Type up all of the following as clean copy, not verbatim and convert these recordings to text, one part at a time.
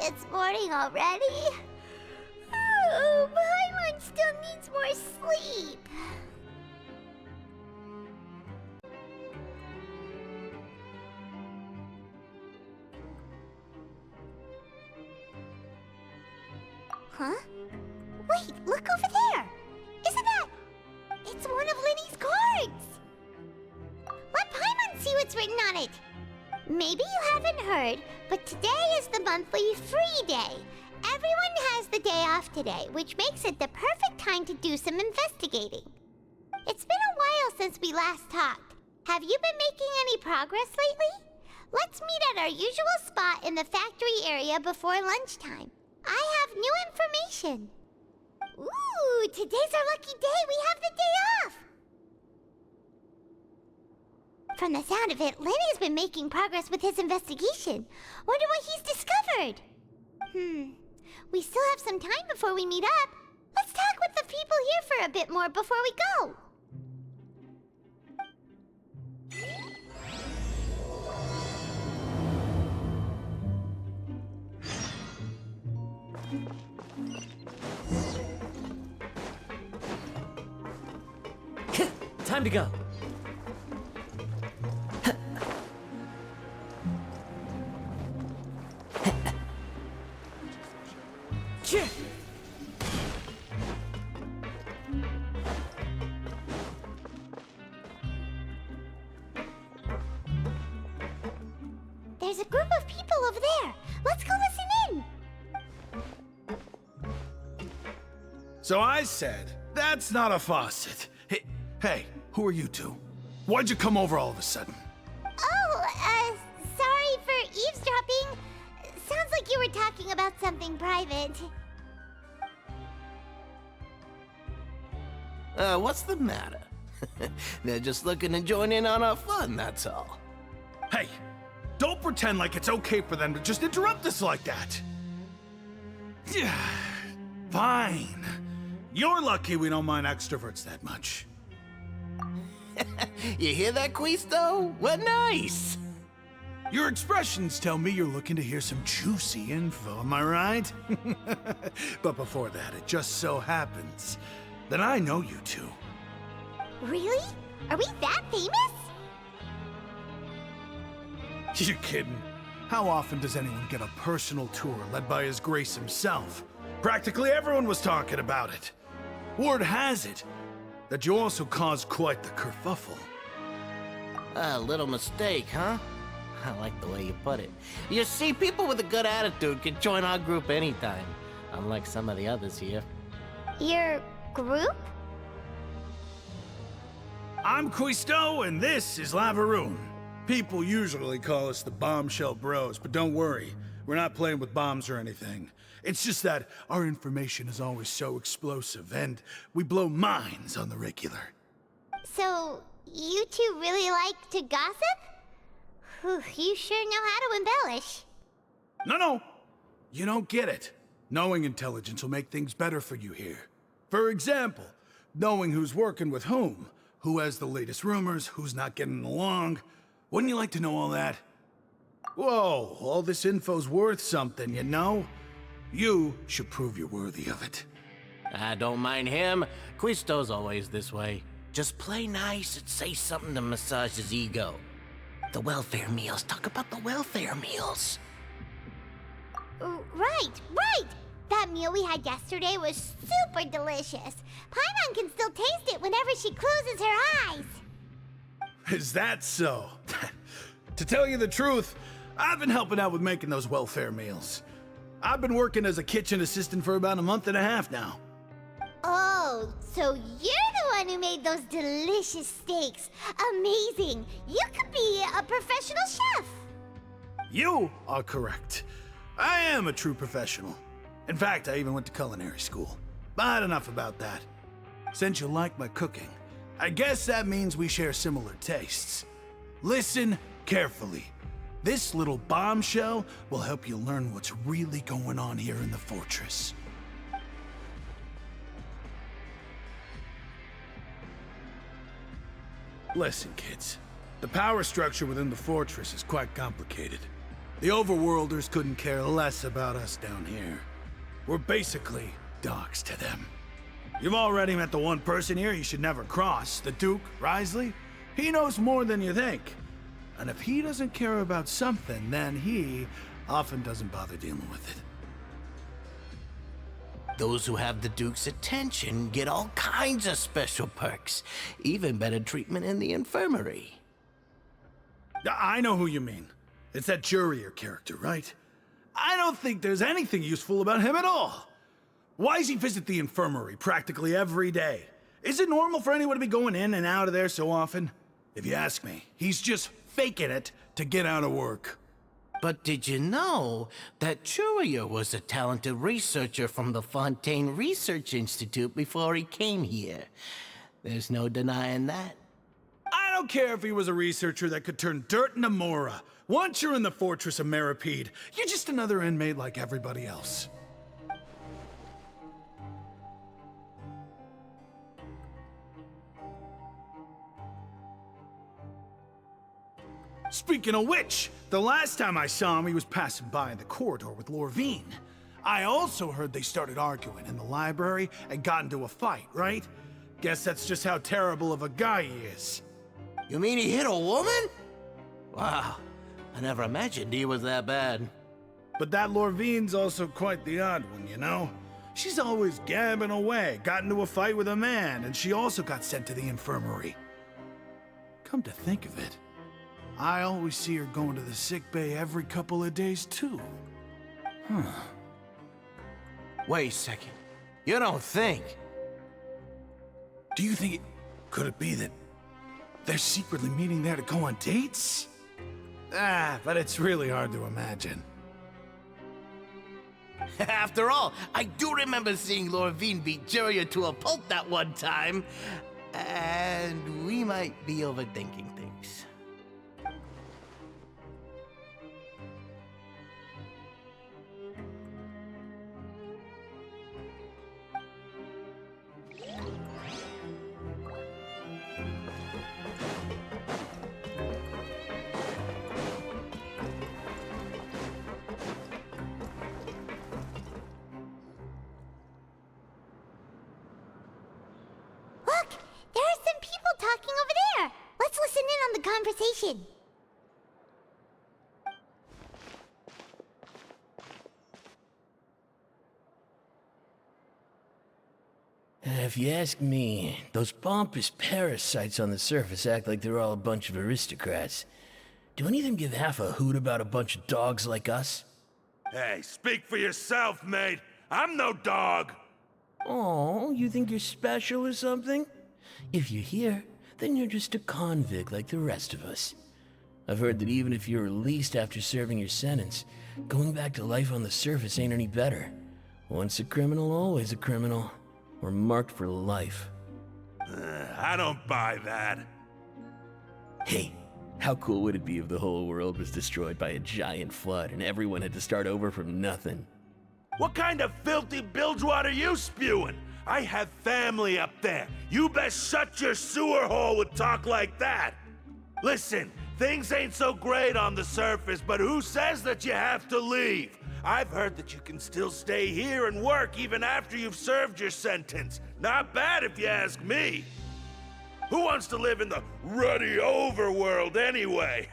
It's morning already. Oh, Paimon still needs more sleep. Huh? Wait, look over there! Isn't that... It's one of Linny's cards! Let Paimon see what's written on it! Maybe you haven't heard, but today is the monthly free day. Everyone has the day off today, which makes it the perfect time to do some investigating. It's been a while since we last talked. Have you been making any progress lately? Let's meet at our usual spot in the factory area before lunchtime. I have new information. Ooh, today's our lucky day. We have the day off. From the sound of it, Lenny's been making progress with his investigation. Wonder what he's discovered. We still have some time before we meet up. Let's talk with the people here for a bit more before we go. Time to go. There's a group of people over there. Let's go listen in. So I said, that's not a faucet. Hey, who are you two? Why'd you come over all of a sudden? Oh, sorry for eavesdropping. Sounds like you were talking about something private. What's the matter? They're just looking to join in on our fun, that's all. Hey, don't pretend like it's okay for them to just interrupt us like that. Fine. You're lucky we don't mind extroverts that much. You hear that, Quisto? What nice! Your expressions tell me you're looking to hear some juicy info, am I right? But before that, it just so happens that I know you two. Really? Are we that famous? You're kidding. How often does anyone get a personal tour led by His Grace himself? Practically everyone was talking about it. Word has it that you also caused quite the kerfuffle. A little mistake, huh? I like the way you put it. You see, people with a good attitude can join our group anytime, unlike some of the others here. Your group? I'm Quisto, and this is Lavaroon. People usually call us the Bombshell Bros, but don't worry, we're not playing with bombs or anything. It's just that our information is always so explosive, and we blow minds on the regular. So, you two really like to gossip? Whew, you sure know how to embellish. No, you don't get it. Knowing intelligence will make things better for you here. For example, knowing who's working with whom, who has the latest rumors, who's not getting along. Wouldn't you like to know all that? Whoa, all this info's worth something, you know? You should prove you're worthy of it. I don't mind him. Quisto's always this way. Just play nice and say something to massage his ego. The welfare meals. Talk about the welfare meals. Right! That meal we had yesterday was super delicious. Paimon can still taste it whenever she closes her eyes. Is that so? To tell you the truth, I've been helping out with making those welfare meals. I've been working as a kitchen assistant for about a month and a half now. Oh, so you're the one who made those delicious steaks. Amazing! You could be a professional chef. You are correct. I am a true professional. In fact, I even went to culinary school. But enough about that. Since you like my cooking, I guess that means we share similar tastes. Listen carefully. This little bombshell will help you learn what's really going on here in the fortress. Listen, kids. The power structure within the fortress is quite complicated. The overworlders couldn't care less about us down here. We're basically dogs to them. You've already met the one person here you should never cross, the Duke, Risley. He knows more than you think. And if he doesn't care about something, then he often doesn't bother dealing with it. Those who have the Duke's attention get all kinds of special perks, even better treatment in the infirmary. I know who you mean. It's that Jurier character, right? I don't think there's anything useful about him at all. Why does he visit the infirmary practically every day? Is it normal for anyone to be going in and out of there so often? If you ask me, he's just faking it to get out of work. But did you know that Jurier was a talented researcher from the Fontaine Research Institute before he came here? There's no denying that. I don't care if he was a researcher that could turn dirt into Mora. Once you're in the fortress of Maripede, you're just another inmate like everybody else. Speaking of which, the last time I saw him, he was passing by in the corridor with Lorvine. I also heard they started arguing in the library and got into a fight, right? Guess that's just how terrible of a guy he is. You mean he hit a woman? Wow, I never imagined he was that bad. But that Lorvine's also quite the odd one, you know? She's always gabbing away, got into a fight with a man, and she also got sent to the infirmary. Come to think of it, I always see her going to the sick bay every couple of days, too. Huh. Wait a second. You don't think? Do you think could it be that they're secretly meeting there to go on dates? But it's really hard to imagine. After all, I do remember seeing Lorvine beat Jurier to a pulp that one time. And we might be overthinking things. Look! There are some people talking over there! Let's listen in on the conversation. If you ask me, those pompous parasites on the surface act like they're all a bunch of aristocrats. Do any of them give half a hoot about a bunch of dogs like us? Hey, speak for yourself, mate. I'm no dog. Oh, you think you're special or something? If you're here, then you're just a convict like the rest of us. I've heard that even if you're released after serving your sentence, going back to life on the surface ain't any better. Once a criminal, always a criminal. We're marked for life. I don't buy that. Hey, how cool would it be if the whole world was destroyed by a giant flood and everyone had to start over from nothing? What kind of filthy bilgewater are you spewing? I have family up there. You best shut your sewer hole with talk like that. Listen, things ain't so great on the surface, but who says that you have to leave? I've heard that you can still stay here and work even after you've served your sentence. Not bad if you ask me. Who wants to live in the ruddy overworld anyway?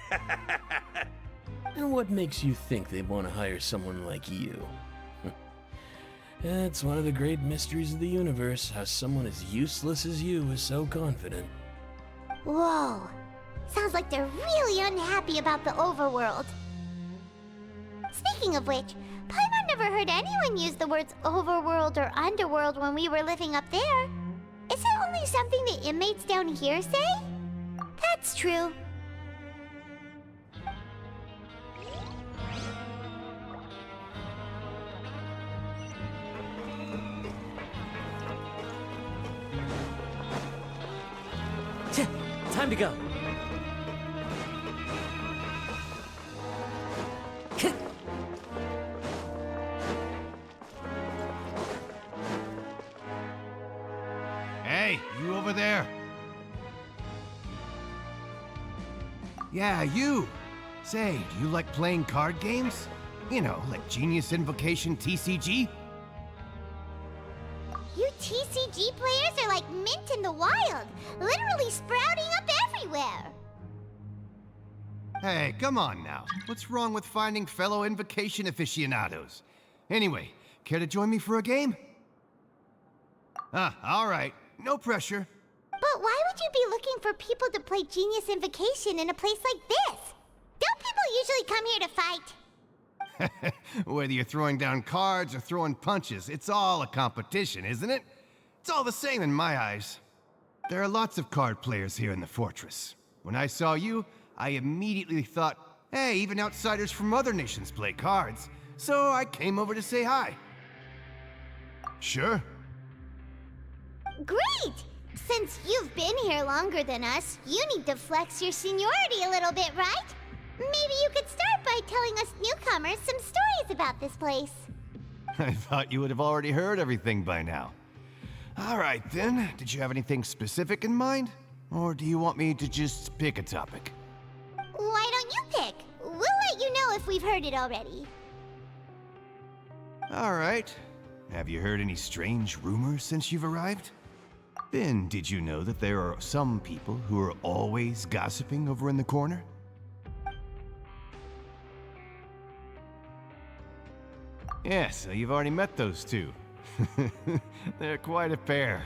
And what makes you think they want to hire someone like you? It's one of the great mysteries of the universe, how someone as useless as you is so confident. Whoa. Sounds like they're really unhappy about the overworld. Speaking of which, Paimon never heard anyone use the words overworld or underworld when we were living up there. Is it only something the inmates down here say? That's true. Time to go. Hey, you over there? Yeah, you. Say, do you like playing card games? You know, like Genius Invocation TCG? You TCG players are like mint in the wild, literally sprouting up everywhere. Hey, come on now. What's wrong with finding fellow Invocation aficionados? Anyway, care to join me for a game? All right. No pressure. But why would you be looking for people to play Genius Invocation in a place like this? Don't people usually come here to fight? Whether you're throwing down cards or throwing punches, it's all a competition, isn't it? It's all the same in my eyes. There are lots of card players here in the fortress. When I saw you, I immediately thought, hey, even outsiders from other nations play cards. So I came over to say hi. Sure. Great! Since you've been here longer than us, you need to flex your seniority a little bit, right? Maybe you could start by telling us newcomers some stories about this place. I thought you would have already heard everything by now. All right, then. Did you have anything specific in mind? Or do you want me to just pick a topic? Why don't you pick? We'll let you know if we've heard it already. All right. Have you heard any strange rumors since you've arrived? Then, did you know that there are some people who are always gossiping over in the corner? Yeah, so you've already met those two. They're quite a pair.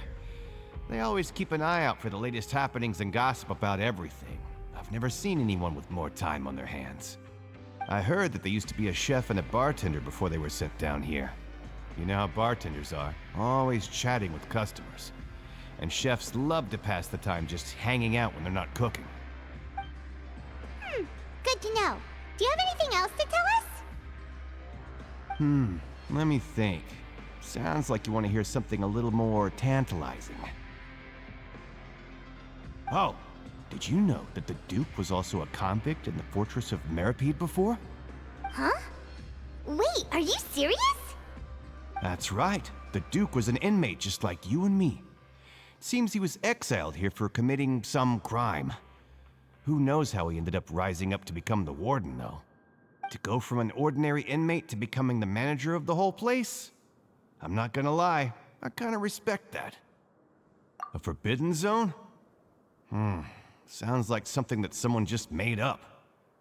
They always keep an eye out for the latest happenings and gossip about everything. I've never seen anyone with more time on their hands. I heard that they used to be a chef and a bartender before they were sent down here. You know how bartenders are, always chatting with customers. And chefs love to pass the time just hanging out when they're not cooking. Good to know. Do you have anything else to tell us? Let me think. Sounds like you want to hear something a little more tantalizing. Oh, did you know that the Duke was also a convict in the fortress of Meripede before? Huh? Wait, are you serious? That's right. The Duke was an inmate just like you and me. Seems he was exiled here for committing some crime. Who knows how he ended up rising up to become the warden, though. To go from an ordinary inmate to becoming the manager of the whole place? I'm not gonna lie, I kinda respect that. A forbidden zone? Sounds like something that someone just made up.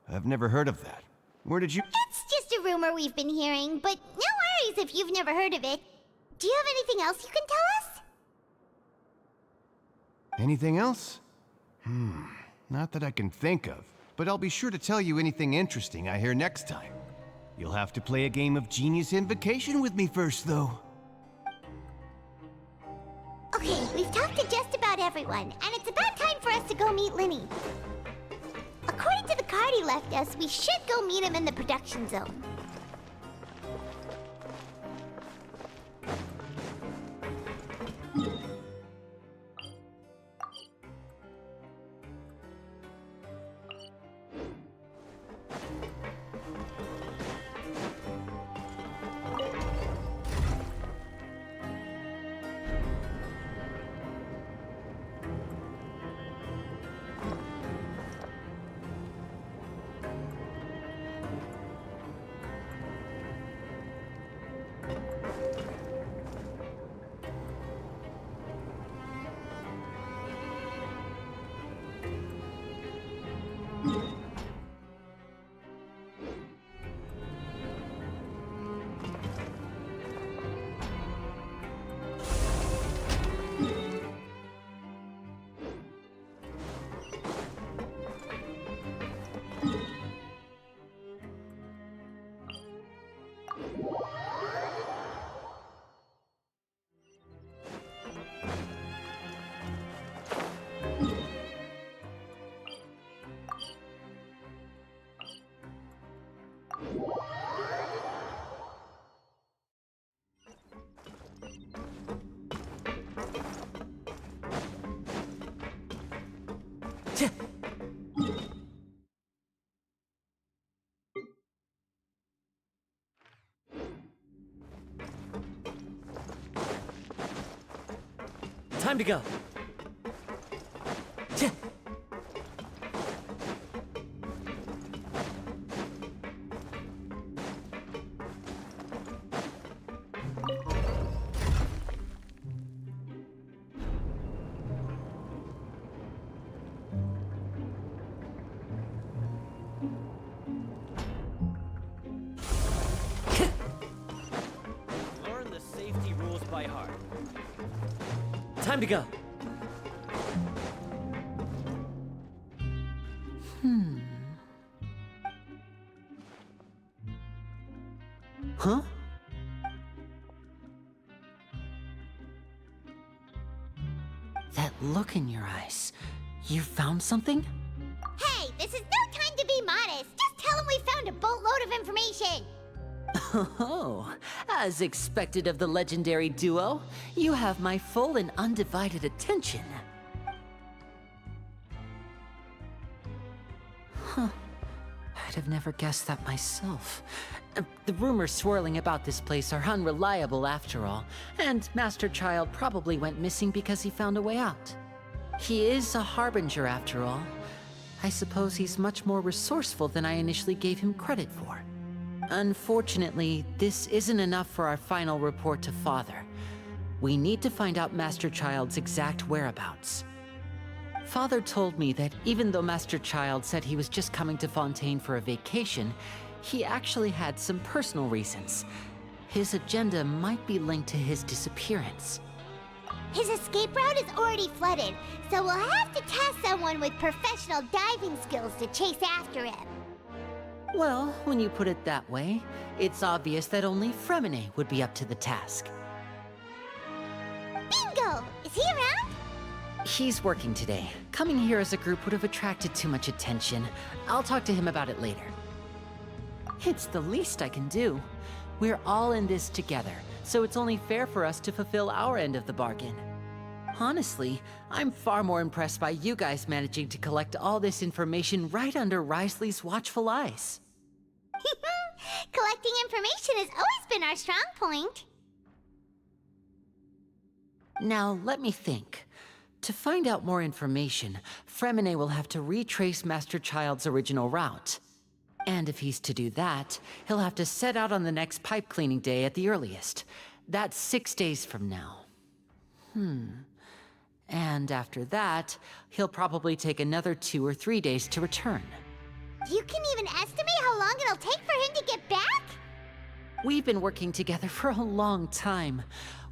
I've never heard of that. Where did you— It's just a rumor we've been hearing, but no worries if you've never heard of it. Do you have anything else you can tell us? Anything else? Not that I can think of, but I'll be sure to tell you anything interesting I hear next time. You'll have to play a game of Genius Invocation with me first, though. Okay, we've talked to just about everyone, and it's about time for us to go meet Linny. According to the card he left us, we should go meet him in the production zone. Time to go. time to go. Huh? That look in your eyes. You found something? Hey, this is no time to be modest. Just tell him we found a boatload of information. Oh, as expected of the legendary duo, you have my full and undivided attention. Huh. I'd have never guessed that myself. The rumors swirling about this place are unreliable after all, and Master Child probably went missing because he found a way out. He is a harbinger after all. I suppose he's much more resourceful than I initially gave him credit for. Unfortunately, this isn't enough for our final report to Father. We need to find out Master Child's exact whereabouts. Father told me that even though Master Child said he was just coming to Fontaine for a vacation, he actually had some personal reasons. His agenda might be linked to his disappearance. His escape route is already flooded, so we'll have to task someone with professional diving skills to chase after him. Well, when you put it that way, it's obvious that only Furina would be up to the task. Bingo! Is he around? He's working today. Coming here as a group would have attracted too much attention. I'll talk to him about it later. It's the least I can do. We're all in this together, so it's only fair for us to fulfill our end of the bargain. Honestly, I'm far more impressed by you guys managing to collect all this information right under Risley's watchful eyes. Collecting information has always been our strong point. Now, let me think. To find out more information, Furina will have to retrace Master Child's original route. And if he's to do that, he'll have to set out on the next pipe cleaning day at the earliest. That's 6 days from now. And after that, he'll probably take another 2 or 3 days to return. You can even estimate how long it'll take for him to get back? We've been working together for a long time.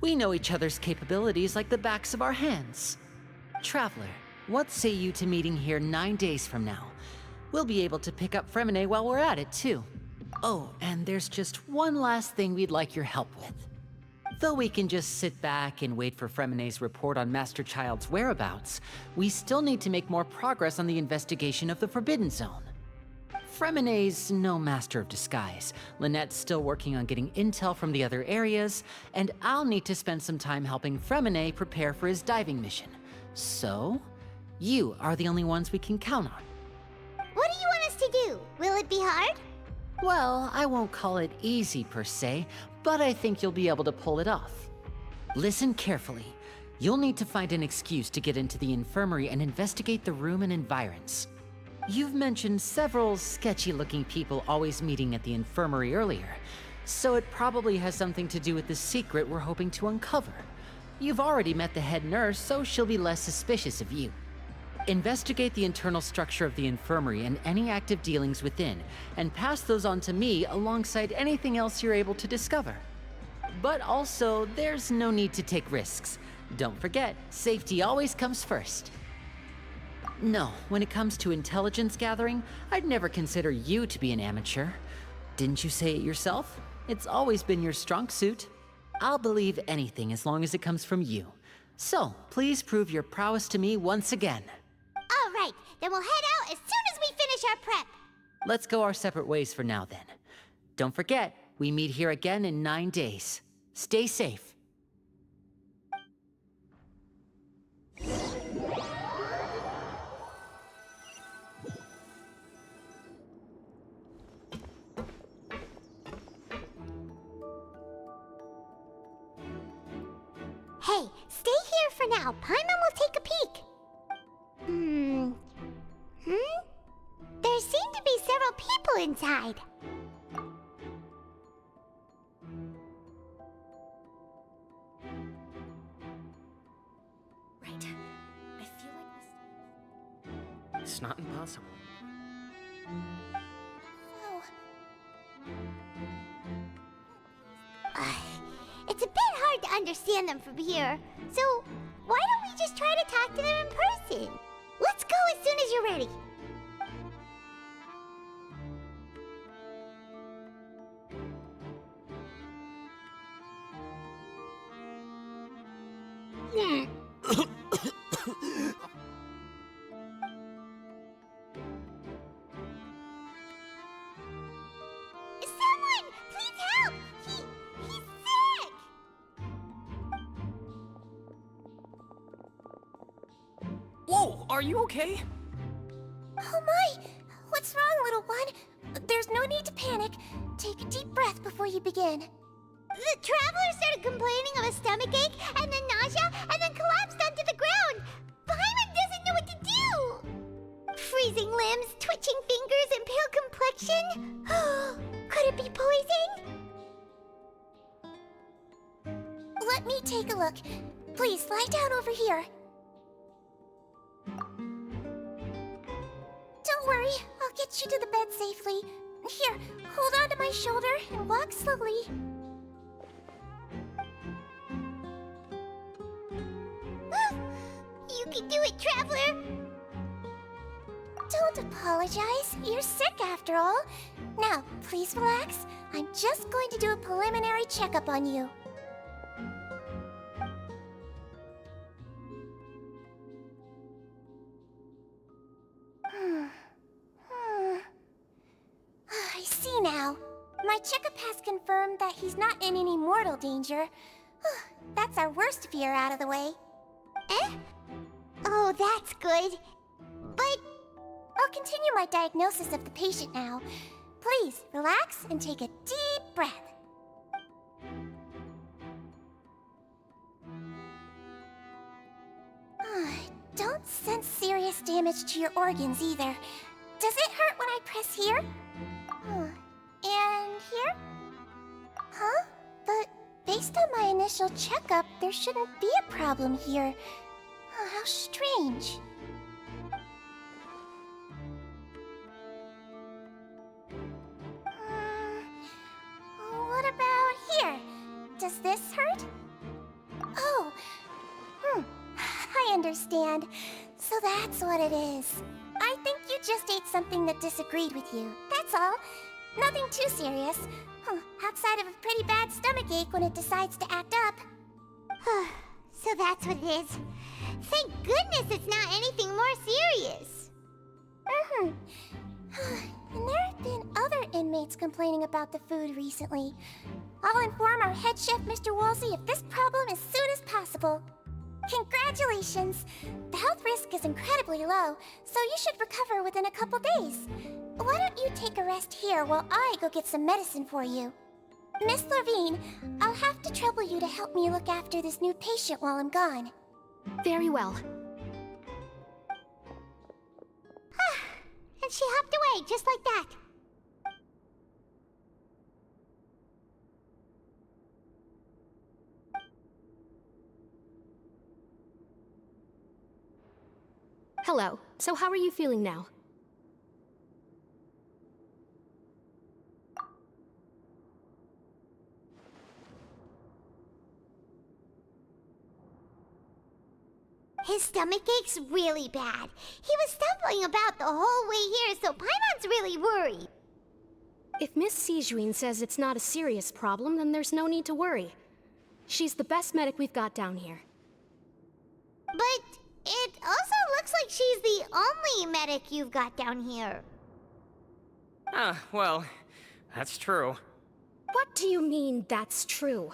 We know each other's capabilities like the backs of our hands. Traveler, what say you to meeting here 9 days from now? We'll be able to pick up Furina while we're at it, too. Oh, and there's just one last thing we'd like your help with. Though we can just sit back and wait for Furina's report on Master Child's whereabouts, we still need to make more progress on the investigation of the Forbidden Zone. Furina's no master of disguise. Lynette's still working on getting intel from the other areas, and I'll need to spend some time helping Furina prepare for his diving mission. So, you are the only ones we can count on. What do you want us to do? Will it be hard? Well, I won't call it easy per se, but I think you'll be able to pull it off. Listen carefully. You'll need to find an excuse to get into the infirmary and investigate the room and environs. You've mentioned several sketchy-looking people always meeting at the infirmary earlier, so it probably has something to do with the secret we're hoping to uncover. You've already met the head nurse, so she'll be less suspicious of you. Investigate the internal structure of the infirmary and any active dealings within, and pass those on to me alongside anything else you're able to discover. But also, there's no need to take risks. Don't forget, safety always comes first. No, when it comes to intelligence gathering, I'd never consider you to be an amateur. Didn't you say it yourself? It's always been your strong suit. I'll believe anything as long as it comes from you. So, please prove your prowess to me once again. All right, then we'll head out as soon as we finish our prep. Let's go our separate ways for now then. Don't forget, we meet here again in 9 days. Stay safe. Hey, stay here for now. Paimon will take a peek. There seem to be several people inside. Right. I feel like this... It's not impossible. It's a bit hard to understand them from here, so why don't we just try to talk to them in person? Let's go as soon as you're ready. Someone, please help! He's sick! Whoa, are you okay? Oh my! What's wrong, little one? There's no need to panic. Take a deep breath before you begin. The traveler started complaining of a stomachache, and then nausea, and then collapsed onto the ground. Paimon doesn't know what to do! Freezing limbs, twitching fingers, and pale complexion? Could it be poison? Let me take a look. Please, lie down over here. Don't worry, I'll get you to the bed safely. Here, hold on to my shoulder and walk slowly. You can do it, Traveler! Don't apologize. You're sick after all. Now, please relax. I'm just going to do a preliminary checkup on you. I see now. My checkup has confirmed that he's not in any mortal danger. That's our worst fear out of the way. Eh? Oh, that's good. But I'll continue my diagnosis of the patient now. Please, relax and take a deep breath. Don't sense serious damage to your organs either. Does it hurt when I press here? And here? Huh? But based on my initial checkup, there shouldn't be a problem here. How strange. What about here? Does this hurt? Oh, I understand. So that's what it is. I think you just ate something that disagreed with you. That's all. Nothing too serious. Outside of a pretty bad stomachache when it decides to act up. So that's what it is. Thank goodness it's not anything more serious. And there have been other inmates complaining about the food recently. I'll inform our head chef, Mr. Woolsey, of this problem as soon as possible. Congratulations! The health risk is incredibly low, so you should recover within a couple days. Why don't you take a rest here while I go get some medicine for you? Miss Levine, I'll have to trouble you to help me look after this new patient while I'm gone. Very well. And she hopped away just like that. Hello. So how are you feeling now? His stomach ache's really bad. He was stumbling about the whole way here, so Paimon's really worried. If Miss Sijuin says it's not a serious problem, then there's no need to worry. She's the best medic we've got down here. But it also looks like she's the only medic you've got down here. Well, that's true. What do you mean, that's true?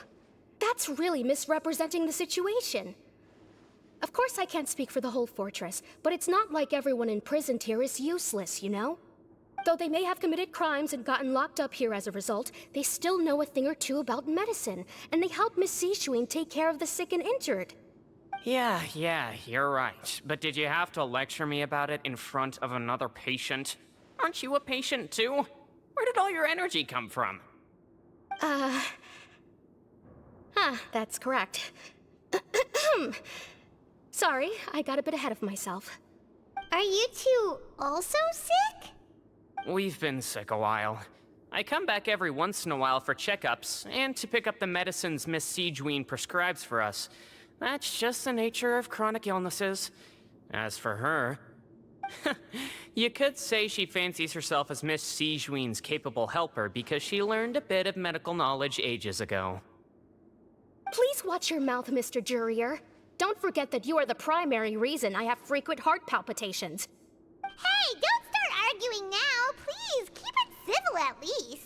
That's really misrepresenting the situation. Of course I can't speak for the whole fortress, but it's not like everyone imprisoned here is useless, you know? Though they may have committed crimes and gotten locked up here as a result, they still know a thing or two about medicine, and they help Miss Sijuin take care of the sick and injured. Yeah, you're right. But did you have to lecture me about it in front of another patient? Aren't you a patient too? Where did all your energy come from? That's correct. Sorry, I got a bit ahead of myself. Are you two also sick? We've been sick a while. I come back every once in a while for checkups, and to pick up the medicines Miss Sijuin prescribes for us. That's just the nature of chronic illnesses. As for her, you could say she fancies herself as Miss Sijuin's capable helper because she learned a bit of medical knowledge ages ago. Please watch your mouth, Mr. Jurier. Don't forget that you are the primary reason I have frequent heart palpitations. Hey, don't start arguing now! Please, keep it civil at least!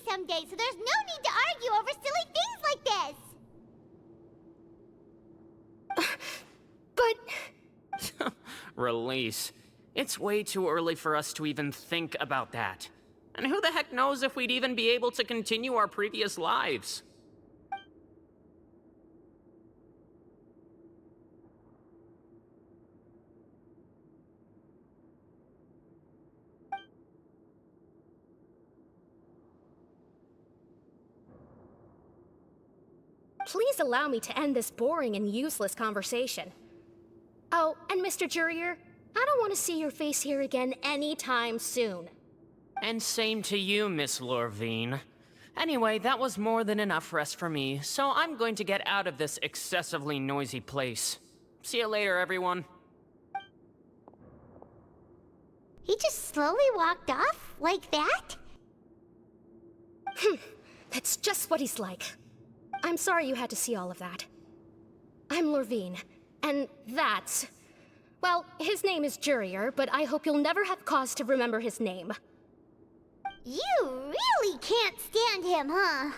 Someday, so there's no need to argue over silly things like this! But... Release. It's way too early for us to even think about that. And who the heck knows if we'd even be able to continue our previous lives? Please allow me to end this boring and useless conversation. Oh, and Mr. Jurier, I don't want to see your face here again anytime soon. And same to you, Miss Lorvine. Anyway, that was more than enough rest for me, so I'm going to get out of this excessively noisy place. See you later, everyone. He just slowly walked off like that? That's just what he's like. I'm sorry you had to see all of that. I'm Lorvine, and that's... Well, his name is Jurier, but I hope you'll never have cause to remember his name. You really can't stand him, huh?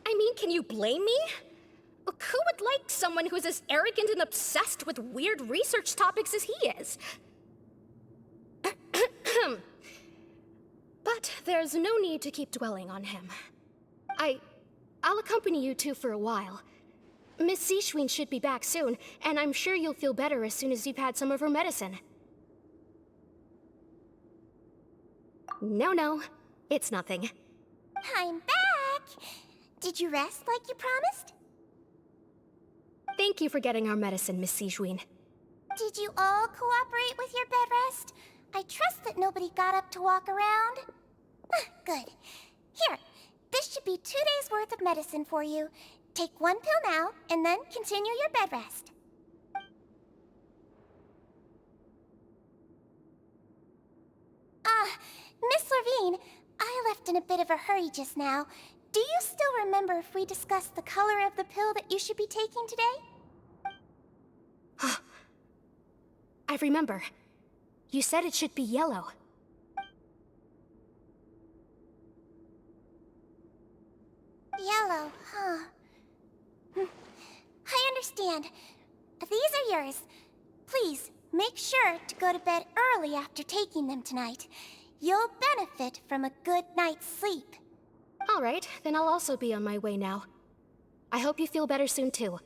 I mean, can you blame me? Who would like someone who's as arrogant and obsessed with weird research topics as he is? But there's no need to keep dwelling on him. I'll accompany you two for a while. Miss Sijuin should be back soon, and I'm sure you'll feel better as soon as you've had some of her medicine. No, it's nothing. I'm back! Did you rest like you promised? Thank you for getting our medicine, Miss Sijuin. Did you all cooperate with your bed rest? I trust that nobody got up to walk around. Good. Here, this should be 2 days' worth of medicine for you. Take 1 pill now, and then continue your bed rest. Miss Lorvine, I left in a bit of a hurry just now. Do you still remember if we discussed the color of the pill that you should be taking today? I remember. You said it should be yellow. Yellow, huh? I understand. These are yours. Please, make sure to go to bed early after taking them tonight. You'll benefit from a good night's sleep. All right, then I'll also be on my way now. I hope you feel better soon, too.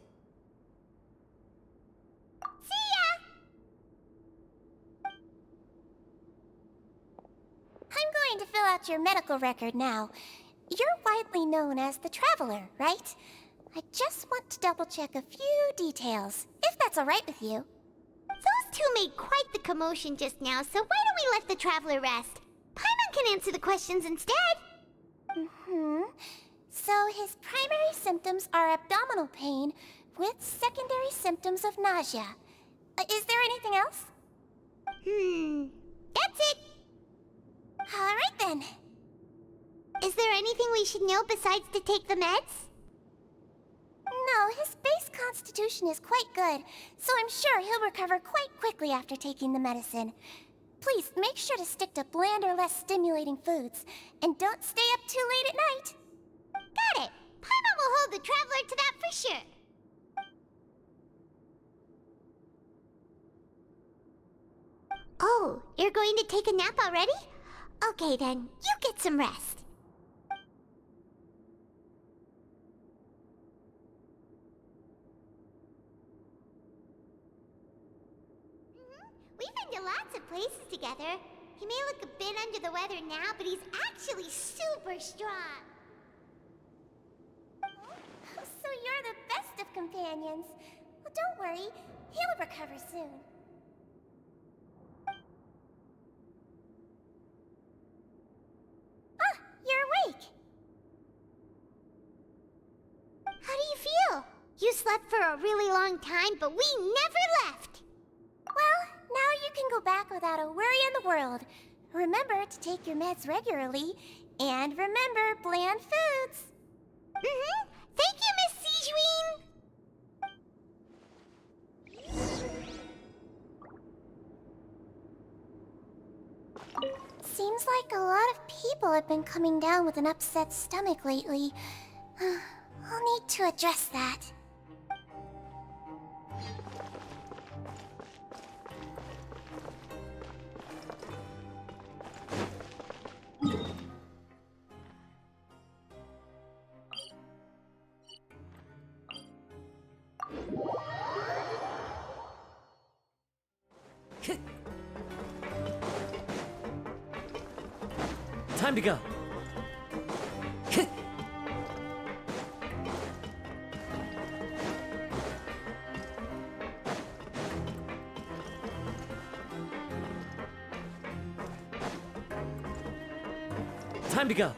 See ya! I'm going to fill out your medical record now. You're widely known as the Traveler, right? I just want to double-check a few details, if that's all right with you. Those two made quite the commotion just now, so why don't we let the Traveler rest? Paimon can answer the questions instead. So his primary symptoms are abdominal pain with secondary symptoms of nausea. Is there anything else? That's it. All right then. Is there anything we should know besides to take the meds? No, his base constitution is quite good, so I'm sure he'll recover quite quickly after taking the medicine. Please, make sure to stick to bland or less stimulating foods, and don't stay up too late at night. Got it! Paimon will hold the Traveler to that for sure. Oh, Oh, you're going to take a nap already? Okay then, you get some rest. We've been to lots of places together. He may look a bit under the weather now, but he's actually super strong. So you're the best of companions. Well, don't worry. He'll recover soon. Ah, you're awake. How do you feel? You slept for a really long time, but we never left. Well, now you can go back without a worry in the world. Remember to take your meds regularly, and remember bland foods. Mm-hmm. Thank you, Miss Sijween. Seems like a lot of people have been coming down with an upset stomach lately. I'll need to address that. Time to go. Time to go.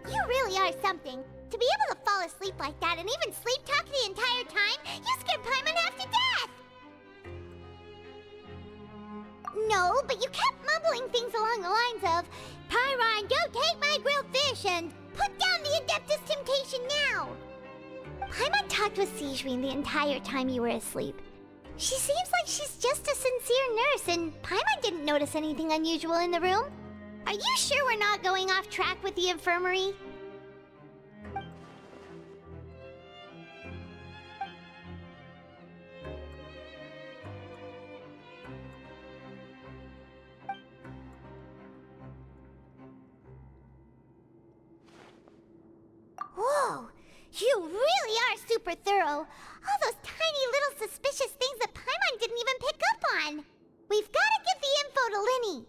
You really are something. To be able to fall asleep like that and even sleep talk the entire time, you scared Paimon half to death! No, but you kept mumbling things along the lines of, Pyron, don't take my grilled fish, and put down the Adeptus Temptation now! Paimon talked with Sijween the entire time you were asleep. She seems like she's just a sincere nurse, and Paimon didn't notice anything unusual in the room. Are you sure we're not going off track with the infirmary? Whoa! You really are super thorough! All those tiny little suspicious things that Paimon didn't even pick up on! We've gotta give the info to Linny!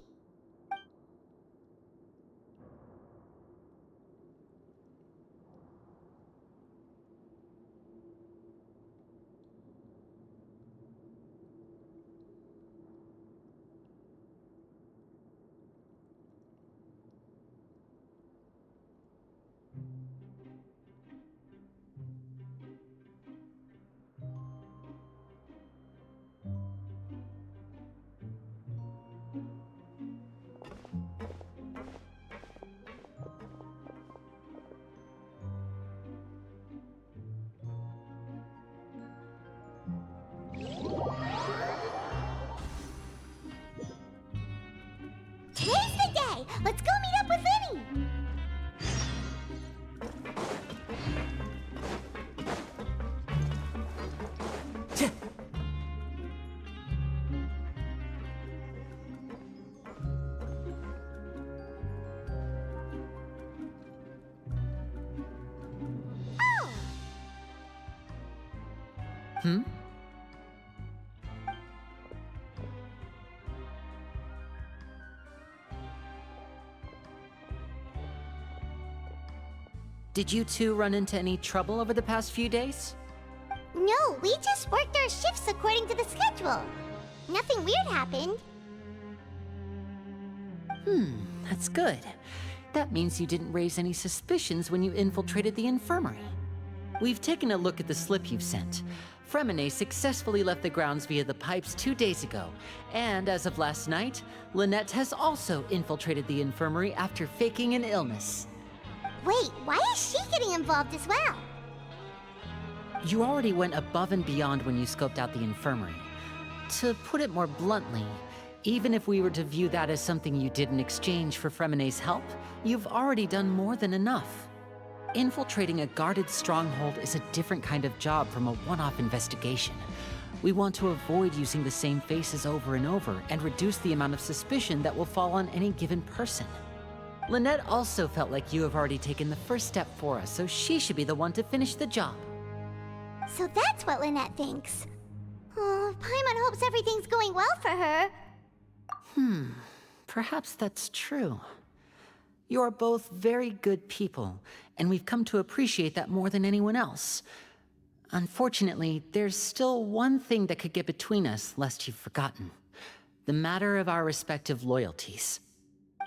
Today's the day! Let's go meet up with Linny! Oh! Hmm? Did you two run into any trouble over the past few days? No, we just worked our shifts according to the schedule. Nothing weird happened. That's good. That means you didn't raise any suspicions when you infiltrated the infirmary. We've taken a look at the slip you've sent. Fremine successfully left the grounds via the pipes 2 days ago, and as of last night, Lynette has also infiltrated the infirmary after faking an illness. Wait, why is she getting involved as well? You already went above and beyond when you scoped out the infirmary. To put it more bluntly, even if we were to view that as something you did in exchange for Fremine's help, you've already done more than enough. Infiltrating a guarded stronghold is a different kind of job from a one-off investigation. We want to avoid using the same faces over and over and reduce the amount of suspicion that will fall on any given person. Lynette also felt like you have already taken the first step for us, so she should be the one to finish the job. So that's what Lynette thinks. Oh, Paimon hopes everything's going well for her. Perhaps that's true. You're both very good people, and we've come to appreciate that more than anyone else. Unfortunately, there's still one thing that could get between us, lest you've forgotten. The matter of our respective loyalties.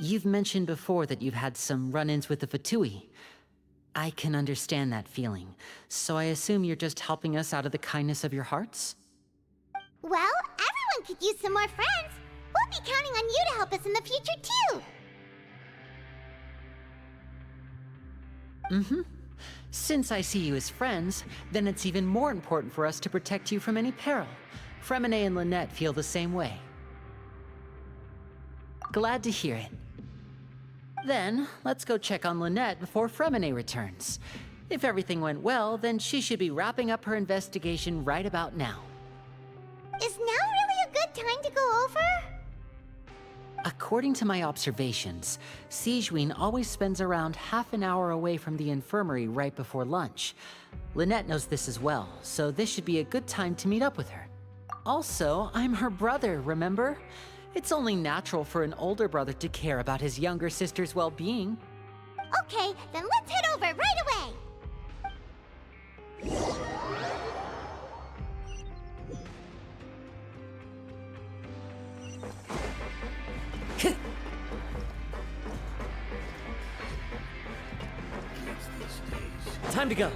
You've mentioned before that you've had some run-ins with the Fatui. I can understand that feeling, so I assume you're just helping us out of the kindness of your hearts? Well, everyone could use some more friends. We'll be counting on you to help us in the future, too. Since I see you as friends, then it's even more important for us to protect you from any peril. Fremine and Lynette feel the same way. Glad to hear it. Then, let's go check on Lynette before Fremine returns. If everything went well, then she should be wrapping up her investigation right about now. Is now really a good time to go over? According to my observations, Sigewinne always spends around half an hour away from the infirmary right before lunch. Lynette knows this as well, so this should be a good time to meet up with her. Also, I'm her brother, remember? It's only natural for an older brother to care about his younger sister's well-being. Okay, then let's head over right away! Time to go.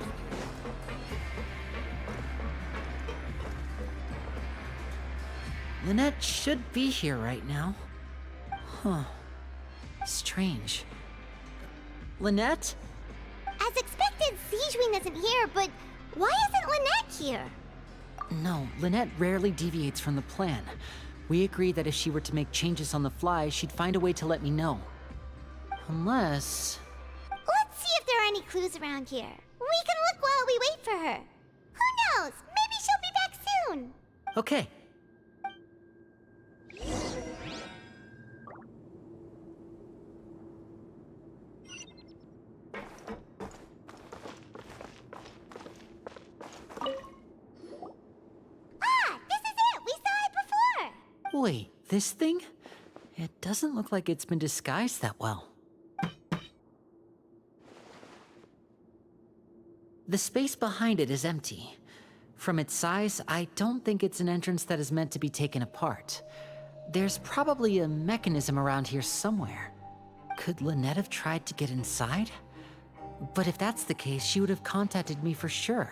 Lynette should be here right now. Huh. Strange. Lynette? As expected, Sigewinne isn't here, but why isn't Lynette here? No, Lynette rarely deviates from the plan. We agreed that if she were to make changes on the fly, she'd find a way to let me know. Unless... Let's see if there are any clues around here. We can look while we wait for her. Who knows? Maybe she'll be back soon. Okay. Wait, this thing? It doesn't look like it's been disguised that well. The space behind it is empty. From its size, I don't think it's an entrance that is meant to be taken apart. There's probably a mechanism around here somewhere. Could Lynette have tried to get inside? But if that's the case, she would have contacted me for sure.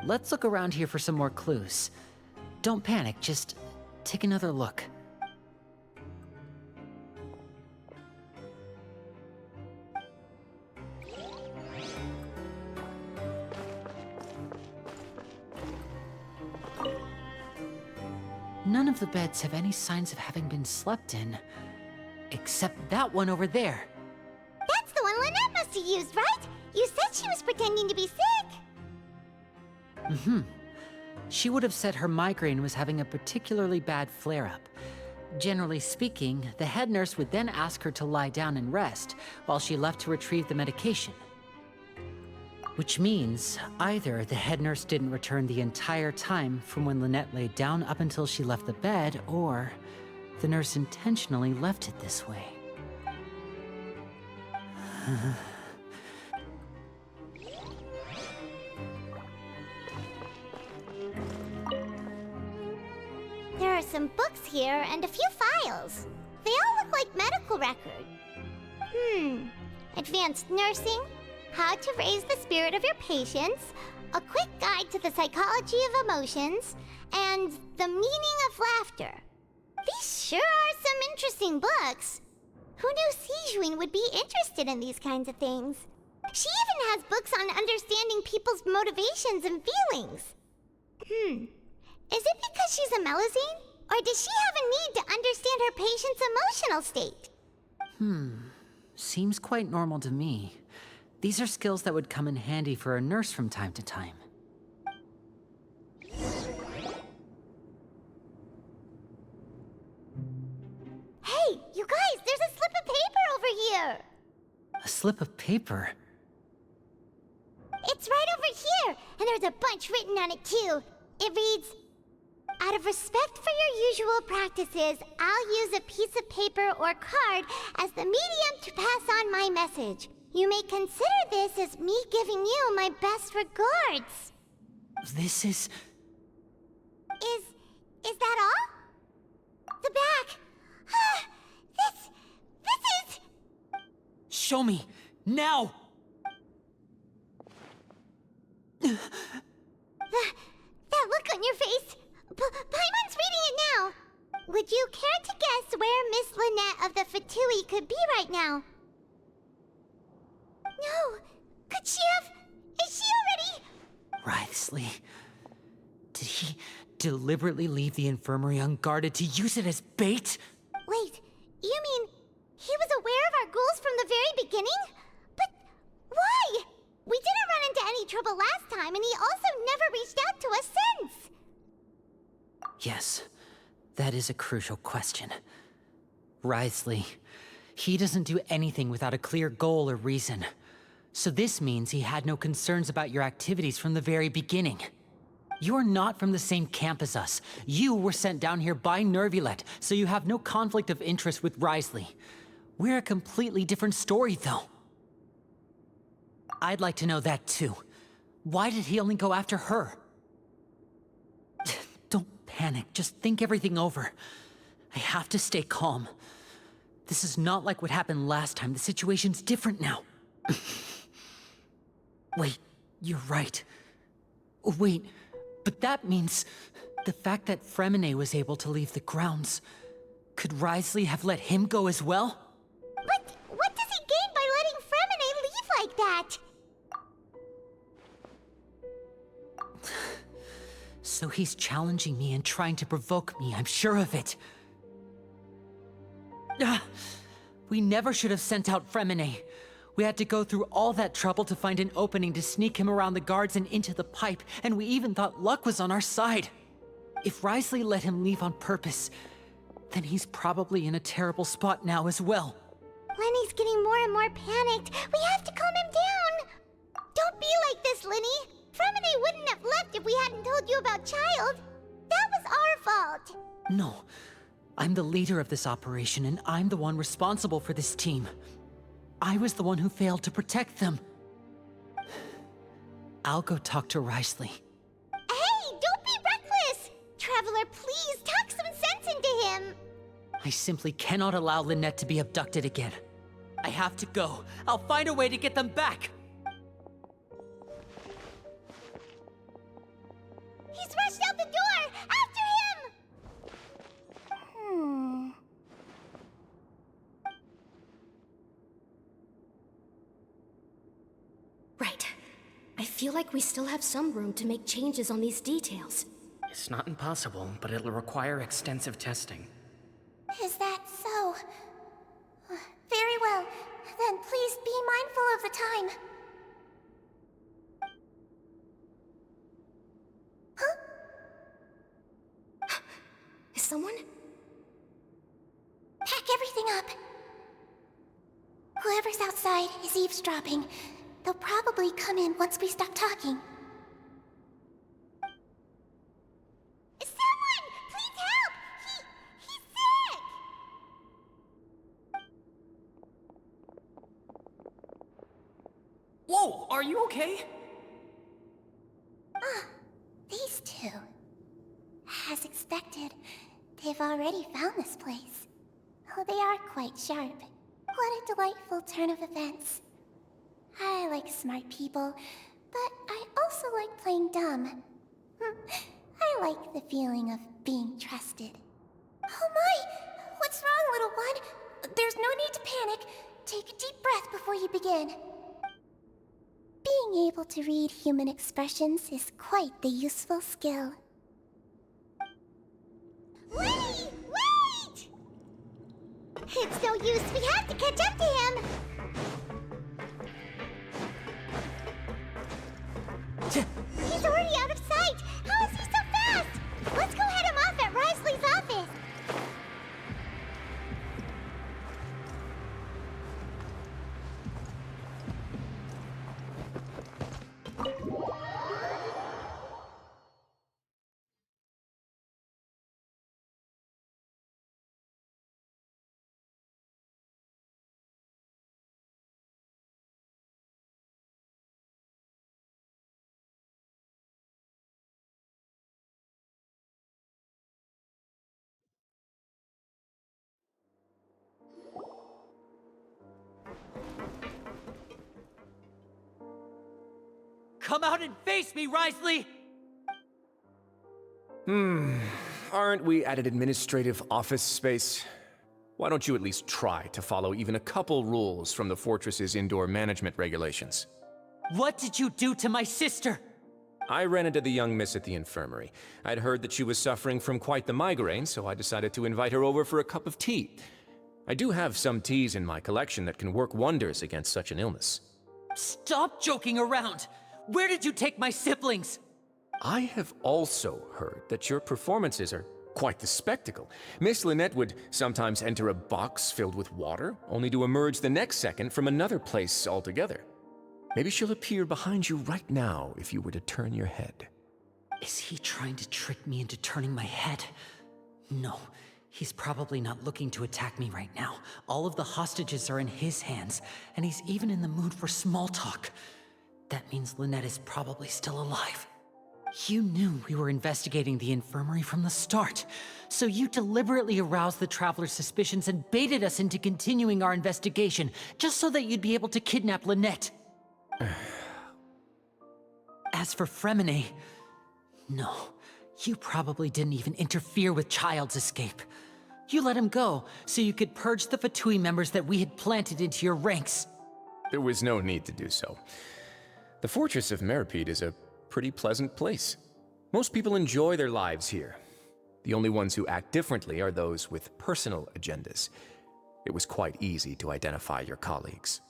Let's look around here for some more clues. Don't panic, just take another look. None of the beds have any signs of having been slept in, except that one over there. That's the one Lynette must have used, right? You said she was pretending to be sick. She would have said her migraine was having a particularly bad flare-up. Generally speaking, the head nurse would then ask her to lie down and rest while she left to retrieve the medication. Which means either the head nurse didn't return the entire time from when Lynette laid down up until she left the bed, or the nurse intentionally left it this way. There are some books here and a few files. They all look like medical records. Advanced nursing, how to raise the spirit of your patients, a quick guide to the psychology of emotions, and the meaning of laughter. These sure are some interesting books. Who knew Sigewinne would be interested in these kinds of things? She even has books on understanding people's motivations and feelings. Is it because she's a Melusine? Or does she have a need to understand her patient's emotional state? Seems quite normal to me. These are skills that would come in handy for a nurse from time to time. Hey, you guys, there's a slip of paper over here! A slip of paper? It's right over here, and there's a bunch written on it too. It reads, "Out of respect for your usual practices, I'll use a piece of paper or card as the medium to pass on my message. You may consider this as me giving you my best regards." This is... Is that all? The back. This is... Show me! Now! That look on your face. Paimon's reading it now. Would you care to guess where Miss Lynette of the Fatui could be right now? No. Could she have... Is she already... Wriothesley. Did he deliberately leave the infirmary unguarded to use it as bait? Wait, you mean he was aware of our goals from the very beginning? But why? We didn't run into any trouble last time, and he also never reached out to us since. Yes, that is a crucial question. Wriothesley, he doesn't do anything without a clear goal or reason. So this means he had no concerns about your activities from the very beginning. You're not from the same camp as us. You were sent down here by Nervulet, so you have no conflict of interest with Wriothesley. We're a completely different story, though. I'd like to know that, too. Why did he only go after her? Don't panic. Just think everything over. I have to stay calm. This is not like what happened last time. The situation's different now. Wait, you're right. Wait, but that means the fact that Fremine was able to leave the grounds. Could Wriothesley have let him go as well? But what does he gain by letting Fremine leave like that? So he's challenging me and trying to provoke me, I'm sure of it. We never should have sent out Fremine. We had to go through all that trouble to find an opening to sneak him around the guards and into the pipe, and we even thought luck was on our side. If Wriothesley let him leave on purpose, then he's probably in a terrible spot now as well. Lenny's getting more and more panicked. We have to calm him down. Don't be like this, Lenny. Fremine wouldn't have left if we hadn't told you about Child. That was our fault. No. I'm the leader of this operation, and I'm the one responsible for this team. I was the one who failed to protect them. I'll go talk to Wriothesley. Hey, don't be reckless! Traveler, please, talk some sense into him! I simply cannot allow Lynette to be abducted again. I have to go. I'll find a way to get them back! He's rushed out the door! After him! Right. I feel like we still have some room to make changes on these details. It's not impossible, but it'll require extensive testing. Is that so? Very well. Then please be mindful of the time. Huh? Is someone? Pack everything up. Whoever's outside is eavesdropping. They'll probably come in once we stop talking. Someone! Please help! He's sick! Whoa, are you okay? These two. As expected, they've already found this place. Oh, they are quite sharp. What a delightful turn of events. I like smart people, but I also like playing dumb. I like the feeling of being trusted. Oh my! What's wrong, little one? There's no need to panic. Take a deep breath before you begin. Being able to read human expressions is quite the useful skill. Lenny! Wait! It's no use. We have to catch up to him. Come out and face me, Risley! Aren't we at an administrative office space? Why don't you at least try to follow even a couple rules from the fortress's indoor management regulations? What did you do to my sister? I ran into the young miss at the infirmary. I'd heard that she was suffering from quite the migraine, so I decided to invite her over for a cup of tea. I do have some teas in my collection that can work wonders against such an illness. Stop joking around! Where did you take my siblings? I have also heard that your performances are quite the spectacle. Miss Lynette would sometimes enter a box filled with water, only to emerge the next second from another place altogether. Maybe she'll appear behind you right now if you were to turn your head. Is he trying to trick me into turning my head? No, he's probably not looking to attack me right now. All of the hostages are in his hands, and he's even in the mood for small talk. That means Lynette is probably still alive. You knew we were investigating the infirmary from the start, so you deliberately aroused the Traveler's suspicions and baited us into continuing our investigation, just so that you'd be able to kidnap Lynette. As for Fremine, no, you probably didn't even interfere with Child's escape. You let him go, so you could purge the Fatui members that we had planted into your ranks. There was no need to do so. The Fortress of Meripede is a pretty pleasant place. Most people enjoy their lives here. The only ones who act differently are those with personal agendas. It was quite easy to identify your colleagues.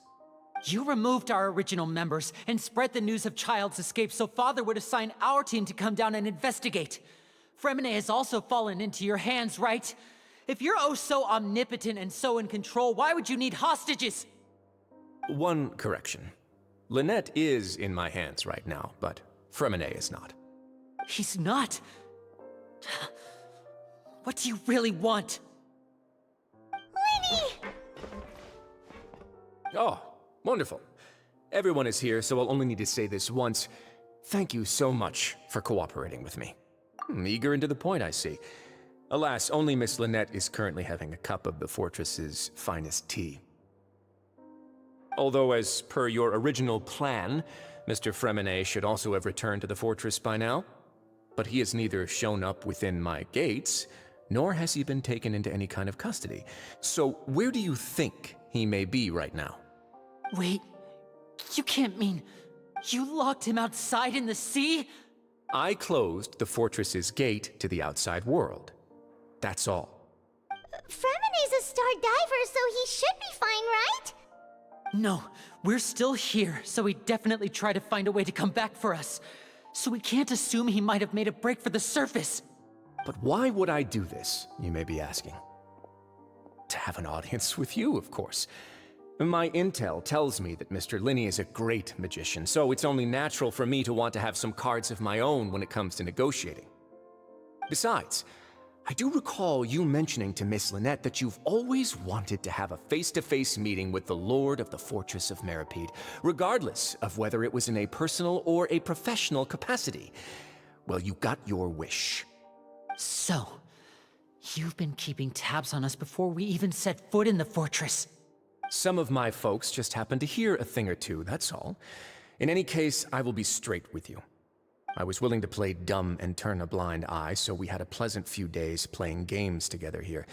You removed our original members and spread the news of Child's escape so Father would assign our team to come down and investigate. Fremine has also fallen into your hands, right? If you're oh so omnipotent and so in control, why would you need hostages? One correction. Lynette is in my hands right now, but Fremine is not. He's not? What do you really want? Lenny! Oh, wonderful. Everyone is here, so I'll only need to say this once. Thank you so much for cooperating with me. Eager and to the point, I see. Alas, only Miss Lynette is currently having a cup of the fortress's finest tea. Although, as per your original plan, Mr. Fremine should also have returned to the fortress by now. But he has neither shown up within my gates, nor has he been taken into any kind of custody. So where do you think he may be right now? Wait, you can't mean you locked him outside in the sea? I closed the fortress's gate to the outside world. That's all. Fremine's a star diver, so he should be fine, right? No, we're still here, so he definitely tried to find a way to come back for us. So we can't assume he might have made a break for the surface. But why would I do this, you may be asking? To have an audience with you, of course. My intel tells me that Mr. Linney is a great magician, so it's only natural for me to want to have some cards of my own when it comes to negotiating. Besides, I do recall you mentioning to Miss Lynette that you've always wanted to have a face-to-face meeting with the Lord of the Fortress of Meripede, regardless of whether it was in a personal or a professional capacity. Well, you got your wish. So, you've been keeping tabs on us before we even set foot in the fortress. Some of my folks just happened to hear a thing or two, that's all. In any case, I will be straight with you. I was willing to play dumb and turn a blind eye, so we had a pleasant few days playing games together here.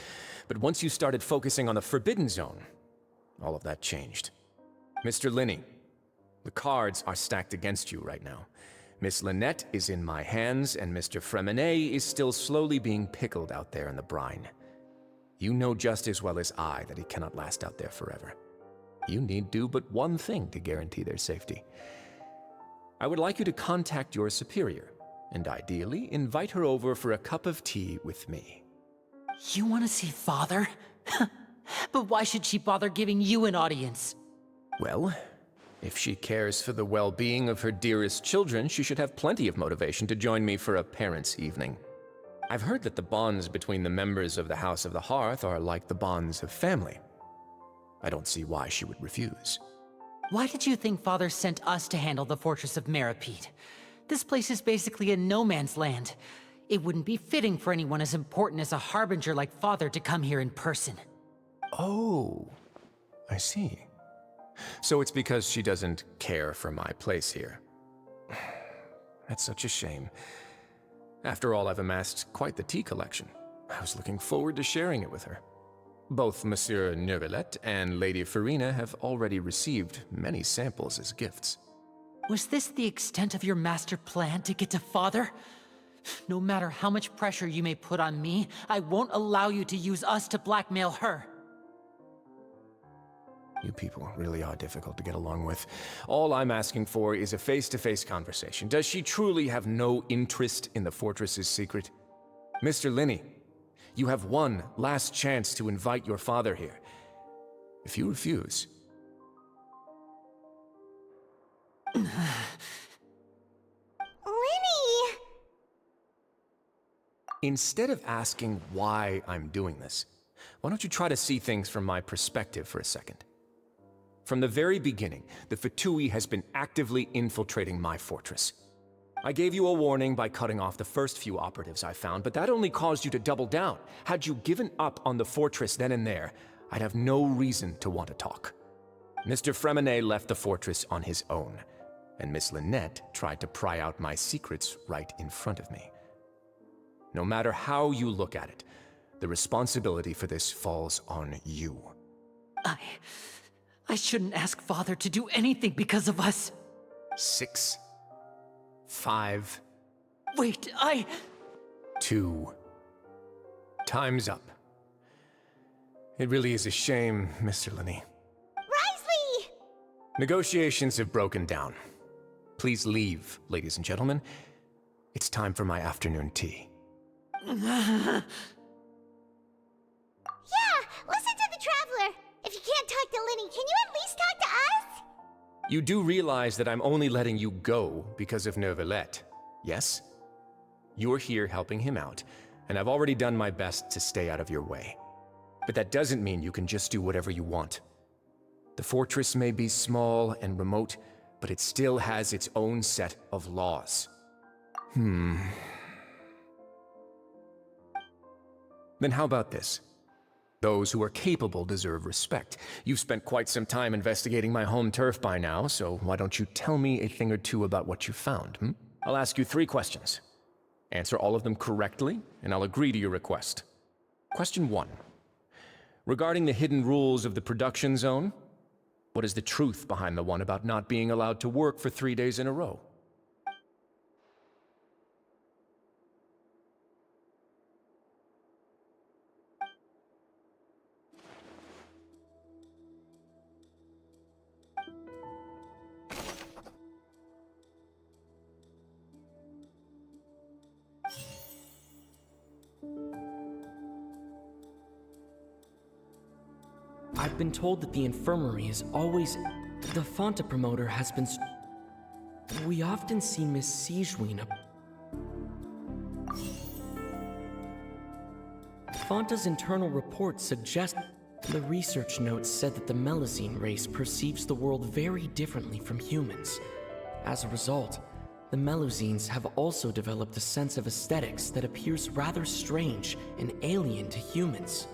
But once you started focusing on the Forbidden Zone, all of that changed. Mr. Linney, the cards are stacked against you right now. Miss Lynette is in my hands, and Mr. Fremine is still slowly being pickled out there in the brine. You know just as well as I that he cannot last out there forever. You need do but one thing to guarantee their safety. I would like you to contact your superior, and ideally invite her over for a cup of tea with me. You want to see Father? But why should she bother giving you an audience? Well, if she cares for the well-being of her dearest children, she should have plenty of motivation to join me for a parents' evening. I've heard that the bonds between the members of the House of the Hearth are like the bonds of family. I don't see why she would refuse. Why did you think Father sent us to handle the Fortress of Meripede? This place is basically a no-man's land. It wouldn't be fitting for anyone as important as a harbinger like Father to come here in person. Oh, I see. So it's because she doesn't care for my place here. That's such a shame. After all, I've amassed quite the tea collection. I was looking forward to sharing it with her. Both Monsieur Neuvillette and Lady Furina have already received many samples as gifts. Was this the extent of your master plan to get to Father? No matter how much pressure you may put on me, I won't allow you to use us to blackmail her. You people really are difficult to get along with. All I'm asking for is a face-to-face conversation. Does she truly have no interest in the fortress's secret? Mr. Linney, you have one last chance to invite your father here. If you refuse... Linny! Instead of asking why I'm doing this, why don't you try to see things from my perspective for a second? From the very beginning, the Fatui has been actively infiltrating my fortress. I gave you a warning by cutting off the first few operatives I found, but that only caused you to double down. Had you given up on the fortress then and there, I'd have no reason to want to talk. Mr. Fremenet left the fortress on his own, and Miss Lynette tried to pry out my secrets right in front of me. No matter how you look at it, the responsibility for this falls on you. I shouldn't ask Father to do anything because of us. 6, 5... Wait, 2... Time's up. It really is a shame, Mr. Linney. Risley! Negotiations have broken down. Please leave, ladies and gentlemen. It's time for my afternoon tea. Yeah, listen to the Traveler. If you can't talk to Linny, can you at least talk to us? You do realize that I'm only letting you go because of Neuvillette, yes? You're here helping him out, and I've already done my best to stay out of your way. But that doesn't mean you can just do whatever you want. The fortress may be small and remote, but it still has its own set of laws. Then how about this? Those who are capable deserve respect. You've spent quite some time investigating my home turf by now, so why don't you tell me a thing or two about what you found, I'll ask you 3 questions. Answer all of them correctly, and I'll agree to your request. Question 1. Regarding the hidden rules of the production zone, what is the truth behind the one about not being allowed to work for 3 days in a row? I've been told that the infirmary is always... The Fonta promoter has been... We often see Miss Sigewinne. Fonta's internal reports suggest... The research notes said that the Melusine race perceives the world very differently from humans. As a result, the Melusines have also developed a sense of aesthetics that appears rather strange and alien to humans.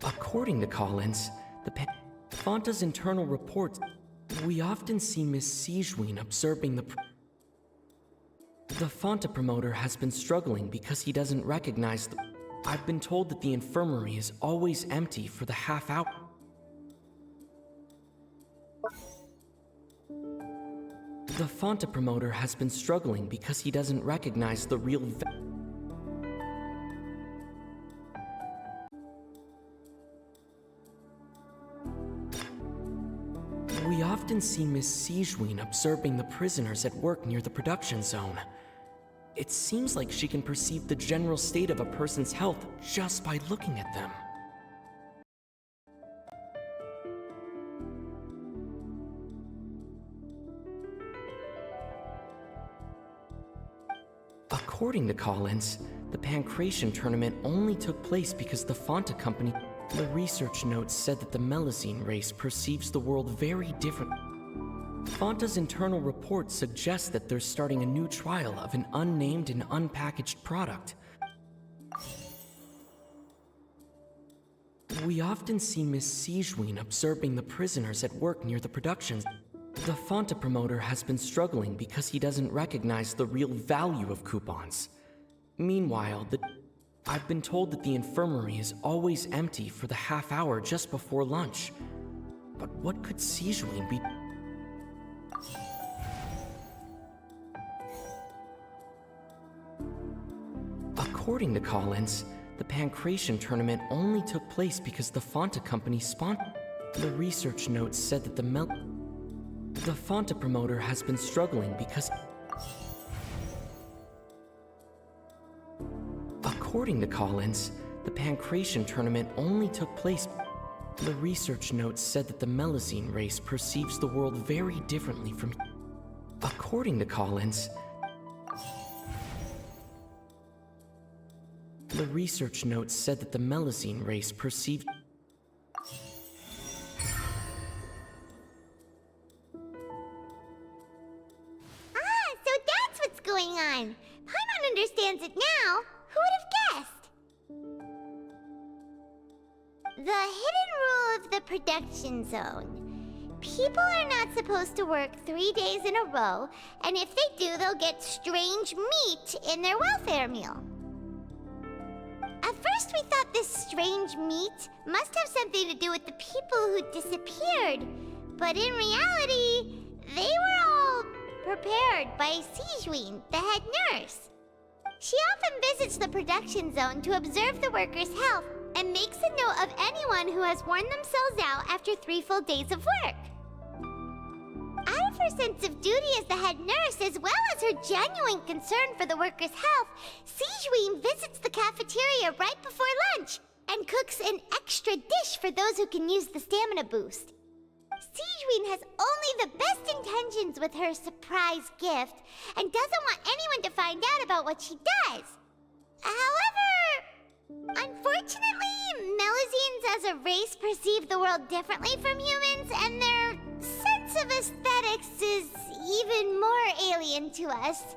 According to Collins, Fonta's internal reports, we often see Miss Sigewinne observing the Fonta promoter has been struggling because he doesn't recognize the... I've been told that the infirmary is always empty for the half hour. The Fonta promoter has been struggling because he doesn't recognize the real... We often see Miss Sigewinne observing the prisoners at work near the production zone. It seems like she can perceive the general state of a person's health just by looking at them. According to Collins, the Pancration tournament only took place because the Fonta company... The research notes said that the Melusine race perceives the world very different. Fonta's internal reports suggest that they're starting a new trial of an unnamed and unpackaged product. We often see Miss Sigewin observing the prisoners at work near the productions. The Fonta promoter has been struggling because he doesn't recognize the real value of coupons. Meanwhile, I've been told that the infirmary is always empty for the half hour just before lunch. But what could Sigewin be... According to Collins, the Pancration tournament only took place because the Fonta company sponsored. The research notes said that the Fonta promoter has been struggling because... According to Collins, the Pancration tournament only took place... The research notes said that the Melusine race perceives the world very differently from... According to Collins... The research notes said that the Melusine race perceived... Ah, so that's what's going on. Paimon understands it now. Who would have guessed? The hidden rule of the production zone. People are not supposed to work 3 days in a row, and if they do, they'll get strange meat in their welfare meal. At first we thought this strange meat must have something to do with the people who disappeared, but in reality, they were all prepared by Sigewin, the head nurse. She often visits the production zone to observe the workers' health and makes a note of anyone who has worn themselves out after 3 full days of work. Out of her sense of duty as the head nurse, as well as her genuine concern for the workers' health, Sigewin visits the cafeteria right before lunch and cooks an extra dish for those who can use the stamina boost. Sigewin has only the best intentions with her surprise gift and doesn't want anyone to find out about what she does. However, unfortunately, Melusines as a race perceive the world differently from humans, and their sense of aesthetics is even more alien to us.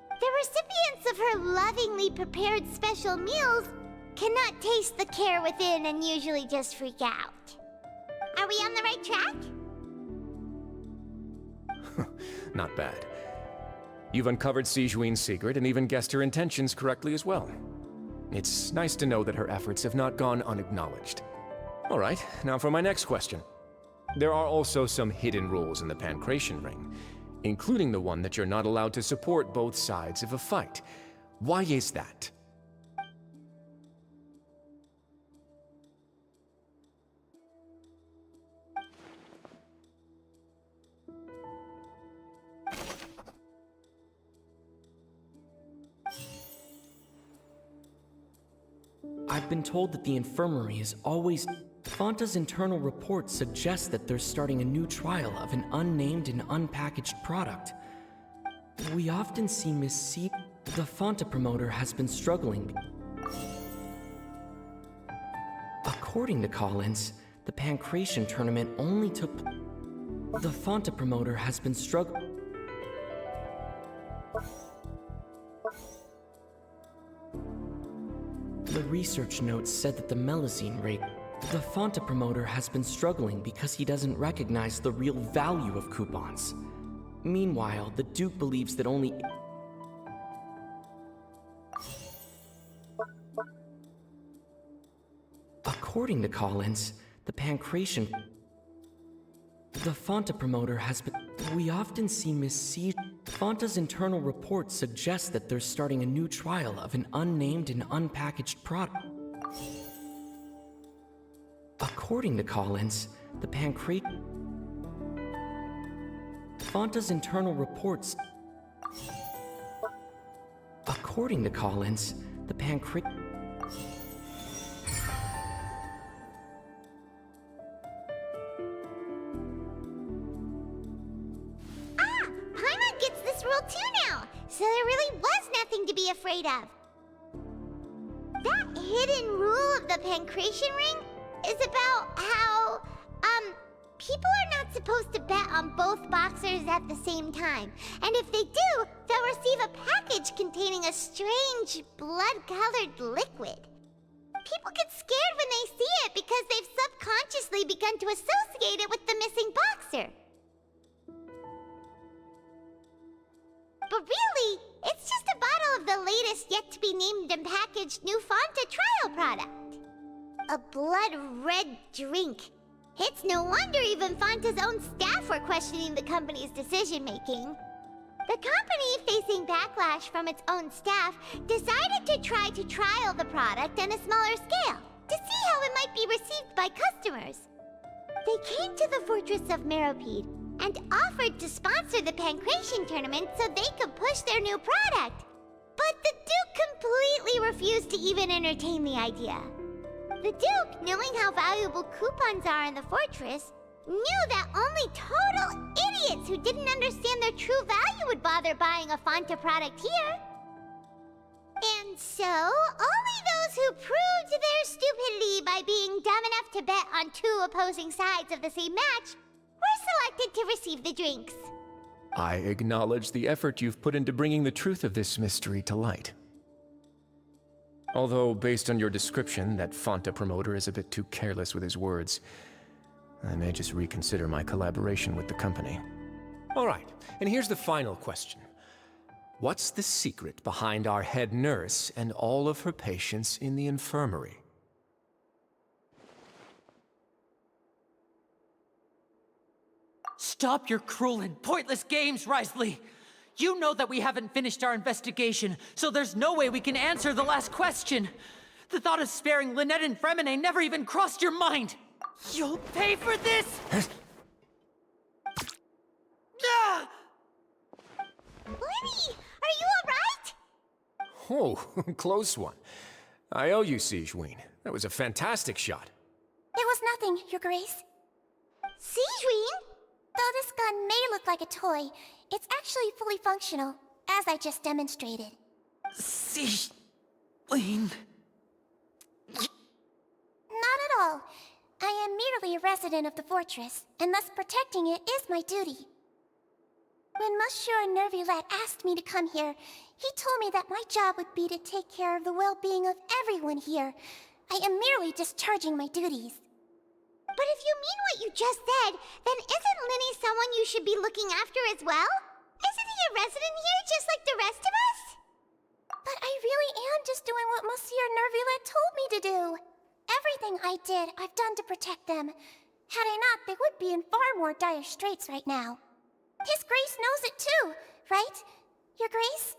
The recipients of her lovingly prepared special meals cannot taste the care within and usually just freak out. Are we on the right track? Not bad. You've uncovered Sigewin's secret and even guessed her intentions correctly as well. It's nice to know that her efforts have not gone unacknowledged. All right, now for my next question. There are also some hidden rules in the Pancration Ring, including the one that you're not allowed to support both sides of a fight. Why is that? I've been told that the infirmary is always... Fonta's internal report suggests that they're starting a new trial of an unnamed and unpackaged product. We often see Miss C... The Fonta promoter has been struggling. According to Collins, the Pancration tournament only took... The Fonta promoter has been struggling... The research notes said that the Melusine rate... The Fonta promoter has been struggling because he doesn't recognize the real value of coupons. Meanwhile, the Duke believes that only... According to Collins, the Pancration... The Fonta promoter has been... We often see Miss C... Fonta's internal report suggests that they're starting a new trial of an unnamed and unpackaged product. According to Collins, the Pancration... Fonta's internal reports... According to Collins, the Pancration... Paimon gets this rule too now, so there really was nothing to be afraid of. That hidden rule of the Pancration Ring is about how, people are not supposed to bet on both boxers at the same time. And if they do, they'll receive a package containing a strange, blood-colored liquid. People get scared when they see it because they've subconsciously begun to associate it with the missing boxer. But really, it's just a bottle of the latest yet-to-be-named and packaged new Fanta trial product. A blood-red drink. It's no wonder even Fanta's own staff were questioning the company's decision-making. The company, facing backlash from its own staff, decided to try to trial the product on a smaller scale, to see how it might be received by customers. They came to the fortress of Meropide and offered to sponsor the Pancration tournament so they could push their new product. But the Duke completely refused to even entertain the idea. The Duke, knowing how valuable coupons are in the fortress, knew that only total idiots who didn't understand their true value would bother buying a Fanta product here. And so, only those who proved their stupidity by being dumb enough to bet on two opposing sides of the same match were selected to receive the drinks. I acknowledge the effort you've put into bringing the truth of this mystery to light. Although, based on your description, that Fanta promoter is a bit too careless with his words, I may just reconsider my collaboration with the company. All right, and here's the final question. What's the secret behind our head nurse and all of her patients in the infirmary? Stop your cruel and pointless games, Risley! You know that we haven't finished our investigation, so there's no way we can answer the last question. The thought of sparing Lynette and Fremine never even crossed your mind! You'll pay for this! Ah! Lenny, are you alright? Oh, close one. I owe you, Sigewinne. That was a fantastic shot. It was nothing, Your Grace. Sigewinne? Though this gun may look like a toy, it's actually fully functional, as I just demonstrated. Sigewinne... Not at all. I am merely a resident of the fortress, and thus protecting it is my duty. When Monsieur Nervulette asked me to come here, he told me that my job would be to take care of the well-being of everyone here. I am merely discharging my duties. But if you mean what you just said, then isn't Linny someone you should be looking after as well? Isn't he a resident here just like the rest of us? But I really am just doing what Monsieur Nervulette told me to do. Everything I did, I've done to protect them. Had I not, they would be in far more dire straits right now. His Grace knows it too, right? Your Grace?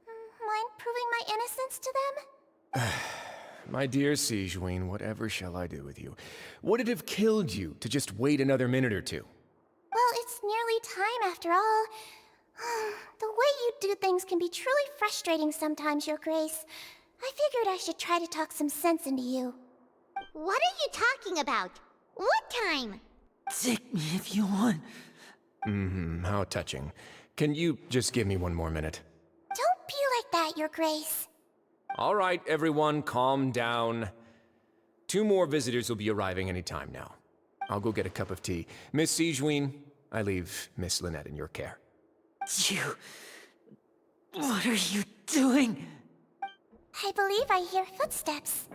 Mind proving my innocence to them? My dear Sigewinne, whatever shall I do with you? Would it have killed you to just wait another minute or two? Well, it's nearly time after all. The way you do things can be truly frustrating sometimes, Your Grace. I figured I should try to talk some sense into you. What are you talking about? What time? Take me if you want. How touching. Can you just give me one more minute? Don't be like that, Your Grace. All right, everyone, calm down. 2 more visitors will be arriving any time now. I'll go get a cup of tea. Miss Sigewinne, I leave Miss Lynette in your care. You... What are you doing? I believe I hear footsteps.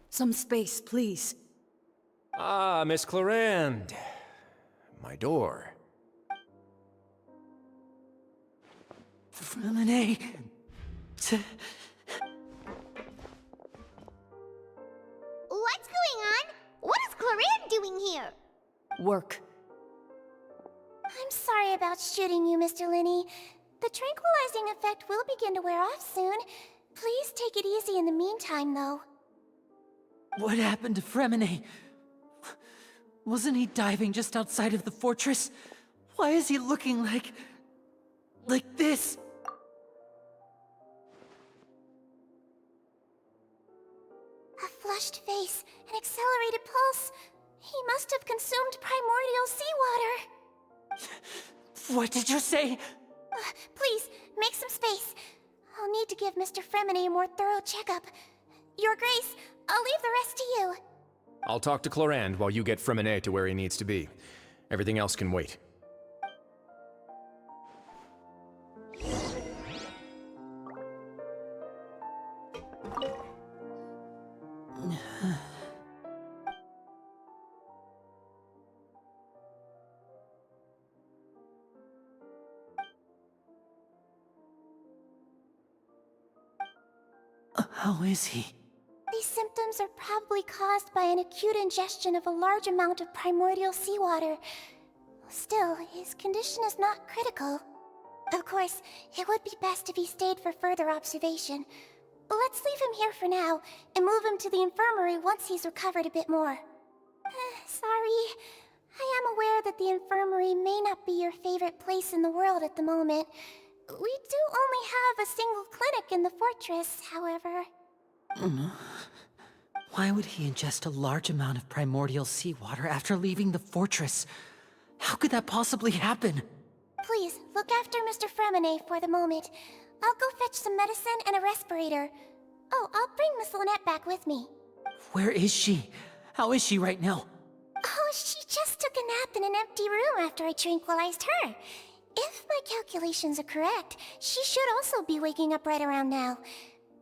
Some space, please. Ah, Miss Clarande. My door. Fremine... What's going on? What is Clarande doing here? Work. I'm sorry about shooting you, Mr. Linney. The tranquilizing effect will begin to wear off soon. Please take it easy in the meantime, though. What happened to Fremine? Wasn't he diving just outside of the fortress? Why is he looking like this? A flushed face, an accelerated pulse. He must have consumed primordial seawater. What did you say? Please, make some space. I'll need to give Mr. Fremine a more thorough checkup. Your Grace, I'll leave the rest to you. I'll talk to Clarande while you get Fremine to where he needs to be. Everything else can wait. How is he? These symptoms are probably caused by an acute ingestion of a large amount of primordial seawater. Still, his condition is not critical. Of course, it would be best if he stayed for further observation. Let's leave him here for now, and move him to the infirmary once he's recovered a bit more. Sorry. I am aware that the infirmary may not be your favorite place in the world at the moment. We do only have a single clinic in the fortress, however. Why would he ingest a large amount of primordial seawater after leaving the fortress? How could that possibly happen? Please, look after Mr. Fremine for the moment. I'll go fetch some medicine and a respirator. Oh, I'll bring Miss Lynette back with me. Where is she? How is she right now? Oh, she just took a nap in an empty room after I tranquilized her. If my calculations are correct, she should also be waking up right around now.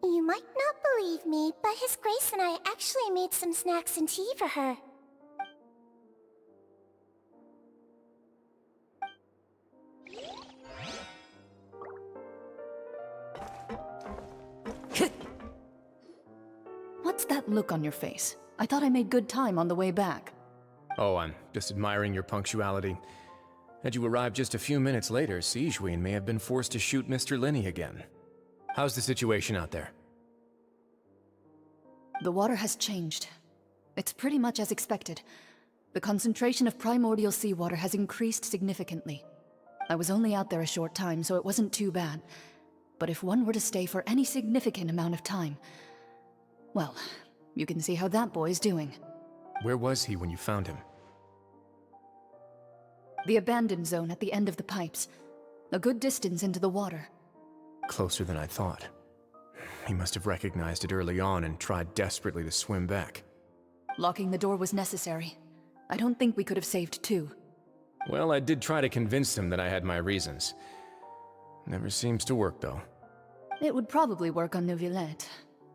You might not believe me, but His Grace and I actually made some snacks and tea for her. What's that look on your face? I thought I made good time on the way back. Oh, I'm just admiring your punctuality. Had you arrived just a few minutes later, Sigewinne may have been forced to shoot Mr. Linney again. How's the situation out there? The water has changed. It's pretty much as expected. The concentration of primordial seawater has increased significantly. I was only out there a short time, so it wasn't too bad. But if one were to stay for any significant amount of time... well, you can see how that boy's doing. Where was he when you found him? The abandoned zone at the end of the pipes. A good distance into the water. Closer than I thought. He must have recognized it early on and tried desperately to swim back. Locking the door was necessary. I don't think we could have saved two. Well, I did try to convince him that I had my reasons. Never seems to work, though. It would probably work on Neuvillette.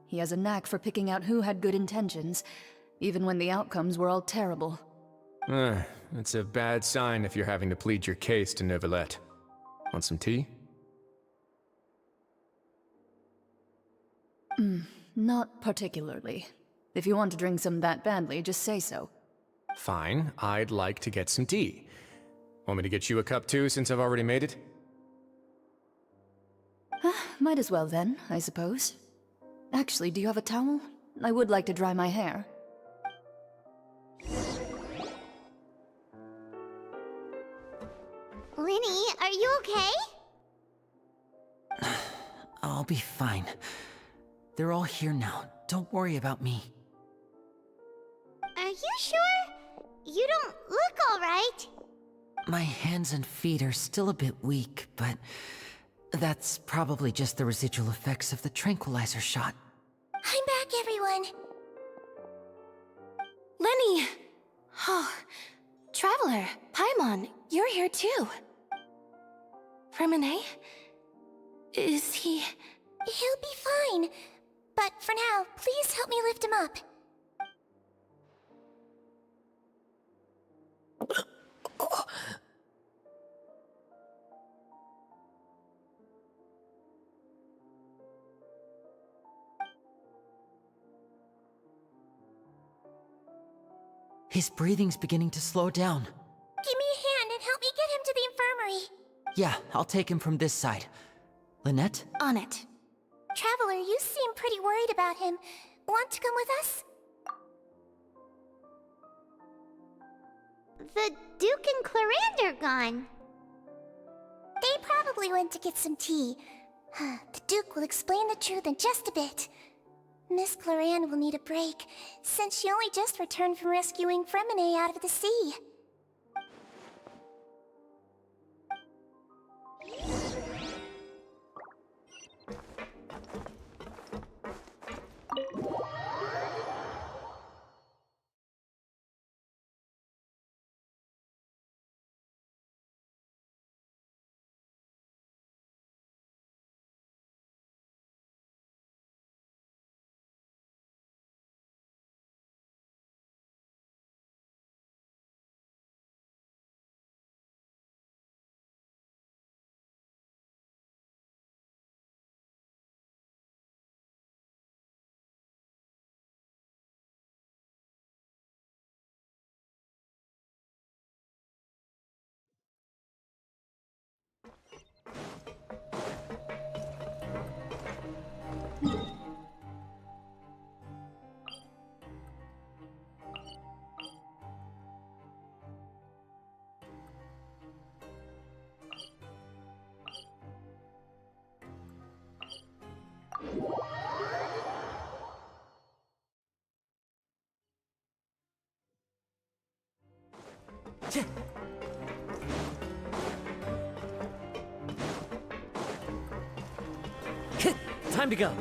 He has a knack for picking out who had good intentions, even when the outcomes were all terrible. It's a bad sign if you're having to plead your case to Neuvillette. Want some tea? Not particularly. If you want to drink some that badly, just say so. Fine, I'd like to get some tea. Want me to get you a cup too, since I've already made it? Might as well then, I suppose. Actually, do you have a towel? I would like to dry my hair. Linny, are you okay? I'll be fine. They're all here now. Don't worry about me. Are you sure? You don't look alright. My hands and feet are still a bit weak, but that's probably just the residual effects of the tranquilizer shot. I'm back, everyone. Lenny! Oh, Traveler, Paimon, you're here too. Fremine? Is he... He'll be fine. But for now, please help me lift him up. His breathing's beginning to slow down. Give me a hand and help me get him to the infirmary. Yeah, I'll take him from this side. Lynette? On it. Traveler, you seem pretty worried about him. Want to come with us? The Duke and Clarande are gone. They probably went to get some tea. The Duke will explain the truth in just a bit. Miss Clarande will need a break, since she only just returned from rescuing Fremine out of the sea. Time to go.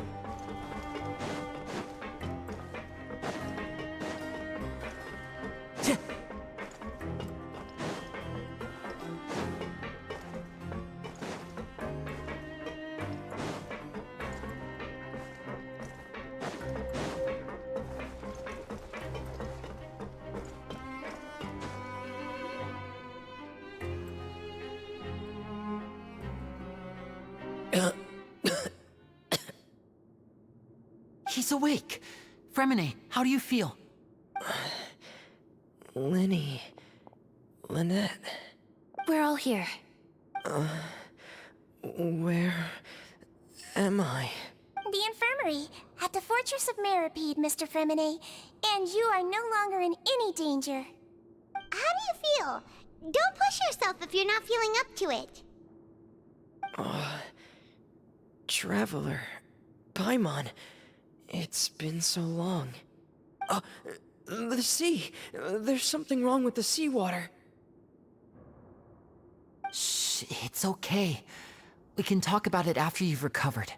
He's awake. Fremine, how do you feel? Lenny... Lynette... We're all here. Where... am I? The infirmary, at the Fortress of Meripede, Mr. Fremine, and you are no longer in any danger. How do you feel? Don't push yourself if you're not feeling up to it. Traveler... Paimon... It's been so long. The sea! There's something wrong with the seawater. Shh, it's okay. We can talk about it after you've recovered.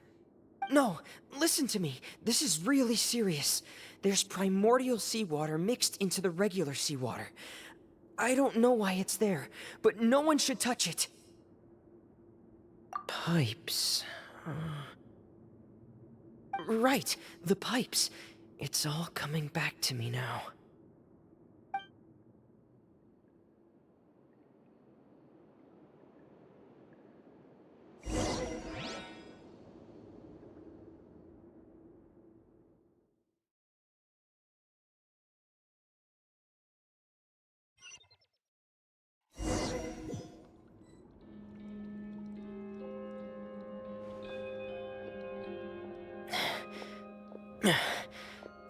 No, listen to me. This is really serious. There's primordial seawater mixed into the regular seawater. I don't know why it's there, but no one should touch it. Pipes... Right, the pipes. It's all coming back to me now.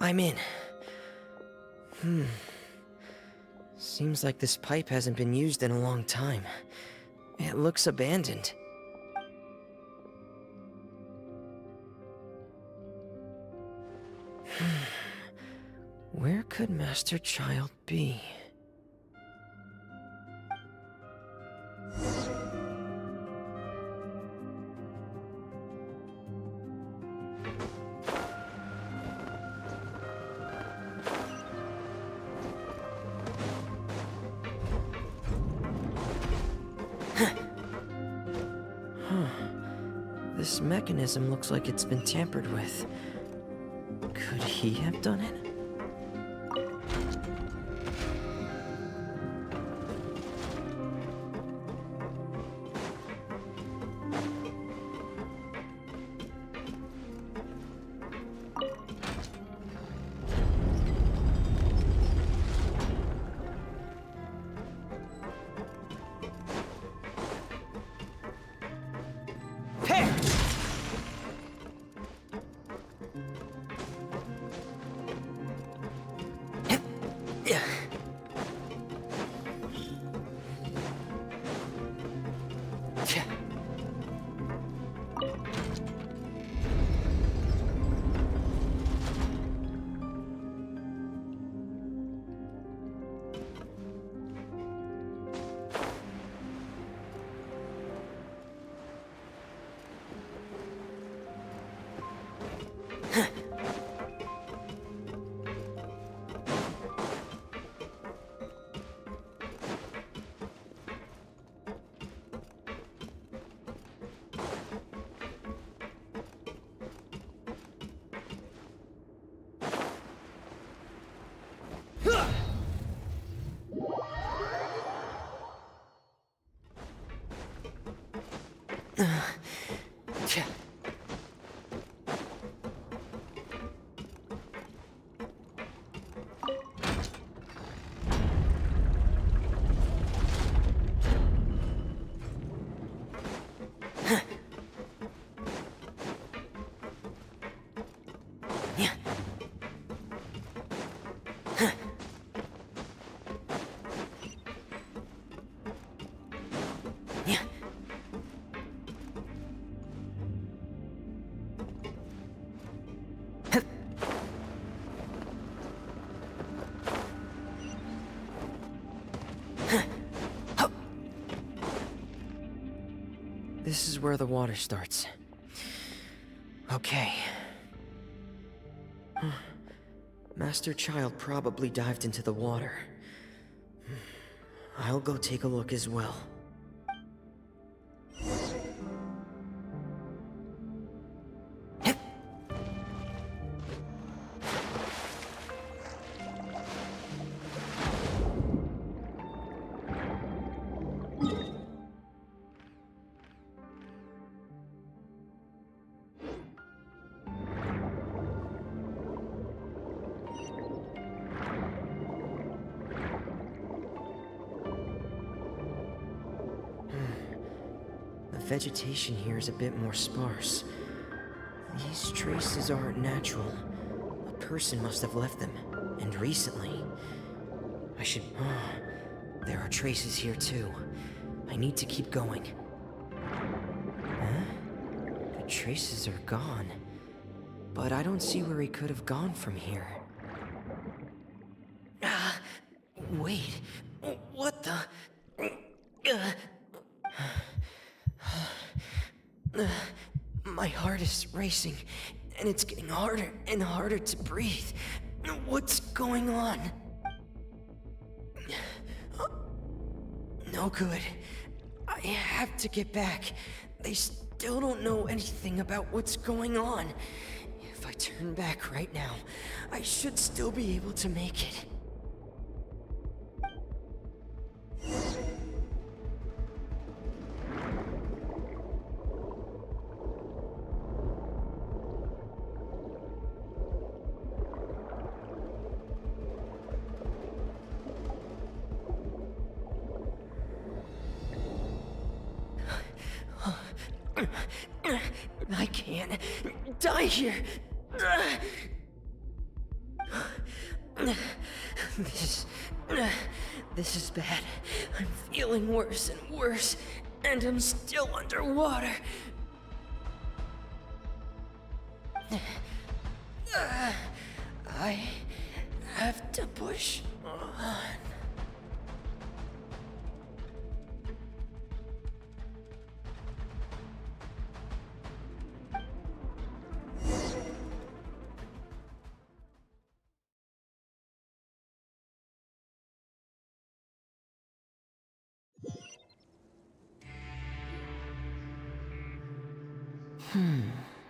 I'm in. Seems like this pipe hasn't been used in a long time. It looks abandoned. Where could Master Child be? This mechanism looks like it's been tampered with. Could he have done it? This is where the water starts. Okay. Master Child probably dived into the water. I'll go take a look as well. The vegetation here is a bit more sparse. These traces aren't natural. A person must have left them, and recently. I should... there are traces here too. I need to keep going. Huh? The traces are gone. But I don't see where he could have gone from here. Wait. What the... My heart is racing, and it's getting harder and harder to breathe. What's going on? No good. I have to get back. They still don't know anything about what's going on. If I turn back right now, I should still be able to make it. I can't die here. This is bad. I'm feeling worse and worse, and I'm still underwater. I have to push on.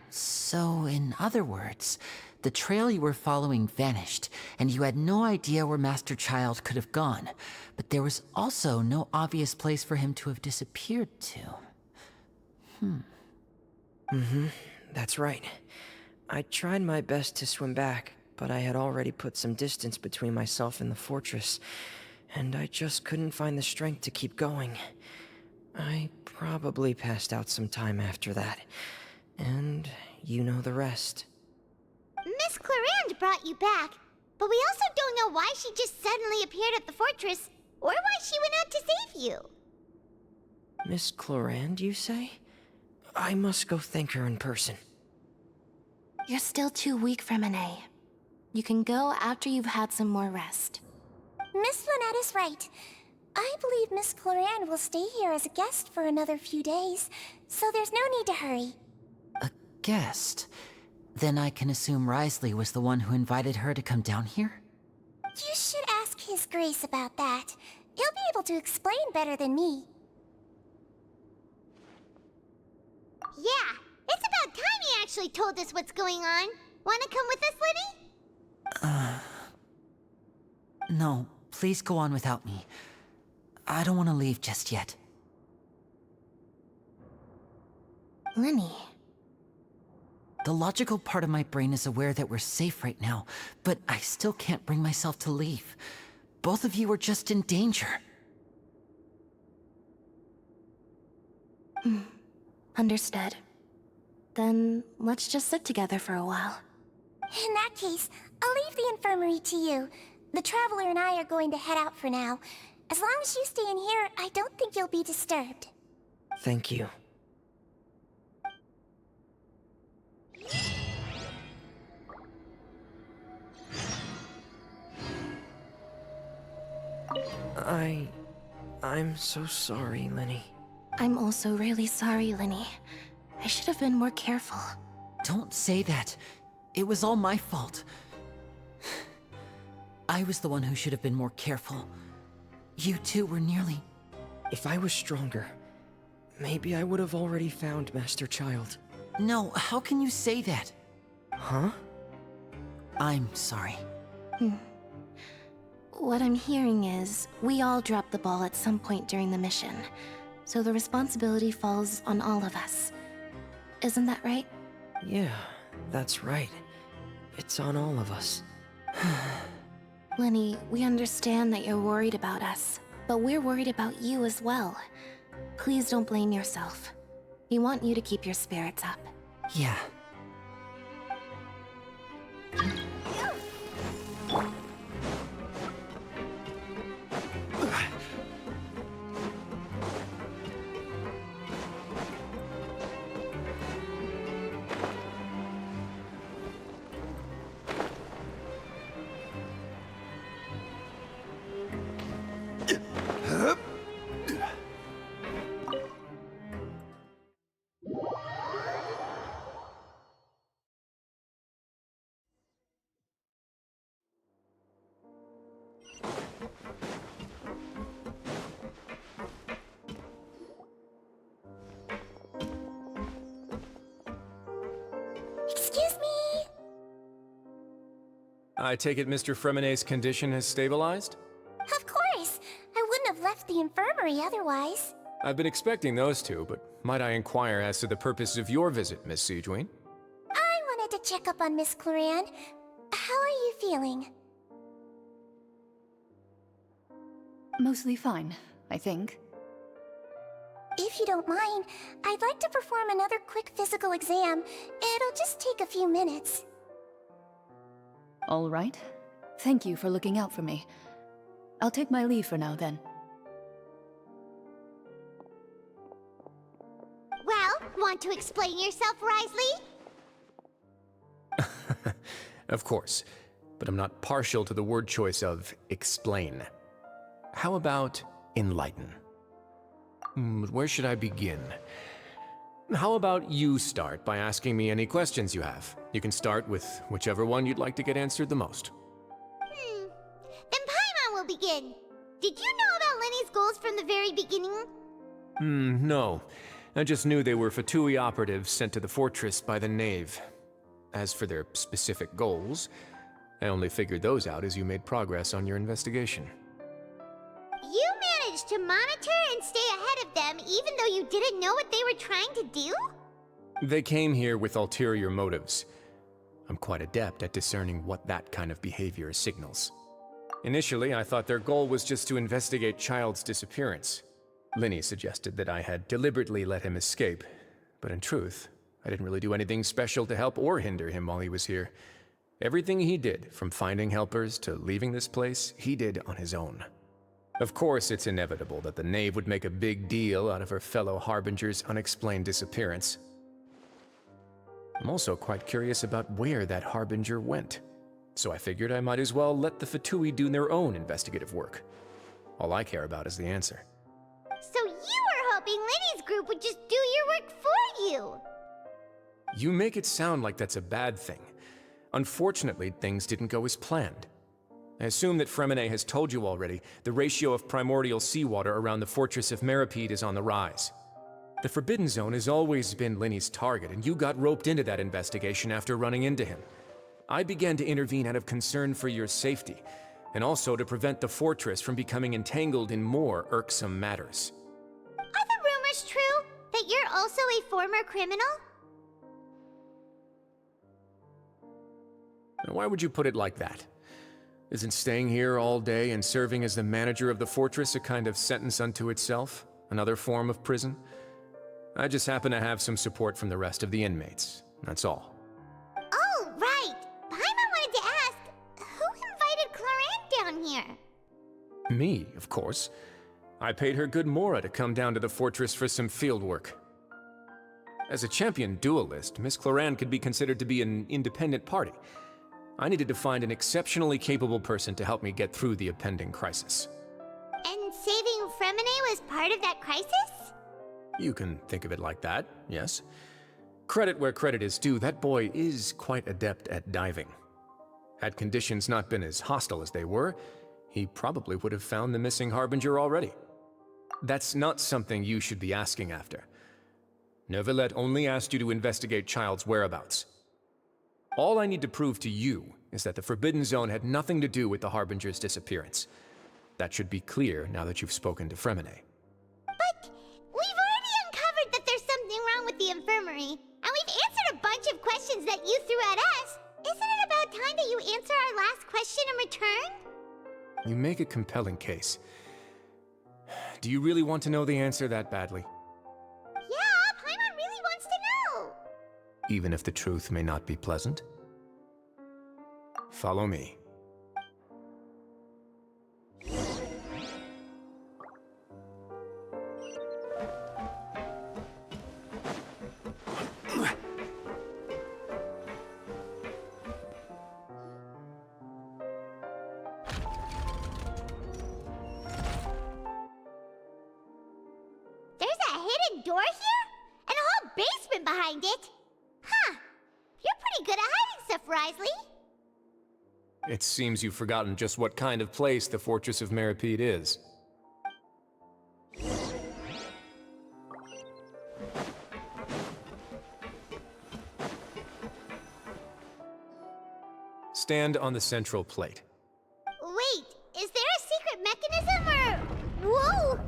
So, in other words, the trail you were following vanished, and you had no idea where Master Child could have gone, but there was also no obvious place for him to have disappeared to. That's right. I tried my best to swim back, but I had already put some distance between myself and the fortress, and I just couldn't find the strength to keep going. I probably passed out some time after that. And you know the rest. Miss Clarande brought you back, but we also don't know why she just suddenly appeared at the fortress, or why she went out to save you. Miss Clarande, you say? I must go thank her in person. You're still too weak for Monet. You can go after you've had some more rest. Miss Lynette is right. I believe Miss Clarande will stay here as a guest for another few days, so there's no need to hurry. A guest? Then I can assume Risley was the one who invited her to come down here? You should ask His Grace about that. He'll be able to explain better than me. Yeah, it's about time he actually told us what's going on. Wanna come with us, Lenny? No, please go on without me. I don't want to leave just yet. Lenny. The logical part of my brain is aware that we're safe right now, but I still can't bring myself to leave. Both of you are just in danger. Understood. Then let's just sit together for a while. In that case, I'll leave the infirmary to you. The Traveler and I are going to head out for now. As long as you stay in here, I don't think you'll be disturbed. Thank you. I'm so sorry, Lenny. I'm also really sorry, Lenny. I should have been more careful. Don't say that. It was all my fault. I was the one who should have been more careful. You two were nearly... If I was stronger, maybe I would have already found Master Child. No, how can you say that? Huh? I'm sorry. What I'm hearing is, we all dropped the ball at some point during the mission, so the responsibility falls on all of us. Isn't that right? Yeah, that's right. It's on all of us. Lenny, we understand that you're worried about us, but we're worried about you as well. Please don't blame yourself. We want you to keep your spirits up. Yeah. Excuse me? I take it Mr. Fremonet's condition has stabilized? Of course. I wouldn't have left the infirmary otherwise. I've been expecting those two, but might I inquire as to the purpose of your visit, Miss Sigewinne? I wanted to check up on Miss Cloran. How are you feeling? Mostly fine, I think. If you don't mind, I'd like to perform another quick physical exam. It'll just take a few minutes. All right. Thank you for looking out for me. I'll take my leave for now, then. Well, want to explain yourself, Risley? Of course, but I'm not partial to the word choice of explain. How about enlighten? Where should I begin? How about you start by asking me any questions you have? You can start with whichever one you'd like to get answered the most. Then Paimon will begin. Did you know about Lenny's goals from the very beginning? No. I just knew they were Fatui operatives sent to the fortress by the Knave. As for their specific goals, I only figured those out as you made progress on your investigation. You managed to monitor and stay ahead of them even though you didn't know what they were trying to do? They came here with ulterior motives. I'm quite adept at discerning what that kind of behavior signals. Initially, I thought their goal was just to investigate Child's disappearance. Linny suggested that I had deliberately let him escape, but in truth, I didn't really do anything special to help or hinder him while he was here. Everything he did, from finding helpers to leaving this place, he did on his own. Of course, it's inevitable that the Knave would make a big deal out of her fellow Harbinger's unexplained disappearance. I'm also quite curious about where that Harbinger went, so I figured I might as well let the Fatui do their own investigative work. All I care about is the answer. So you were hoping Lenny's group would just do your work for you! You make it sound like that's a bad thing. Unfortunately, things didn't go as planned. I assume that Fremonet has told you already, the ratio of primordial seawater around the fortress of Meripede is on the rise. The Forbidden Zone has always been Linny's target, and you got roped into that investigation after running into him. I began to intervene out of concern for your safety, and also to prevent the fortress from becoming entangled in more irksome matters. Are the rumors true? That you're also a former criminal? Now, why would you put it like that? Isn't staying here all day and serving as the manager of the fortress a kind of sentence unto itself? Another form of prison? I just happen to have some support from the rest of the inmates. That's all. Oh, right! Paimon wanted to ask, who invited Cloran down here? Me, of course. I paid her good mora to come down to the fortress for some field work. As a champion duelist, Miss Cloran could be considered to be an independent party. I needed to find an exceptionally capable person to help me get through the impending crisis. And saving Fremonet was part of that crisis? You can think of it like that, yes. Credit where credit is due, that boy is quite adept at diving. Had conditions not been as hostile as they were, he probably would have found the missing Harbinger already. That's not something you should be asking after. Neuvillette only asked you to investigate Child's whereabouts. All I need to prove to you is that the Forbidden Zone had nothing to do with the Harbinger's disappearance. That should be clear now that you've spoken to Fremine. But we've already uncovered that there's something wrong with the infirmary, and we've answered a bunch of questions that you threw at us. Isn't it about time that you answer our last question in return? You make a compelling case. Do you really want to know the answer that badly? Yeah, Paimon really wants to know. Even if the truth may not be pleasant? Follow me. There's a hidden door here? And a whole basement behind it? Huh. You're pretty good at hiding stuff, Risley. It seems you've forgotten just what kind of place the Fortress of Meripede is. Stand on the central plate. Wait, is there a secret mechanism or... Whoa!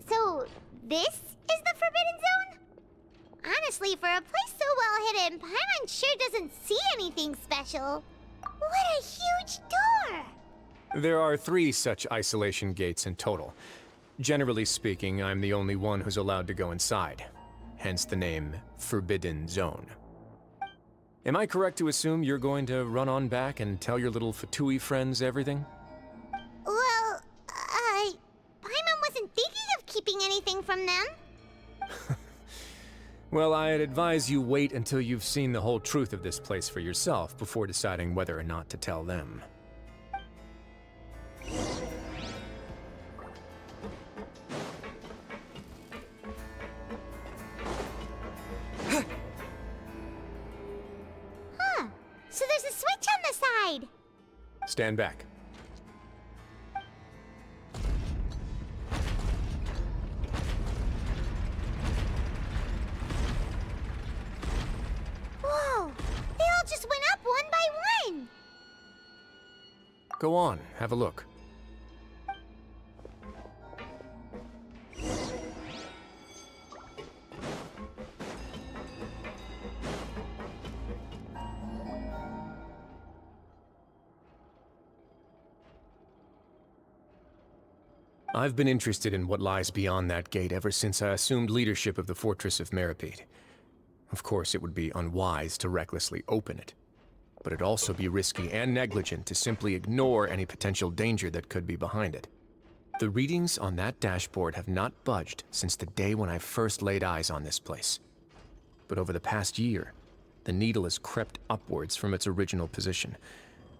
So, this is the Forbidden Zone? Honestly, for a place so well hidden, Paimon sure doesn't see anything special. What a huge door! There are 3 such isolation gates in total. Generally speaking, I'm the only one who's allowed to go inside. Hence the name Forbidden Zone. Am I correct to assume you're going to run on back and tell your little Fatui friends everything? Well, Paimon wasn't thinking of keeping anything from them. Well, I'd advise you wait until you've seen the whole truth of this place for yourself before deciding whether or not to tell them. Huh. So there's a switch on the side. Stand back. Whoa! They all just went up one by one! Go on, have a look. I've been interested in what lies beyond that gate ever since I assumed leadership of the Fortress of Meripede. Of course, it would be unwise to recklessly open it, but it'd also be risky and negligent to simply ignore any potential danger that could be behind it. The readings on that dashboard have not budged since the day when I first laid eyes on this place. But over the past year, the needle has crept upwards from its original position,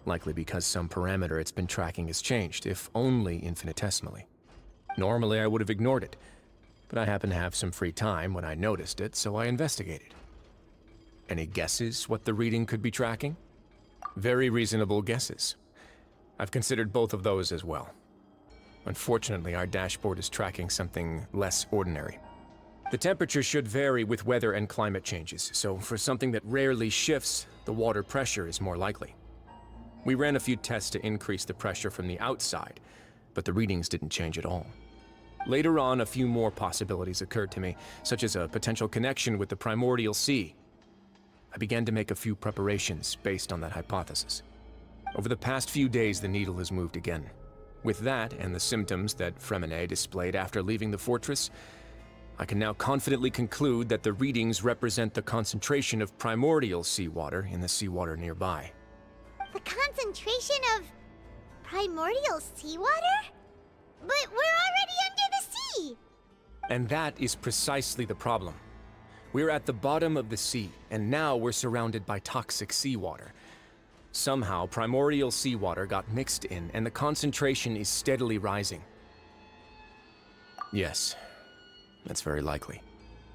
likely because some parameter it's been tracking has changed, if only infinitesimally. Normally, I would have ignored it, but I happened to have some free time when I noticed it, so I investigated. Any guesses what the reading could be tracking? Very reasonable guesses. I've considered both of those as well. Unfortunately, our dashboard is tracking something less ordinary. The temperature should vary with weather and climate changes, so for something that rarely shifts, the water pressure is more likely. We ran a few tests to increase the pressure from the outside, but the readings didn't change at all. Later on, a few more possibilities occurred to me, such as a potential connection with the primordial sea. I began to make a few preparations based on that hypothesis. Over the past few days, the needle has moved again. With that, and the symptoms that Fremine displayed after leaving the fortress, I can now confidently conclude that the readings represent the concentration of primordial seawater in the seawater nearby. The concentration of primordial seawater? But we're already under the sea! And that is precisely the problem. We're at the bottom of the sea, and now we're surrounded by toxic seawater. Somehow, primordial seawater got mixed in, and the concentration is steadily rising. Yes, that's very likely.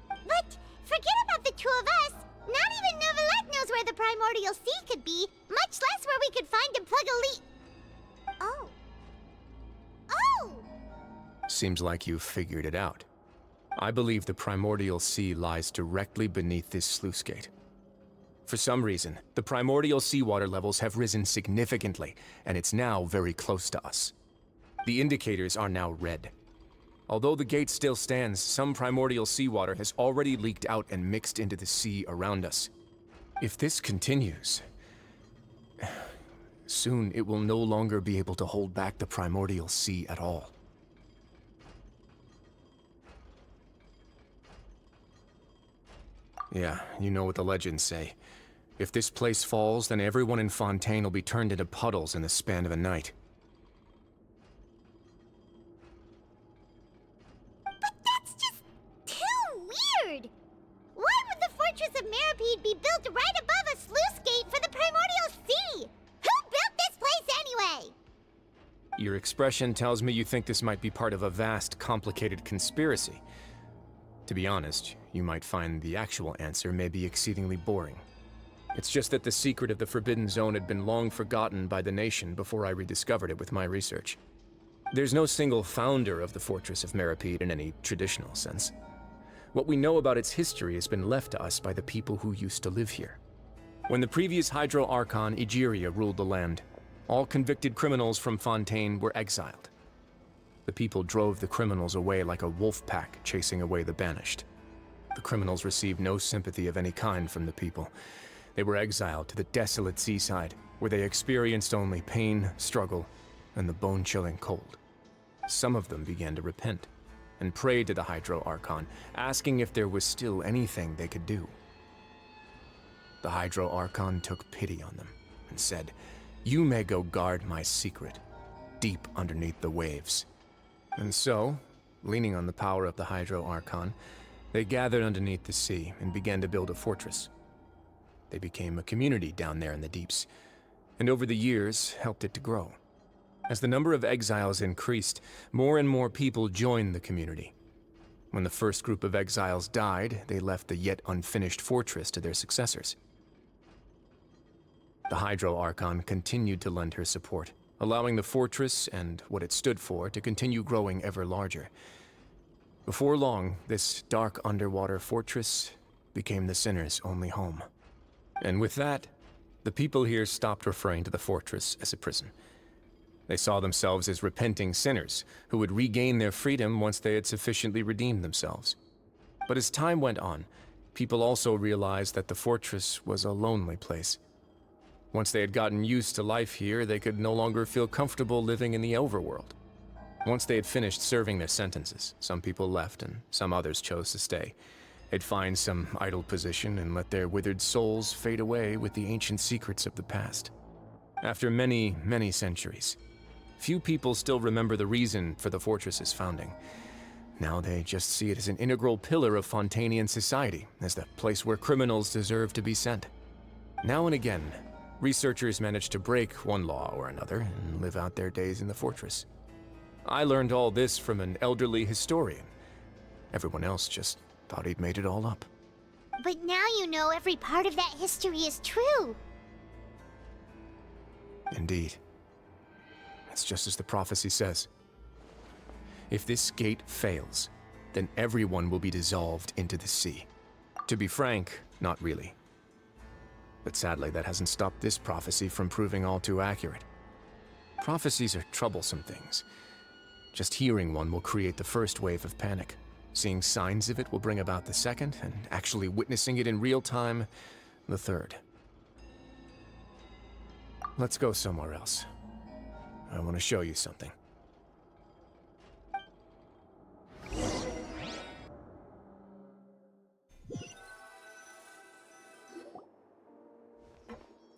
But forget about the two of us. Not even Neuvillette knows where the primordial sea could be, much less where we could find and plug a leak. Oh. Oh! Seems like you've figured it out. I believe the primordial sea lies directly beneath this sluice gate. For some reason, the primordial seawater levels have risen significantly, and it's now very close to us. The indicators are now red. Although the gate still stands, some primordial seawater has already leaked out and mixed into the sea around us. If this continues, soon it will no longer be able to hold back the primordial sea at all. Yeah, you know what the legends say. If this place falls, then everyone in Fontaine will be turned into puddles in the span of a night. But that's just too weird! Why would the Fortress of Meripede be built right above a sluice gate for the primordial sea? Who built this place anyway? Your expression tells me you think this might be part of a vast, complicated conspiracy. To be honest, you might find the actual answer may be exceedingly boring. It's just that the secret of the Forbidden Zone had been long forgotten by the nation before I rediscovered it with my research. There's no single founder of the Fortress of Meripede in any traditional sense. What we know about its history has been left to us by the people who used to live here. When the previous Hydro Archon, Egeria, ruled the land, all convicted criminals from Fontaine were exiled. The people drove the criminals away like a wolf pack chasing away the banished. The criminals received no sympathy of any kind from the people. They were exiled to the desolate seaside, where they experienced only pain, struggle, and the bone-chilling cold. Some of them began to repent, and prayed to the Hydro Archon, asking if there was still anything they could do. The Hydro Archon took pity on them, and said, "You may go guard my secret, deep underneath the waves." And so, leaning on the power of the Hydro Archon, they gathered underneath the sea and began to build a fortress. They became a community down there in the deeps, and over the years helped it to grow. As the number of exiles increased, more and more people joined the community. When the first group of exiles died, they left the yet unfinished fortress to their successors. The Hydro Archon continued to lend her support, allowing the fortress and what it stood for to continue growing ever larger. Before long, this dark underwater fortress became the sinner's only home. And with that, the people here stopped referring to the fortress as a prison. They saw themselves as repenting sinners who would regain their freedom once they had sufficiently redeemed themselves. But as time went on, people also realized that the fortress was a lonely place. Once they had gotten used to life here, they could no longer feel comfortable living in the overworld. Once they had finished serving their sentences, some people left and some others chose to stay. They'd find some idle position and let their withered souls fade away with the ancient secrets of the past. After many, many centuries, few people still remember the reason for the fortress's founding. Now they just see it as an integral pillar of Fontainian society, as the place where criminals deserve to be sent. Now and again, researchers manage to break one law or another and live out their days in the fortress. I learned all this from an elderly historian. Everyone else just thought he'd made it all up. But now you know every part of that history is true. Indeed. It's just as the prophecy says. If this gate fails, then everyone will be dissolved into the sea. To be frank, not really. But sadly, that hasn't stopped this prophecy from proving all too accurate. Prophecies are troublesome things. Just hearing one will create the first wave of panic. Seeing signs of it will bring about the second, and actually witnessing it in real time, the third. Let's go somewhere else. I want to show you something.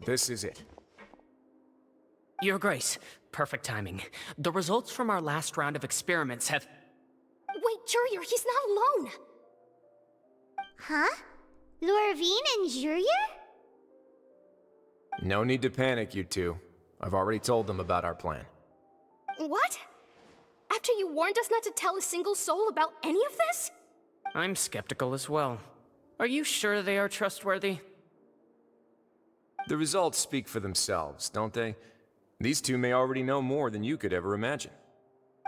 This is it. Your Grace, perfect timing. The results from our last round of experiments have... Wait, Jurier, he's not alone! Huh? Lorvine and Jurier? No need to panic, you two. I've already told them about our plan. What? After you warned us not to tell a single soul about any of this? I'm skeptical as well. Are you sure they are trustworthy? The results speak for themselves, don't they? These two may already know more than you could ever imagine.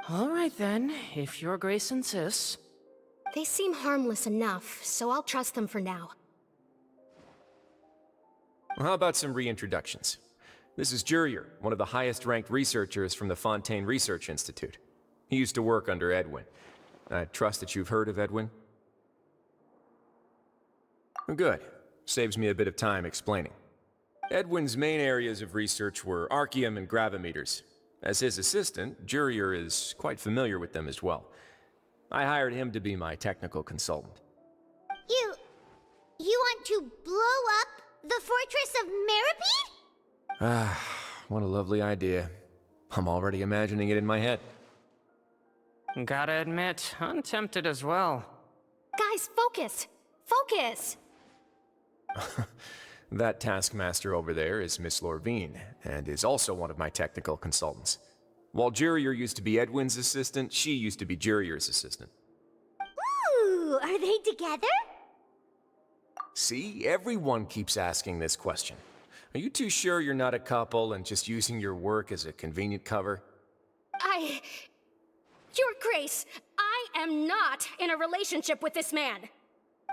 All right then, if your grace insists. They seem harmless enough, so I'll trust them for now. Well, how about some reintroductions? This is Jurier, one of the highest-ranked researchers from the Fontaine Research Institute. He used to work under Edwin. I trust that you've heard of Edwin? Good. Saves me a bit of time explaining. Edwin's main areas of research were archaeum and gravimeters. As his assistant, Jurier is quite familiar with them as well. I hired him to be my technical consultant. You want to blow up the fortress of Meripede? Ah, what a lovely idea. I'm already imagining it in my head. Gotta admit, I'm tempted as well. Guys, focus! Focus! That taskmaster over there is Miss Lorvine, and is also one of my technical consultants. While Jurier used to be Edwin's assistant, she used to be Jurier's assistant. Ooh, are they together? See, everyone keeps asking this question. Are you too sure you're not a couple and just using your work as a convenient cover? Your Grace, I am not in a relationship with this man.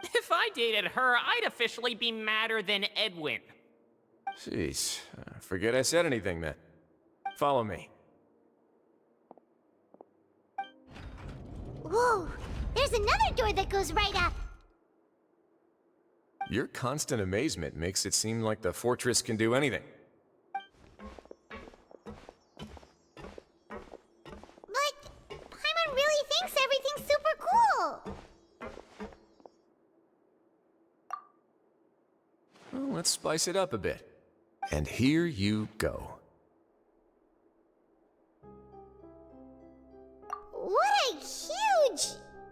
If I dated her, I'd officially be madder than Edwin. Jeez, forget I said anything then. Follow me. Whoa, there's another door that goes right up. Your constant amazement makes it seem like the fortress can do anything. But Paimon really thinks everything's super cool. Well, let's spice it up a bit. And here you go. What a huge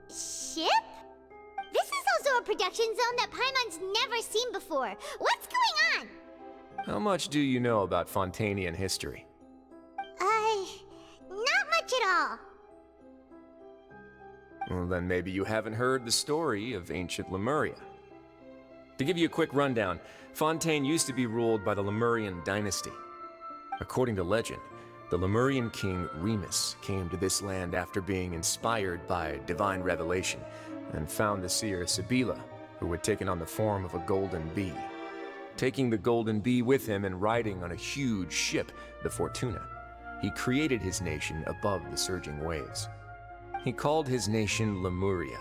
ship! This is also a production zone that Paimon's never seen before. What's going on? How much do you know about Fontainian history? Not much at all. Well, then maybe you haven't heard the story of ancient Lemuria. To give you a quick rundown, Fontaine used to be ruled by the Lemurian dynasty. According to legend, the Lemurian king Remus came to this land after being inspired by divine revelation and found the seer Sibila, who had taken on the form of a golden bee. Taking the golden bee with him and riding on a huge ship, the Fortuna, he created his nation above the surging waves. He called his nation Lemuria,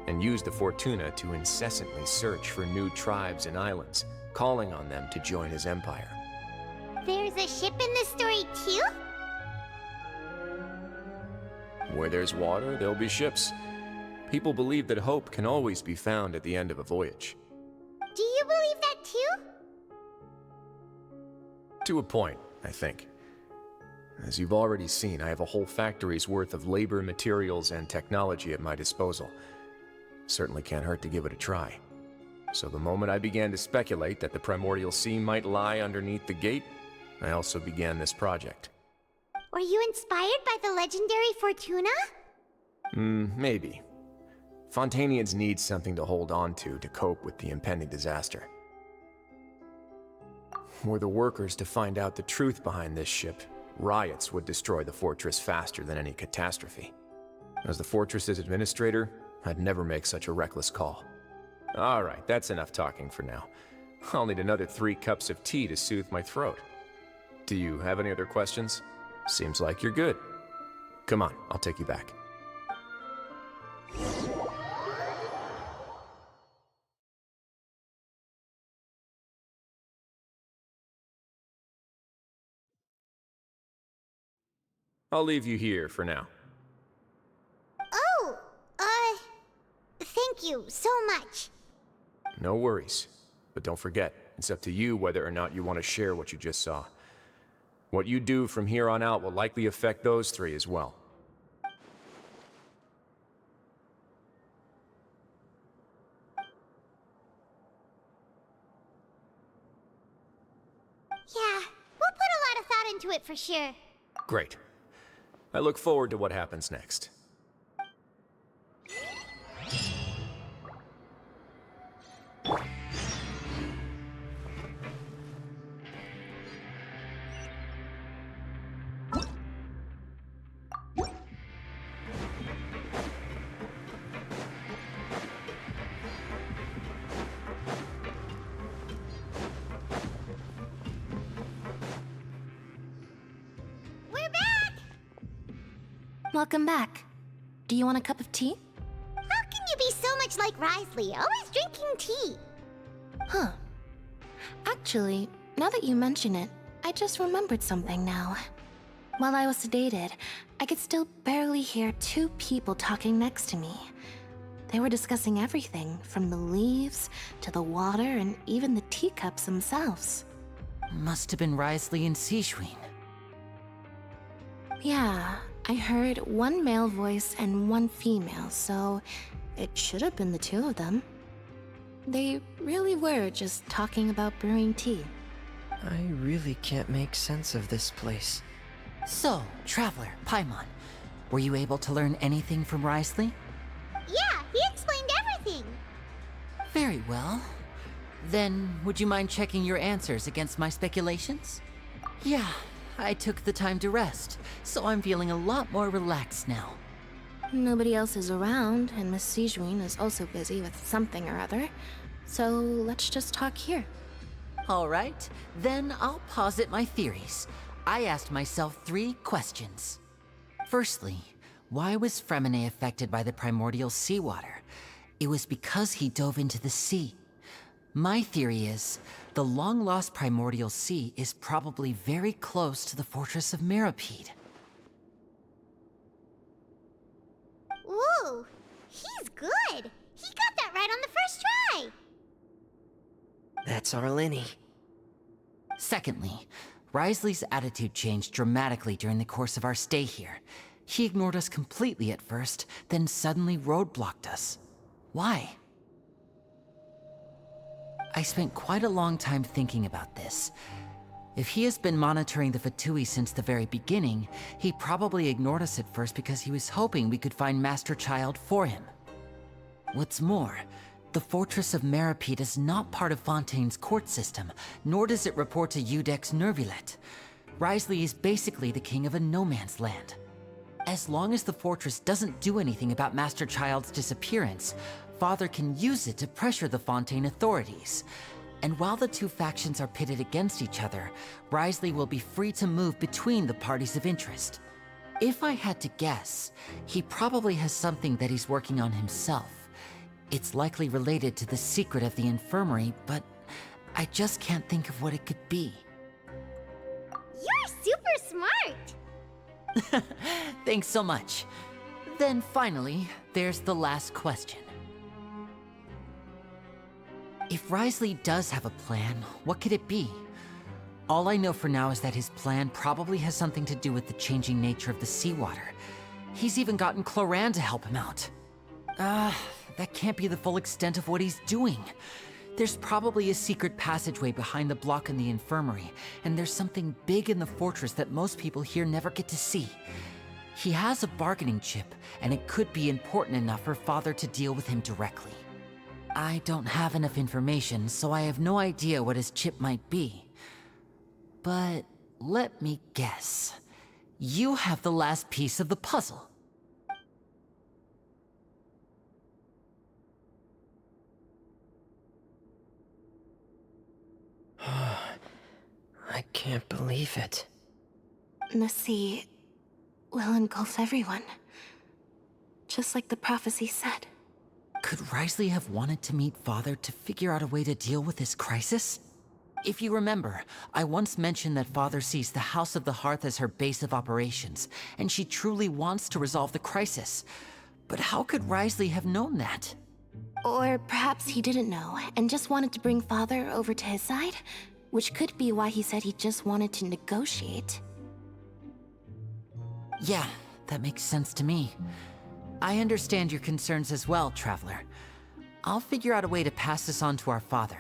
and used the Fortuna to incessantly search for new tribes and islands, calling on them to join his empire. There's a ship in this story too? Where there's water, there'll be ships. People believe that hope can always be found at the end of a voyage. Do you believe that too? To a point, I think. As you've already seen, I have a whole factory's worth of labor, materials, and technology at my disposal. Certainly can't hurt to give it a try. So the moment I began to speculate that the Primordial Sea might lie underneath the gate, I also began this project. Were you inspired by the legendary Fortuna? Maybe. Fontainians need something to hold on to cope with the impending disaster. Were the workers to find out the truth behind this ship, riots would destroy the fortress faster than any catastrophe. As the fortress's administrator, I'd never make such a reckless call. All right, that's enough talking for now. I'll need another 3 cups of tea to soothe my throat. Do you have any other questions? Seems like you're good. Come on, I'll take you back. I'll leave you here for now. Oh, thank you so much. No worries. But don't forget, it's up to you whether or not you want to share what you just saw. What you do from here on out will likely affect those 3 as well. Yeah, we'll put a lot of thought into it for sure. Great. I look forward to what happens next. We're back! Welcome back. Do you want a cup of tea? How can you be so much like Risley, always drinking tea? Huh. Actually, now that you mention it, I just remembered something now. While I was sedated, I could still barely hear two people talking next to me. They were discussing everything, from the leaves to the water and even the teacups themselves. Must have been Risley and Sijwin. Yeah, I heard one male voice and one female, so it should have been the two of them. They really were just talking about brewing tea. I really can't make sense of this place. So, Traveler, Paimon, were you able to learn anything from Risley? Yeah, he explained everything. Very well. Then, would you mind checking your answers against my speculations? Yeah, I took the time to rest, so I'm feeling a lot more relaxed now. Nobody else is around, and Miss Sijwin is also busy with something or other, so let's just talk here. All right, then I'll posit my theories. I asked myself 3 questions. Firstly, why was Fremine affected by the primordial seawater? It was because he dove into the sea. My theory is, the long-lost primordial sea is probably very close to the fortress of Mirapede. Ooh, he's good. He got that right on the first try. That's Arlenny. Secondly, Risley's attitude changed dramatically during the course of our stay here. He ignored us completely at first, then suddenly roadblocked us. Why? I spent quite a long time thinking about this. If he has been monitoring the Fatui since the very beginning, he probably ignored us at first because he was hoping we could find Master Child for him. What's more, the Fortress of Mirapede is not part of Fontaine's court system, nor does it report to Udex Nervulet. Risley is basically the king of a no-man's land. As long as the fortress doesn't do anything about Master Child's disappearance, Father can use it to pressure the Fontaine authorities. And while the two factions are pitted against each other, Risley will be free to move between the parties of interest. If I had to guess, he probably has something that he's working on himself. It's likely related to the secret of the infirmary, but I just can't think of what it could be. You're super smart. Thanks so much. Then finally, there's the last question. If Risley does have a plan, what could it be? All I know for now is that his plan probably has something to do with the changing nature of the seawater. He's even gotten Cloran to help him out. That can't be the full extent of what he's doing. There's probably a secret passageway behind the block in the infirmary, and there's something big in the fortress that most people here never get to see. He has a bargaining chip, and it could be important enough for Father to deal with him directly. I don't have enough information, so I have no idea what his chip might be. But let me guess. You have the last piece of the puzzle. I can't believe it. The sea will engulf everyone. Just like the prophecy said. Could Risley have wanted to meet Father to figure out a way to deal with this crisis? If you remember, I once mentioned that Father sees the House of the Hearth as her base of operations, and she truly wants to resolve the crisis. But how could Risley have known that? Or perhaps he didn't know, and just wanted to bring Father over to his side? Which could be why he said he just wanted to negotiate. Yeah, that makes sense to me. I understand your concerns as well, Traveler. I'll figure out a way to pass this on to our father.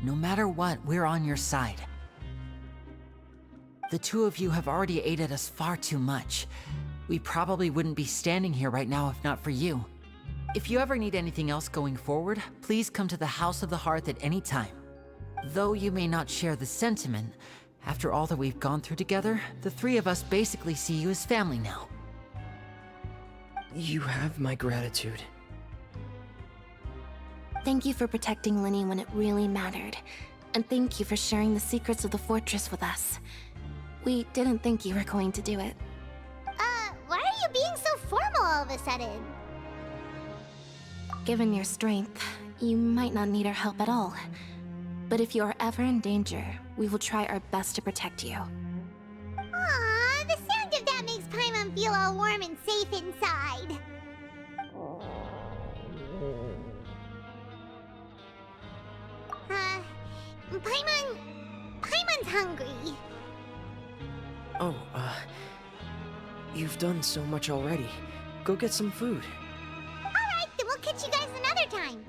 No matter what, we're on your side. the two of you have already aided us far too much. We probably wouldn't be standing here right now if not for you. If you ever need anything else going forward, please come to the House of the Hearth at any time. Though you may not share the sentiment, after all that we've gone through together, the three of us basically see you as family now. You have my gratitude. Thank you for protecting Linny when it really mattered. And thank you for sharing the secrets of the fortress with us. We didn't think you were going to do it. Why are you being so formal all of a sudden? Given your strength, you might not need our help at all. But if you are ever in danger, we will try our best to protect you. Aww, the sound of that makes Paimon feel all warm and safe inside. Paimon's hungry. Oh, you've done so much already. Go get some food. Alright, then we'll catch you guys another time.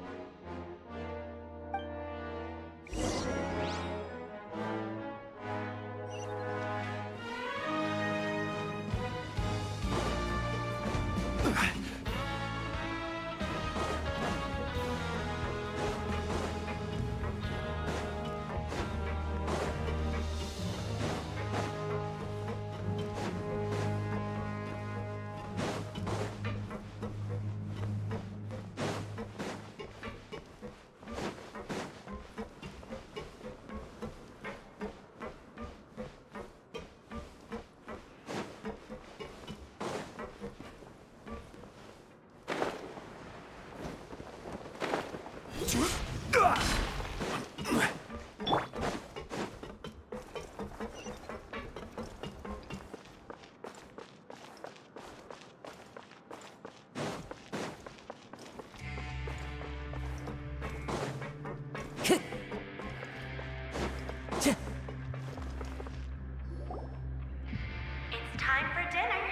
It's time for dinner.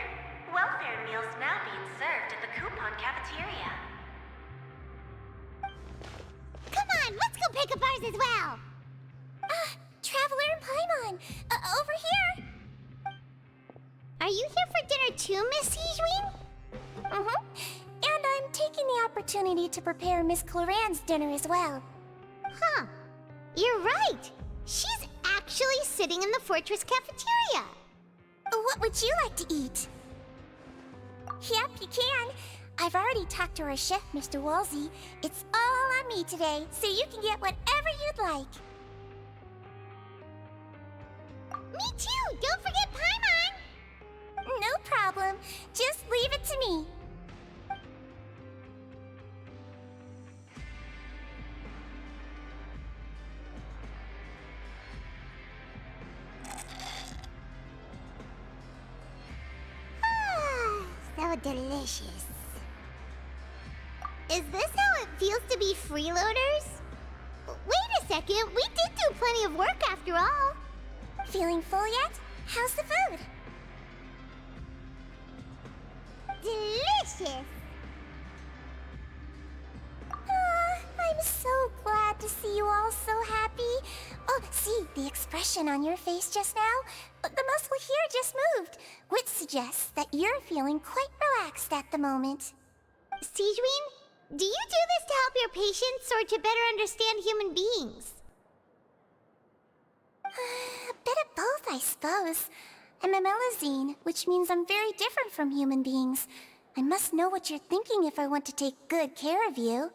Welfare meals now being served at the coupon cafeteria. Come on, let's go pick up ours as well. Traveler and Paimon, over here. Are you here for dinner too, Miss Sijween? And I'm taking the opportunity to prepare Miss Cloran's dinner as well. Huh. You're right. She's actually sitting in the fortress cafeteria. What would you like to eat? Yep, you can. I've already talked to our chef, Mr. Wolsey. It's all on me today, so you can get whatever you'd like. Me too! Don't forget Paimon! No problem. Just leave it to me. So delicious. Is this how it feels to be freeloaders? Wait a second, we did do plenty of work after all. Feeling full yet? How's the food? Delicious! I'm so glad to see you all so happy. Oh, see, the expression on your face just now? The muscle here just moved, which suggests that you're feeling quite relaxed at the moment. Sijween, do you do this to help your patients or to better understand human beings? A bit of both, I suppose. I'm a Melazine, which means I'm very different from human beings. I must know what you're thinking if I want to take good care of you.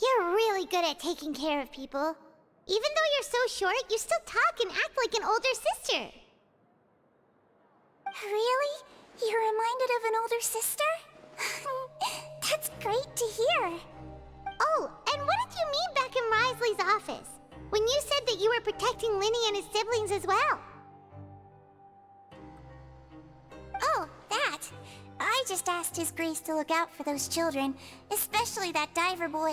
You're really good at taking care of people. Even though you're so short, you still talk and act like an older sister. Really? You're reminded of an older sister? That's great to hear. Oh, and what did you mean back in Risley's office? When you said that you were protecting Linny and his siblings as well. Oh, that. I just asked His Grace to look out for those children, especially that diver boy.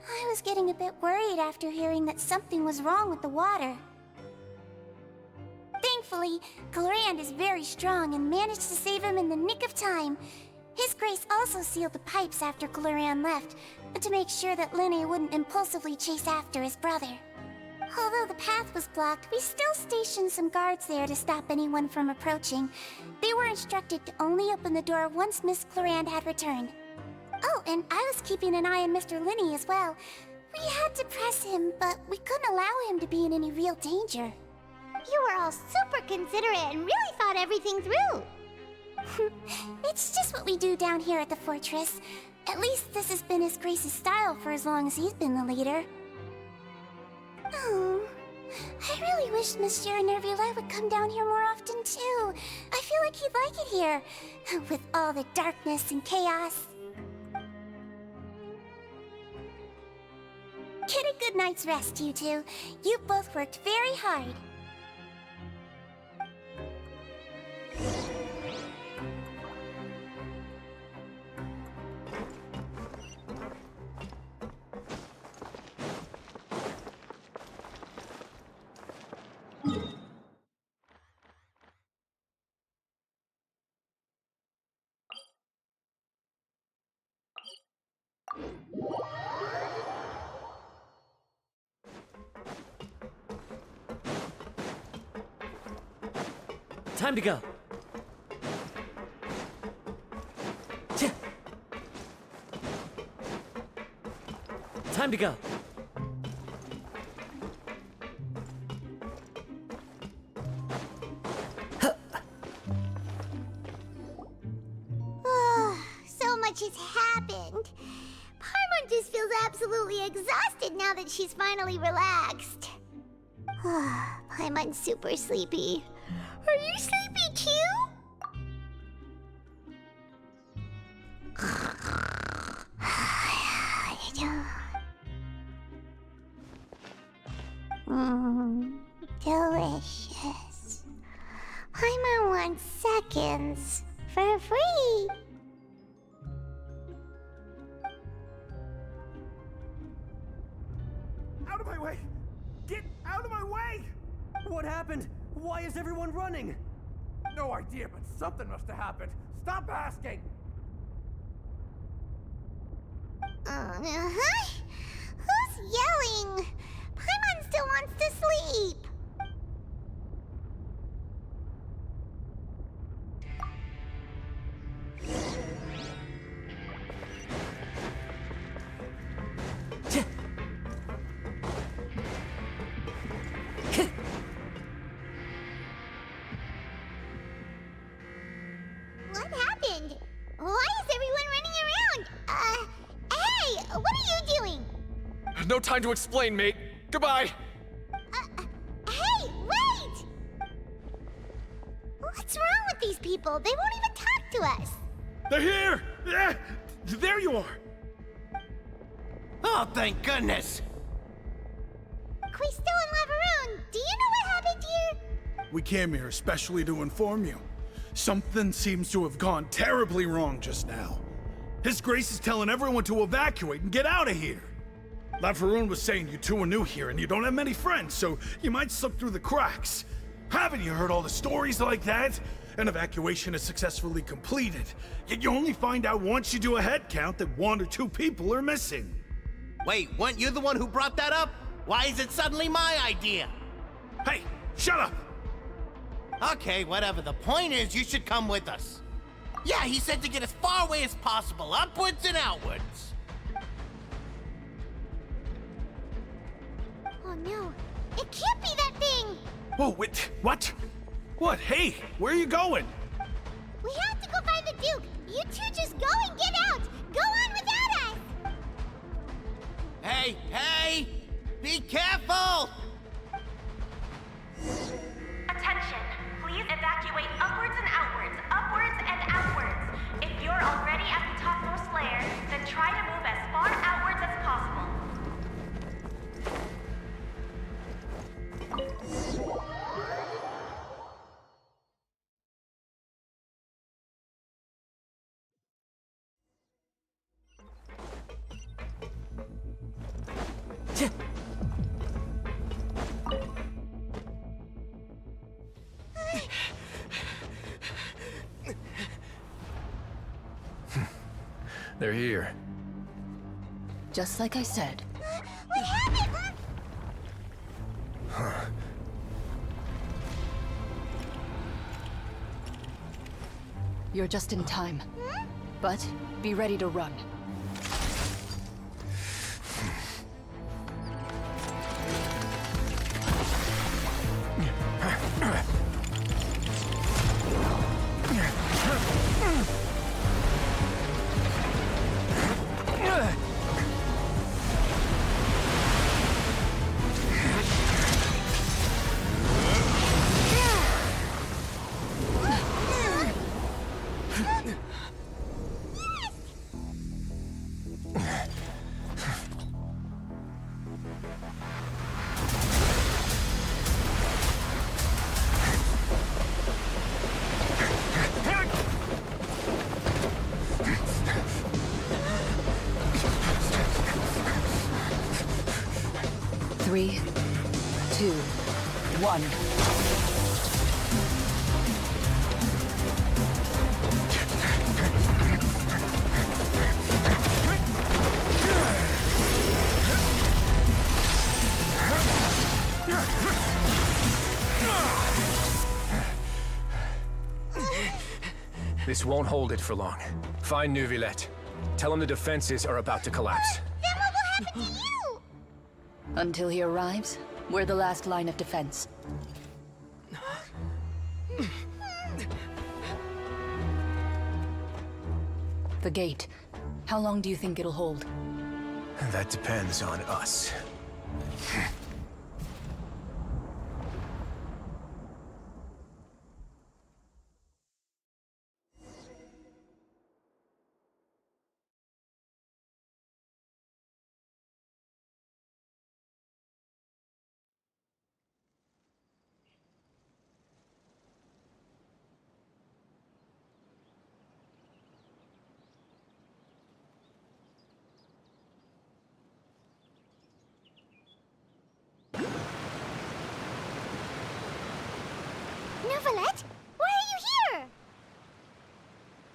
I was getting a bit worried after hearing that something was wrong with the water. Thankfully, Cloran is very strong and managed to save him in the nick of time. His Grace also sealed the pipes after Cloran left, to make sure that Linny wouldn't impulsively chase after his brother. Although though the path was blocked, we still stationed some guards there to stop anyone from approaching. They were instructed to only open the door once Miss Clorand had returned. Oh, and I was keeping an eye on Mr. Linney as well. We had to press him, but we couldn't allow him to be in any real danger. You were all super considerate and really thought everything through. It's just what we do down here at the fortress. At least this has been His Grace's style for as long as he's been the leader. Oh, I really wish Monsieur Nervula would come down here more often too. I feel like he'd like it here, with all the darkness and chaos. Get a good night's rest, you two. You both worked very hard. Time to go. Time to go. So much has happened. Paimon just feels absolutely exhausted now that she's finally relaxed. Paimon's super sleepy. Are you sleepy too? Delicious. Paimon wants seconds for free. Out of my way! Get out of my way! What happened? Why is everyone running? No idea, but something must have happened. Stop asking! Who's yelling? Paimon still wants to sleep. What happened? Why is everyone running around? Hey, what are you doing? No time to explain, mate. Goodbye. Hey, wait! What's wrong with these people? They won't even talk to us. They're here! Yeah, there you are! Oh, thank goodness! Quisto and Laveroon, do you know what happened here? We came here especially to inform you. Something seems to have gone terribly wrong just now. His Grace is telling everyone to evacuate and get out of here. Laveroon was saying you two are new here and you don't have many friends, so you might slip through the cracks. Haven't you heard all the stories like that? An evacuation is successfully completed, yet you only find out once you do a head count that 1 or 2 people are missing. Wait, weren't you the one who brought that up? Why is it suddenly my idea? Hey, shut up! Okay, whatever. The point is, you should come with us. Yeah, he said to get as far away as possible, upwards and outwards. Oh no, it can't be that thing! Oh, wait, what? What? Hey, where are you going? We have to go find the Duke! You two just go and get out! Go on without us! Hey, hey! Be careful! Attention! Please evacuate upwards and outwards, upwards and outwards. If you're already at the topmost layer, then try to move as far outwards as possible. They're here. Just like I said. We have it! You're just in time. But be ready to run. Three, two, one. This won't hold it for long. Find Neuvillette. Tell him the defenses are about to collapse. Then what will happen to you? Until he arrives, we're the last line of defense. The gate. How long do you think it'll hold? That depends on us. Neuvillette? Why are you here?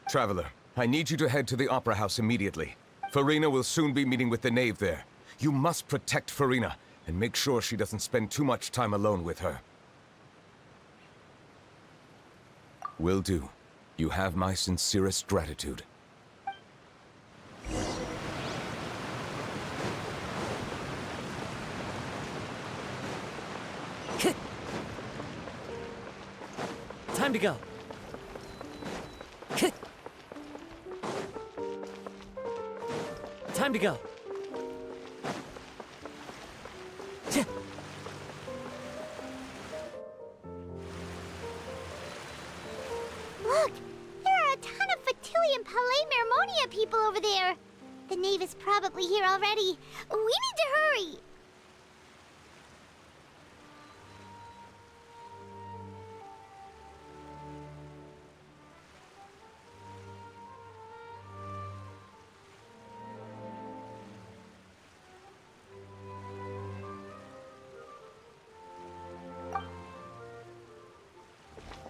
Traveler, I need you to head to the Opera House immediately. Furina will soon be meeting with the knave there. You must protect Furina, and make sure she doesn't spend too much time alone with her. Will do. You have my sincerest gratitude. Time to go. Time to go. Look! There are a ton of Fatui Palais Mermonia people over there! The knave is probably here already. We need to hurry!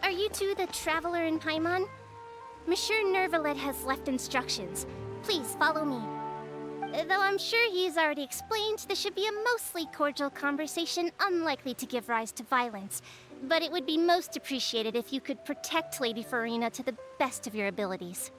Are you two the traveler in Paimon? Monsieur Neuvillette has left instructions. Please follow me. Though I'm sure he's already explained, this should be a mostly cordial conversation, unlikely to give rise to violence. But it would be most appreciated if you could protect Lady Furina to the best of your abilities.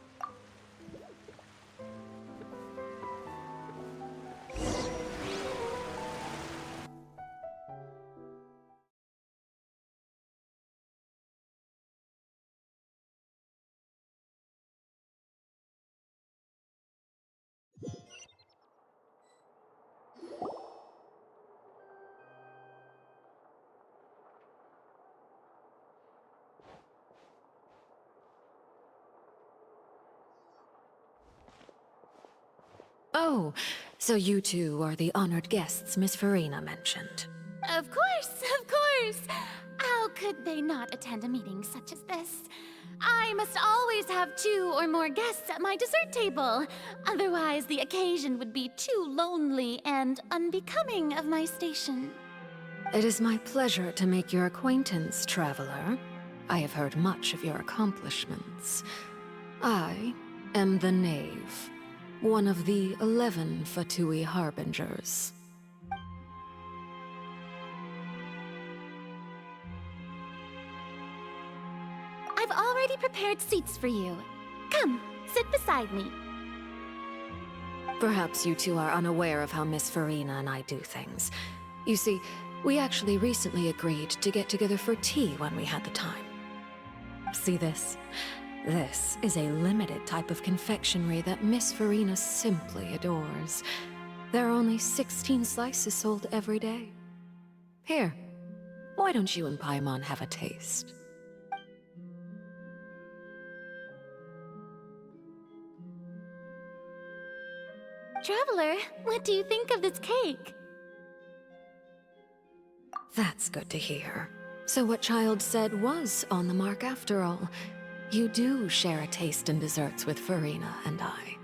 Oh, so you two are the honored guests Miss Furina mentioned. Of course, of course! How could they not attend a meeting such as this? I must always have 2 or more guests at my dessert table. Otherwise, the occasion would be too lonely and unbecoming of my station. It is my pleasure to make your acquaintance, traveler. I have heard much of your accomplishments. I am the Knave, one of the 11 Fatui Harbingers. I've I've already prepared seats for you. Come, sit beside me. Perhaps you two are unaware of how Miss Furina and I do things. You see, we actually recently agreed to get together for tea when we had the time. See this? This is a limited type of confectionery that Miss Furina simply adores. There are only 16 slices sold every day. Here, why don't you and Paimon have a taste? Traveler, what do you think of this cake? That's good to hear. So what Child said was on the mark after all. You do share a taste in desserts with Furina and I.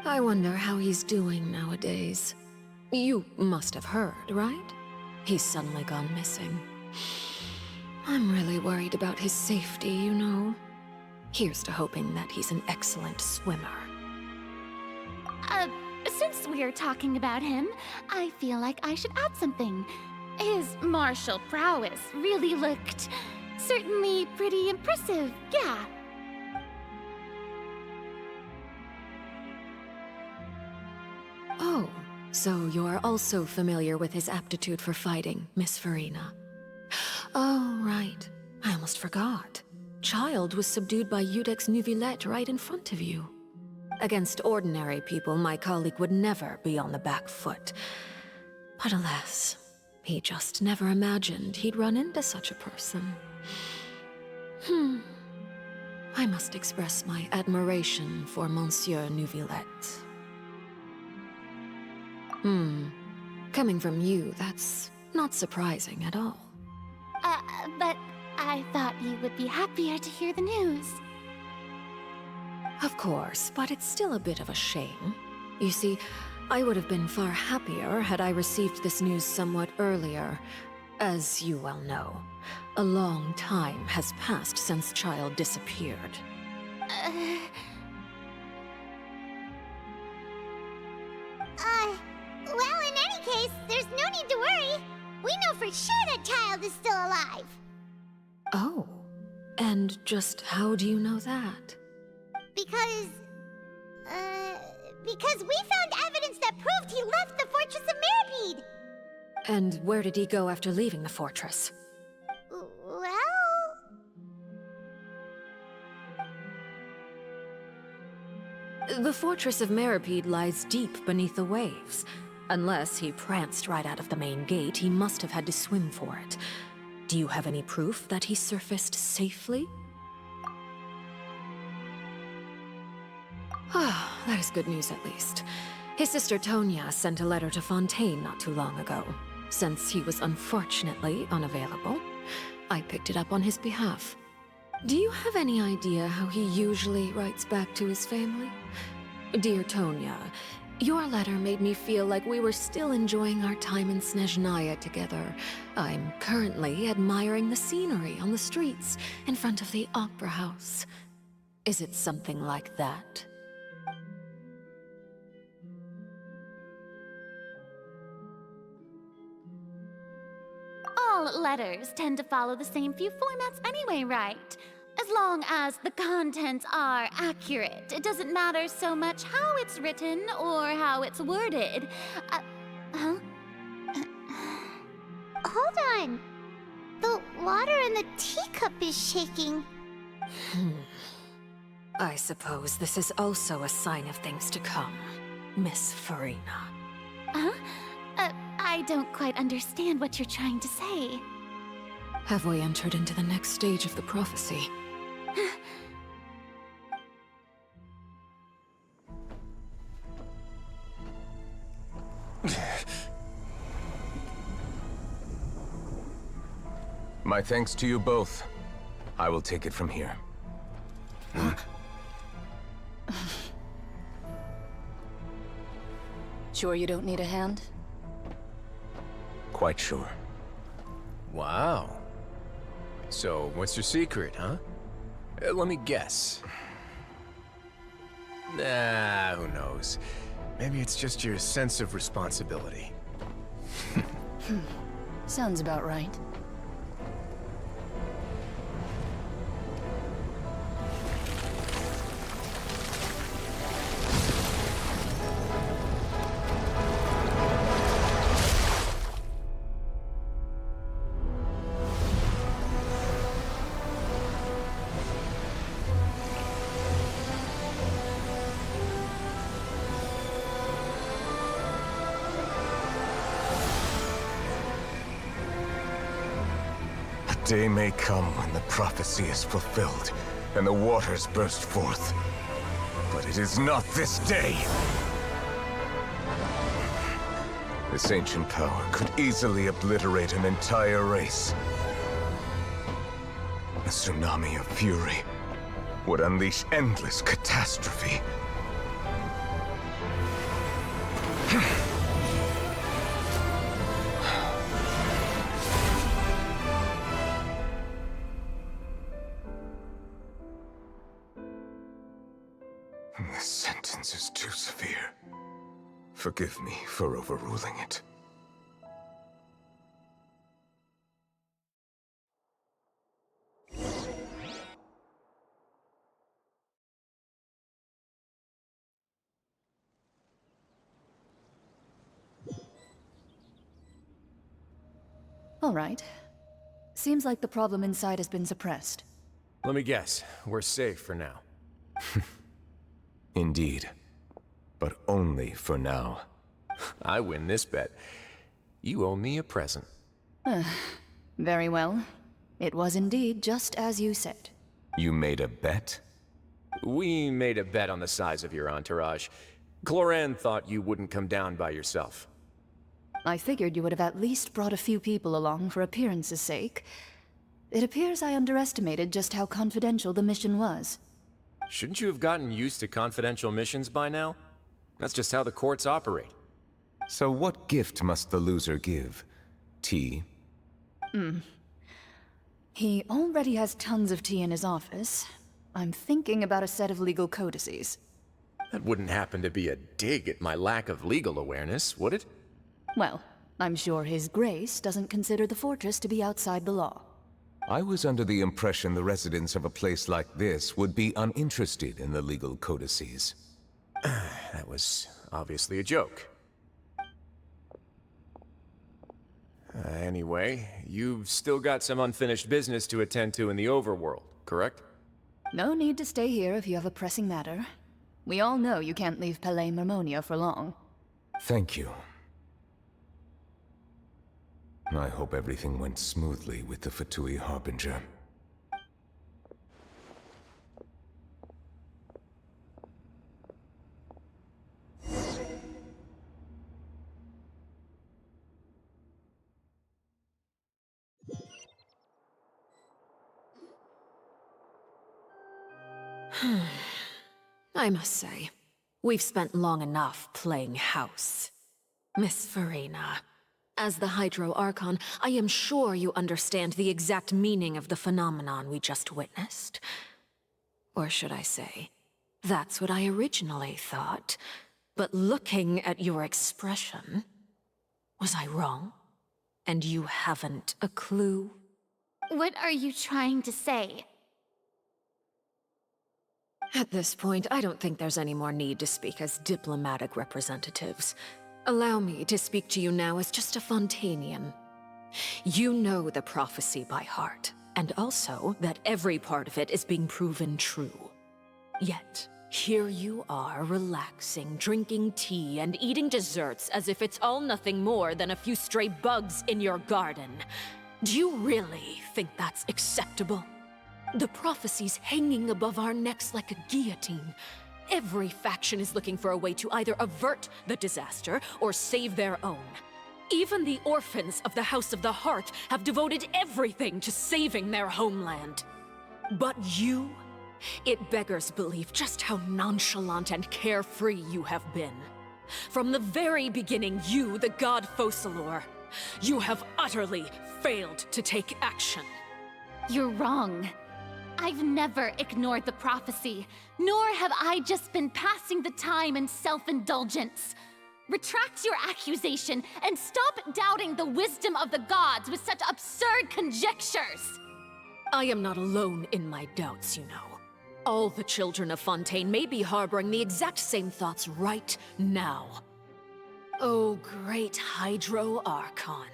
I wonder how he's doing nowadays. You must have heard, right? He's suddenly gone missing. I'm really worried about his safety, you know. Here's to hoping that he's an excellent swimmer. Since we're talking about him, I feel like I should add something. His martial prowess really looked certainly pretty impressive, yeah. Oh, so you're also familiar with his aptitude for fighting, Miss Furina. Oh, right. I almost forgot. Child was subdued by Udex Neuvillette right in front of you. Against ordinary people, my colleague would never be on the back foot. But alas, he just never imagined he'd run into such a person. I must express my admiration for Monsieur Neuvillette. Coming from you, that's not surprising at all. But I thought you would be happier to hear the news. Of course, but it's still a bit of a shame. You see, I would have been far happier had I received this news somewhat earlier. As you well know, a long time has passed since Child disappeared. Well, in any case, there's no need to worry. We know for sure that Child is still alive. Oh, and just how do you know that? Because we found evidence that proved he left the Fortress of Meripede. And where did he go after leaving the fortress? Well... The Fortress of Meripede lies deep beneath the waves. Unless he pranced right out of the main gate, he must have had to swim for it. Do you have any proof that he surfaced safely? Ah, that is good news at least. His sister Tonya sent a letter to Fontaine not too long ago. Since he was unfortunately unavailable, I picked it up on his behalf. Do you have any idea how he usually writes back to his family? Dear Tonya, your letter made me feel like we were still enjoying our time in Snezhnaya together. I'm currently admiring the scenery on the streets in front of the opera house. Is it something like that? All letters tend to follow the same few formats anyway, right? As long as the contents are accurate, it doesn't matter so much how it's written or how it's worded. Huh? Hold on. The water in the teacup is shaking. I suppose this is also a sign of things to come, Miss Furina. Huh? I don't quite understand what you're trying to say. Have we entered into the next stage of the prophecy? My thanks to you both. I will take it from here. Sure you don't need a hand? Quite sure. Wow. So, what's your secret, huh? Let me guess. Nah, who knows? Maybe it's just your sense of responsibility. Sounds about right. day may come when the prophecy is fulfilled and the waters burst forth. But it is not this day! This ancient power could easily obliterate an entire race. A tsunami of fury would unleash endless catastrophe. This sentence is too severe. Forgive me for overruling it. All right. Seems like the problem inside has been suppressed. Let me guess, we're safe for now. Indeed. But only for now. I win this bet. You owe me a present. Very well. It was indeed just as you said. You made a bet? We made a bet on the size of your entourage. Cloran thought you wouldn't come down by yourself. I figured you would have at least brought a few people along for appearance's sake. It appears I underestimated just how confidential the mission was. Shouldn't you have gotten used to confidential missions by now? That's just how the courts operate. So what gift must the loser give? Tea? He already has tons of tea in his office. I'm thinking about a set of legal codices. That wouldn't happen to be a dig at my lack of legal awareness, would it? Well, I'm sure His Grace doesn't consider the fortress to be outside the law. I was under the impression the residents of a place like this would be uninterested in the legal codices. That was obviously a joke. Anyway, you've still got some unfinished business to attend to in the overworld, correct? No need to stay here if you have a pressing matter. We all know you can't leave Palais Mermonia for long. Thank you. I hope everything went smoothly with the Fatui Harbinger. I must say, we've spent long enough playing house. Miss Furina, as the Hydro Archon, I am sure you understand the exact meaning of the phenomenon we just witnessed. Or should I say, that's what I originally thought. But looking at your expression, was I wrong? And you haven't a clue? What are you trying to say? At this point, I don't think there's any more need to speak as diplomatic representatives. Allow me to speak to you now as just a Fontainian. You know the prophecy by heart, and also that every part of it is being proven true. Yet, here you are relaxing, drinking tea, and eating desserts as if it's all nothing more than a few stray bugs in your garden. Do you really think that's acceptable? The prophecy's hanging above our necks like a guillotine. Every faction is looking for a way to either avert the disaster or save their own. Even the orphans of the House of the Heart have devoted everything to saving their homeland. But you? It beggars belief just how nonchalant and carefree you have been. From the very beginning, you, the god Focalor, you have utterly failed to take action. You're wrong. I've never ignored the prophecy, nor have I just been passing the time in self-indulgence. Retract your accusation and stop doubting the wisdom of the gods with such absurd conjectures! I am not alone in my doubts, you know. All the children of Fontaine may be harboring the exact same thoughts right now. Oh, great Hydro Archon.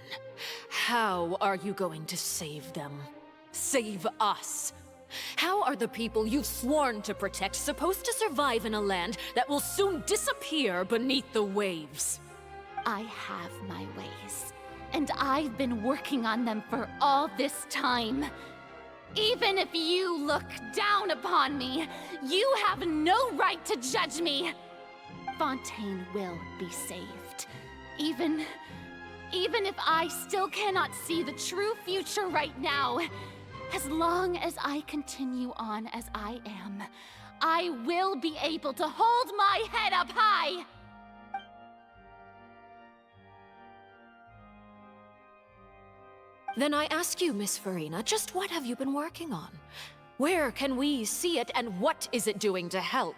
How are you going to save them? Save us? How are the people you've sworn to protect supposed to survive in a land that will soon disappear beneath the waves? I have my ways, And I've been working on them for all this time. Even if you look down upon me, you have no right to judge me. Fontaine will be saved. Even if I still cannot see the true future right now, as long as I continue on as I am, I will be able to hold my head up high! Then I ask you, Miss Furina, just what have you been working on? Where can we see it, and what is it doing to help?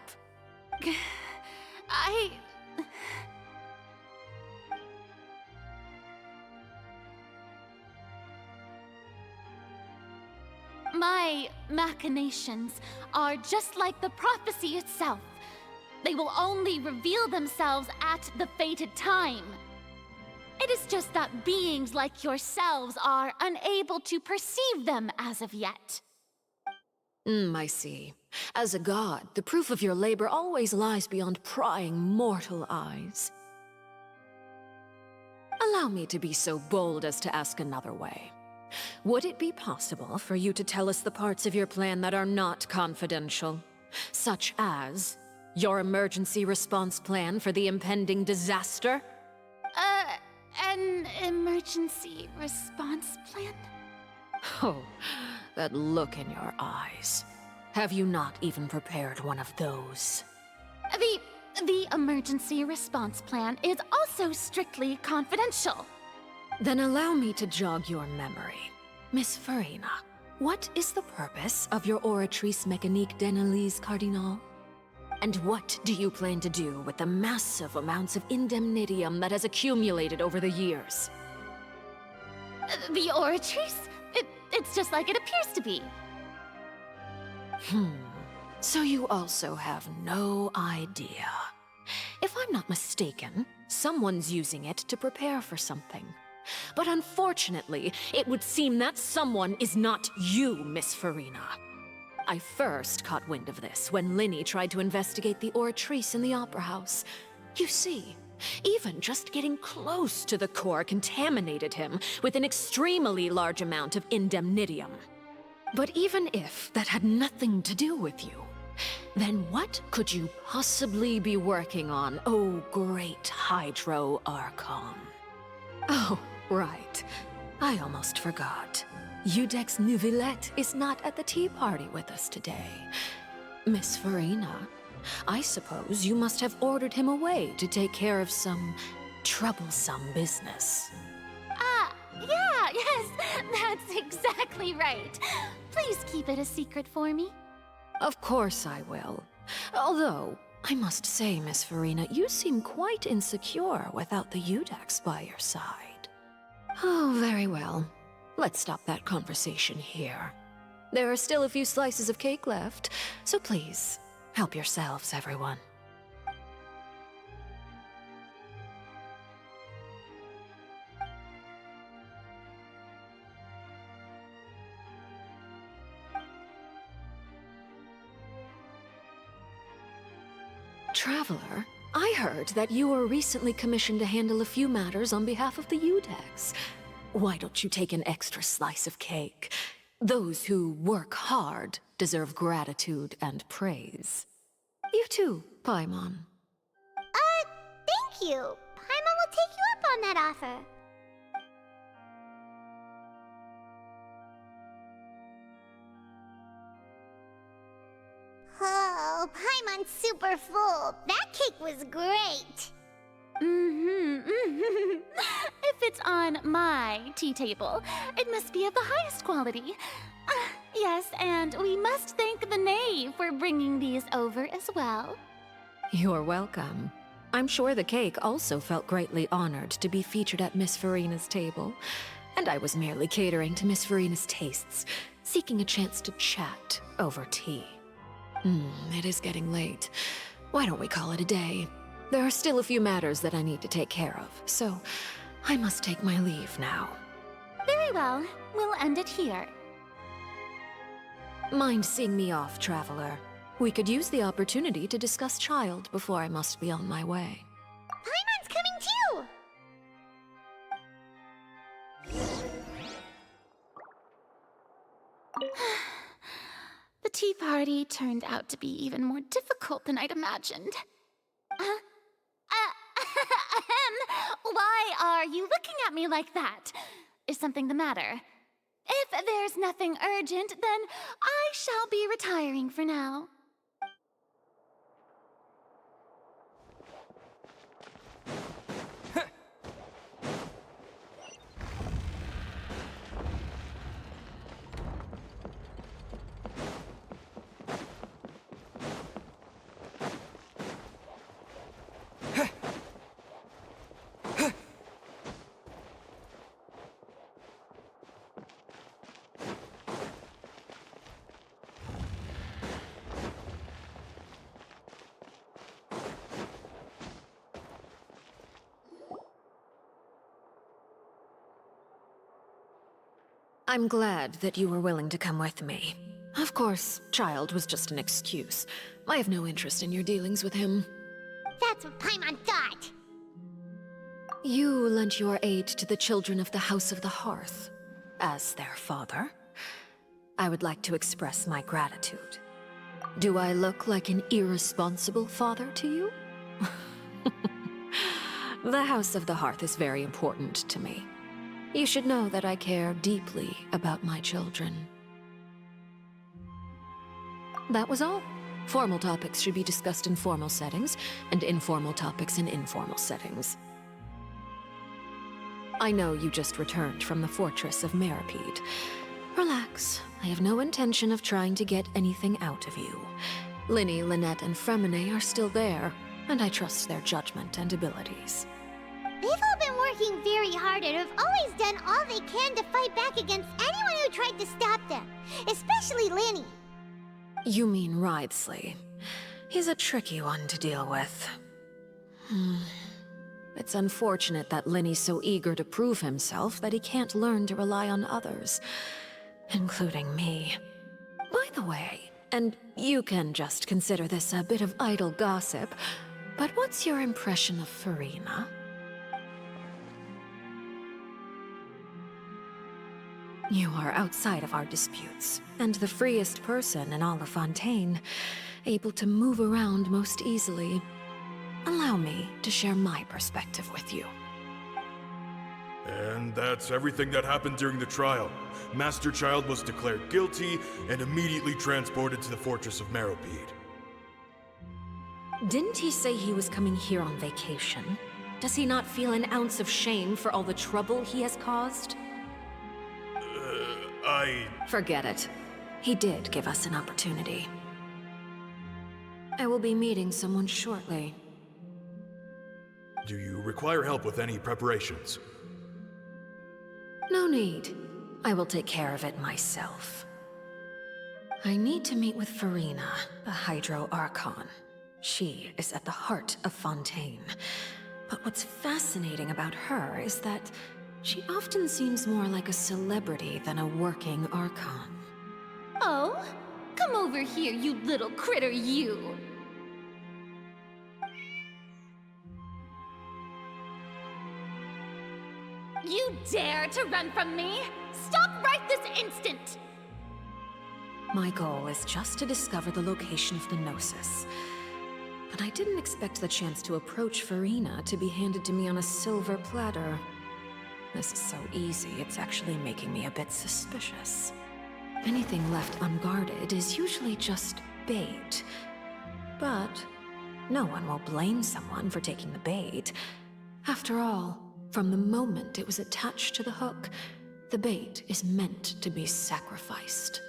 My machinations are just like the prophecy itself. They will only reveal themselves at the fated time. It is just that beings like yourselves are unable to perceive them as of yet. I see. As a god, the proof of your labor always lies beyond prying mortal eyes. Allow me to be so bold as to ask another way. Would it be possible for you to tell us the parts of your plan that are not confidential? Such as your emergency response plan for the impending disaster? An emergency response plan? Oh, that look in your eyes. Have you not even prepared one of those? The emergency response plan is also strictly confidential. Then allow me to jog your memory. Miss Furina, what is the purpose of your Oratrice Mécanique d'Analyse Cardinal? And what do you plan to do with the massive amounts of indemnitium that has accumulated over the years? The Oratrice? It's just like it appears to be. So you also have no idea. If I'm not mistaken, someone's using it to prepare for something. But unfortunately, it would seem that someone is not you, Miss Furina. I first caught wind of this when Linny tried to investigate the Oratrice in the Opera House. You see, even just getting close to the core contaminated him with an extremely large amount of indemnitium. But even if that had nothing to do with you, then what could you possibly be working on, oh great Hydro Archon? Oh, right. I almost forgot. Udex Neuvillette is not at the tea party with us today. Miss Furina, I suppose you must have ordered him away to take care of some troublesome business. Yes, that's exactly right. Please keep it a secret for me. Of course I will. Although, I must say, Miss Furina, you seem quite insecure without the Udex by your side. Oh, very well. Let's stop that conversation here. There are still a few slices of cake left, so please, help yourselves, everyone. Traveler, I heard that you were recently commissioned to handle a few matters on behalf of the Udex. Why don't you take an extra slice of cake? Those who work hard deserve gratitude and praise. You too, Paimon. Thank you. Paimon will take you up on that offer. Oh, Paimon's super full. That cake was great. If it's on my tea table, it must be of the highest quality. Yes, and we must thank the knave for bringing these over as well. You're welcome. I'm sure the cake also felt greatly honored to be featured at Miss Furina's table. And I was merely catering to Miss Furina's tastes, seeking a chance to chat over tea. It is getting late. Why don't we call it a day? There are still a few matters that I need to take care of, so I must take my leave now. Very well. We'll end it here. Mind seeing me off, Traveler? We could use the opportunity to discuss Child before I must be on my way. Paimon's coming too! tea party turned out to be even more difficult than I'd imagined. Why are you looking at me like that? Is something the matter? If there's nothing urgent, then I shall be retiring for now. I'm glad that you were willing to come with me. Of course, Child was just an excuse. I have no interest in your dealings with him. That's what Paimon thought. You lent your aid to the children of the House of the Hearth. As their father, I would like to express my gratitude. Do I look like an irresponsible father to you? The House of the Hearth is very important to me. You should know that I care deeply about my children. That was all. Formal topics should be discussed in formal settings, and informal topics in informal settings. I know you just returned from the fortress of Meripede. Relax. I have no intention of trying to get anything out of you. Linny, Lynette, and Fremine are still there, and I trust their judgment and abilities. They've all been working very hard and have always done all they can to fight back against anyone who tried to stop them, especially Linny. You mean Wriothesley. He's a tricky one to deal with. It's unfortunate that Linny's so eager to prove himself that he can't learn to rely on others, including me. By the way, and you can just consider this a bit of idle gossip, but what's your impression of Furina? You are outside of our disputes, and the freest person in all of Fontaine, able to move around most easily. Allow me to share my perspective with you. And that's everything that happened during the trial. Master Child was declared guilty and immediately transported to the Fortress of Meripede. Didn't he say he was coming here on vacation? Does he not feel an ounce of shame for all the trouble he has caused? Forget it. He did give us an opportunity. I will be meeting someone shortly. Do you require help with any preparations? No need. I will take care of it myself. I need to meet with Furina, the Hydro Archon. She is at the heart of Fontaine. But what's fascinating about her is that she often seems more like a celebrity than a working Archon. Oh? Come over here, you little critter, you! You dare to run from me? Stop right this instant! My goal is just to discover the location of the Gnosis. But I didn't expect the chance to approach Furina to be handed to me on a silver platter. This is so easy, it's actually making me a bit suspicious. Anything left unguarded is usually just bait. But no one will blame someone for taking the bait. After all, from the moment it was attached to the hook, the bait is meant to be sacrificed.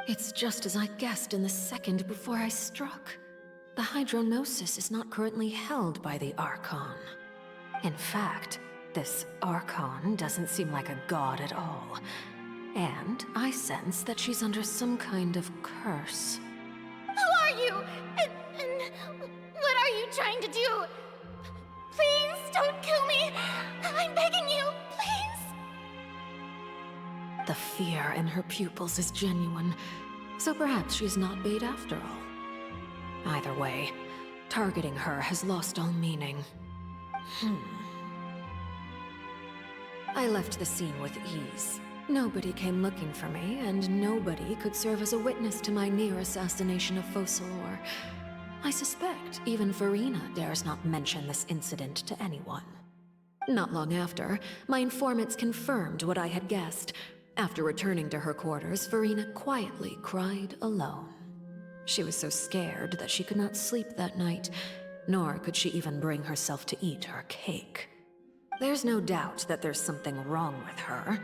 It's just as I guessed in the second before I struck. The Hydronosis is not currently held by the Archon. In fact, this Archon doesn't seem like a god at all. And I sense that she's under some kind of curse. Who are you? And what are you trying to do? Please don't kill me! I'm begging you, please! The fear in her pupils is genuine, so perhaps she's not bait after all. Either way, targeting her has lost all meaning. I left the scene with ease. Nobody came looking for me, and nobody could serve as a witness to my near assassination of Focalor. I suspect even Furina dares not mention this incident to anyone. Not long after, my informants confirmed what I had guessed. After returning to her quarters, Furina quietly cried alone. She was so scared that she could not sleep that night, nor could she even bring herself to eat her cake. There's no doubt that there's something wrong with her.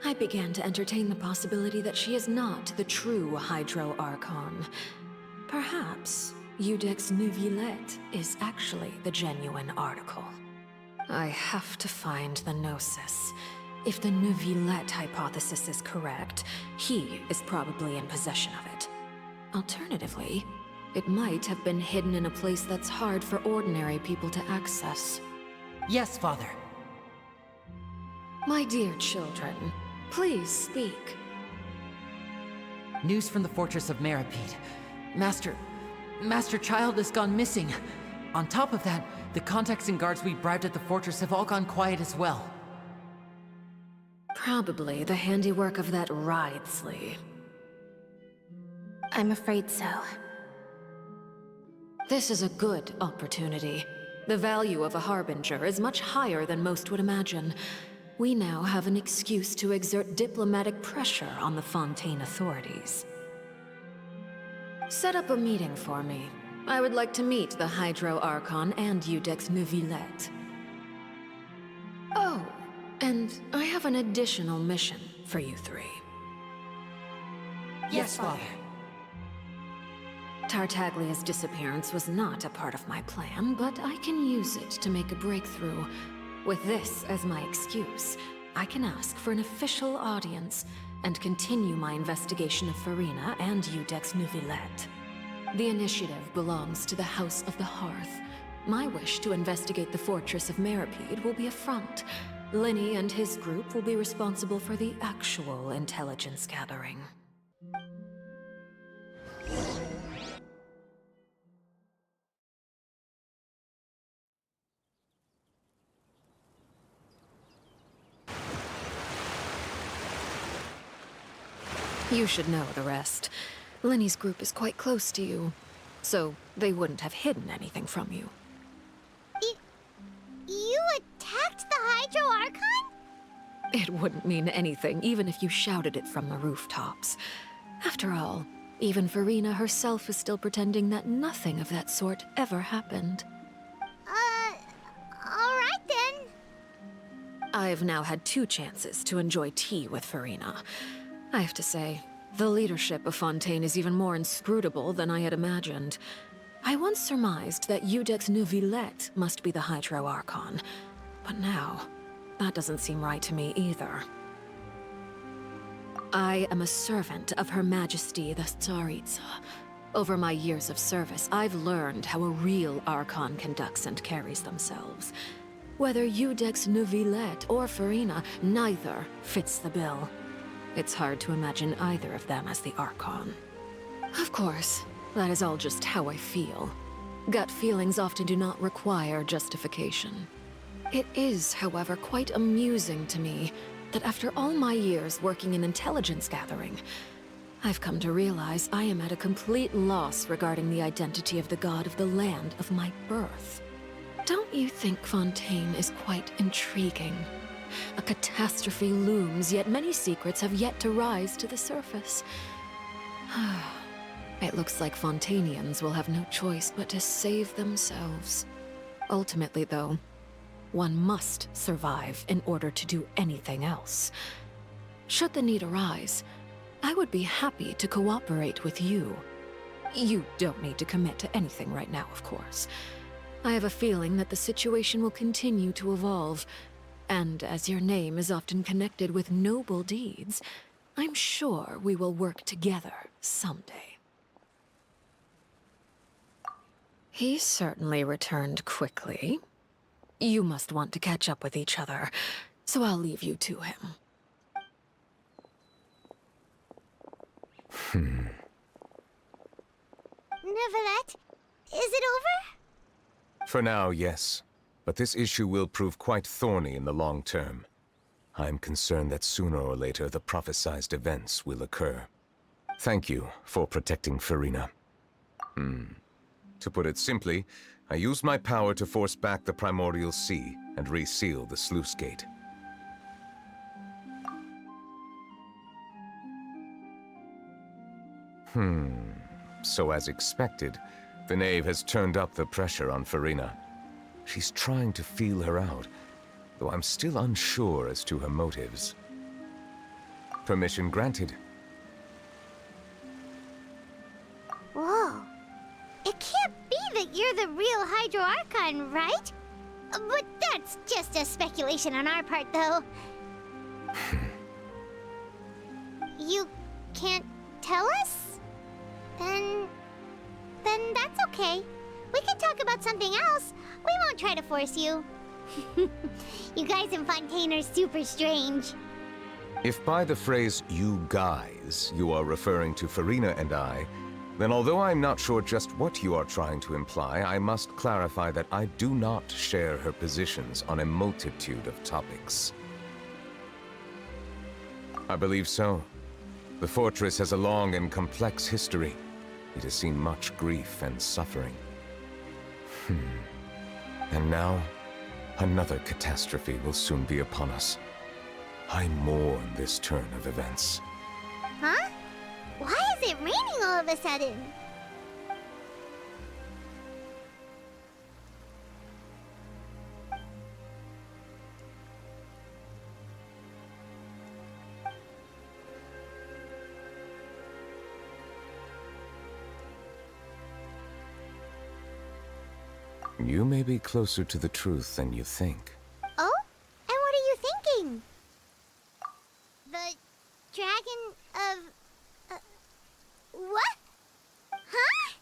I began to entertain the possibility that she is not the true Hydro Archon. Perhaps Iudex Neuvillette is actually the genuine article. I have to find the Gnosis. If the Neuvillette hypothesis is correct, he is probably in possession of it. Alternatively, it might have been hidden in a place that's hard for ordinary people to access. Yes, Father. My dear children, please speak. News from the fortress of Meripede. Master Child has gone missing. On top of that, the contacts and guards we bribed at the fortress have all gone quiet as well. Probably the handiwork of that Wriothesley. I'm afraid so. This is a good opportunity. The value of a Harbinger is much higher than most would imagine. We now have an excuse to exert diplomatic pressure on the Fontaine authorities. Set up a meeting for me. I would like to meet the Hydro Archon and Iudex Neuvillette. Oh, and I have an additional mission for you three. Yes, Father. Tartaglia's disappearance was not a part of my plan, but I can use it to make a breakthrough. With this as my excuse, I can ask for an official audience and continue my investigation of Furina and Iudex Neuvillette. The initiative belongs to the House of the Hearth. My wish to investigate the fortress of Meripede will be a front. Lenny and his group will be responsible for the actual intelligence gathering. You should know the rest. Lenny's group is quite close to you, so they wouldn't have hidden anything from you. You attacked the Hydro Archon? It wouldn't mean anything, even if you shouted it from the rooftops. After all, even Furina herself is still pretending that nothing of that sort ever happened. Alright then. I've now had 2 chances to enjoy tea with Furina. I have to say, the leadership of Fontaine is even more inscrutable than I had imagined. I once surmised that Iudex Neuvillette must be the Hydro Archon, but now, that doesn't seem right to me either. I am a servant of Her Majesty the Tsaritsa. Over my years of service, I've learned how a real Archon conducts and carries themselves. Whether Iudex Neuvillette or Furina, neither fits the bill. It's hard to imagine either of them as the Archon. Of course, that is all just how I feel. Gut feelings often do not require justification. It is, however, quite amusing to me that after all my years working in intelligence gathering, I've come to realize I am at a complete loss regarding the identity of the god of the land of my birth. Don't you think Fontaine is quite intriguing? A catastrophe looms, yet many secrets have yet to rise to the surface. It looks like Fontainians will have no choice but to save themselves. Ultimately, though, one must survive in order to do anything else. Should the need arise, I would be happy to cooperate with you. You don't need to commit to anything right now, of course. I have a feeling that the situation will continue to evolve, and as your name is often connected with noble deeds, I'm sure we will work together someday. He certainly returned quickly. You must want to catch up with each other, so I'll leave you to him. Neuvillette, is it over? For now, yes. But this issue will prove quite thorny in the long term. I'm concerned that sooner or later the prophesized events will occur. Thank you for protecting Furina. To put it simply, I used my power to force back the primordial sea and reseal the sluice gate. So as expected, the Knave has turned up the pressure on Furina. She's trying to feel her out, though I'm still unsure as to her motives. Permission granted. Whoa. It can't be that you're the real Hydro Archon, right? But that's just a speculation on our part, though. You can't tell us? Then that's okay. We can talk about something else. We won't try to force you. You guys in Fontaine are super strange. If by the phrase, "you guys," you are referring to Furina and I, then although I'm not sure just what you are trying to imply, I must clarify that I do not share her positions on a multitude of topics. I believe so. The fortress has a long and complex history. It has seen much grief and suffering. And now, another catastrophe will soon be upon us. I mourn this turn of events. Huh? Why is it raining all of a sudden? You may be closer to the truth than you think. Oh? And what are you thinking? The dragon of... what? Huh?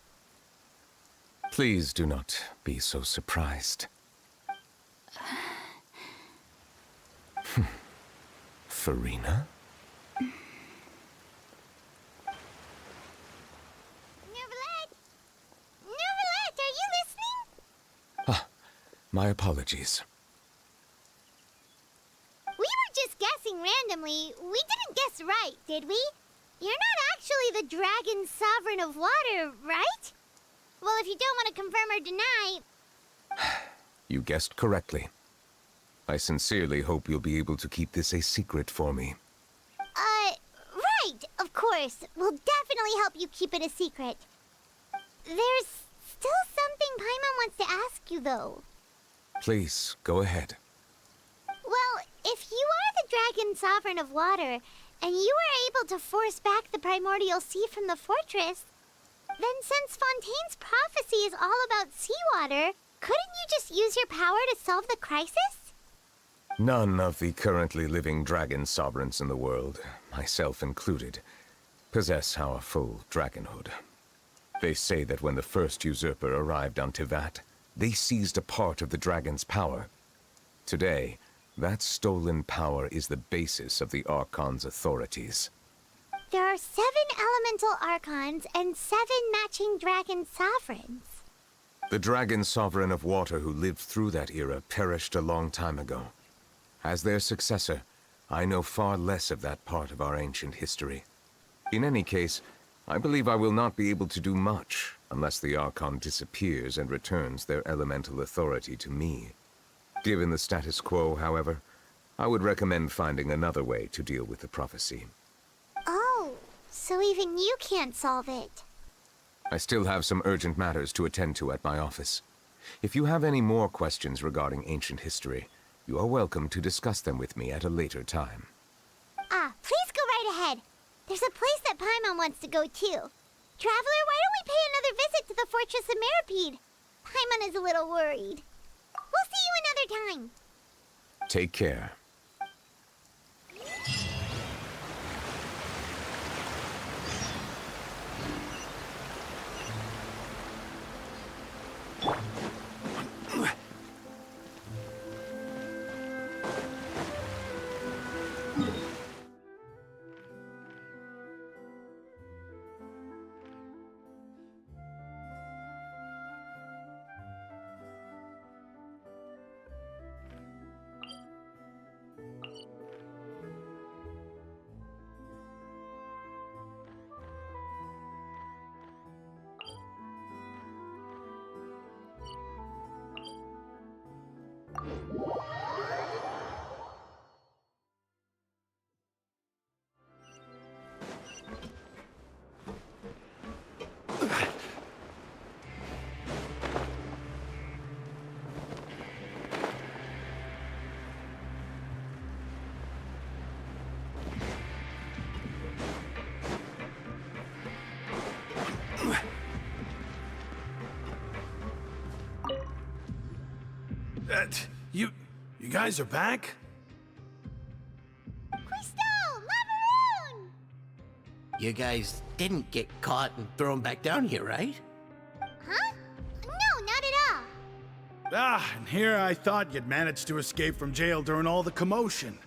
Please do not be so surprised. Furina? My apologies. We were just guessing randomly. We didn't guess right, did we? You're not actually the dragon sovereign of water, right? Well, if you don't want to confirm or deny... You guessed correctly. I sincerely hope you'll be able to keep this a secret for me. Right, of course. We'll definitely help you keep it a secret. There's still something Paimon wants to ask you, though. Please, go ahead. Well, if you are the dragon sovereign of water, and you were able to force back the primordial sea from the fortress, then since Fontaine's prophecy is all about seawater, couldn't you just use your power to solve the crisis? None of the currently living dragon sovereigns in the world, myself included, possess our full dragonhood. They say that when the first usurper arrived on Tivat, they seized a part of the dragon's power. Today, that stolen power is the basis of the Archon's authorities. There are 7 elemental Archons and 7 matching dragon sovereigns. The dragon sovereign of water who lived through that era perished a long time ago. As their successor, I know far less of that part of our ancient history. In any case, I believe I will not be able to do much unless the Archon disappears and returns their elemental authority to me. Given the status quo, however, I would recommend finding another way to deal with the prophecy. Oh, so even you can't solve it. I still have some urgent matters to attend to at my office. If you have any more questions regarding ancient history, you are welcome to discuss them with me at a later time. Please go right ahead. There's a place that Paimon wants to go too. Traveler, why don't we pay another visit to the Fortress of Meripede? Paimon is a little worried. We'll see you another time. Take care. You guys are back? You guys didn't get caught and thrown back down here, right? Huh? No, not at all. Ah, and here I thought you'd managed to escape from jail during all the commotion.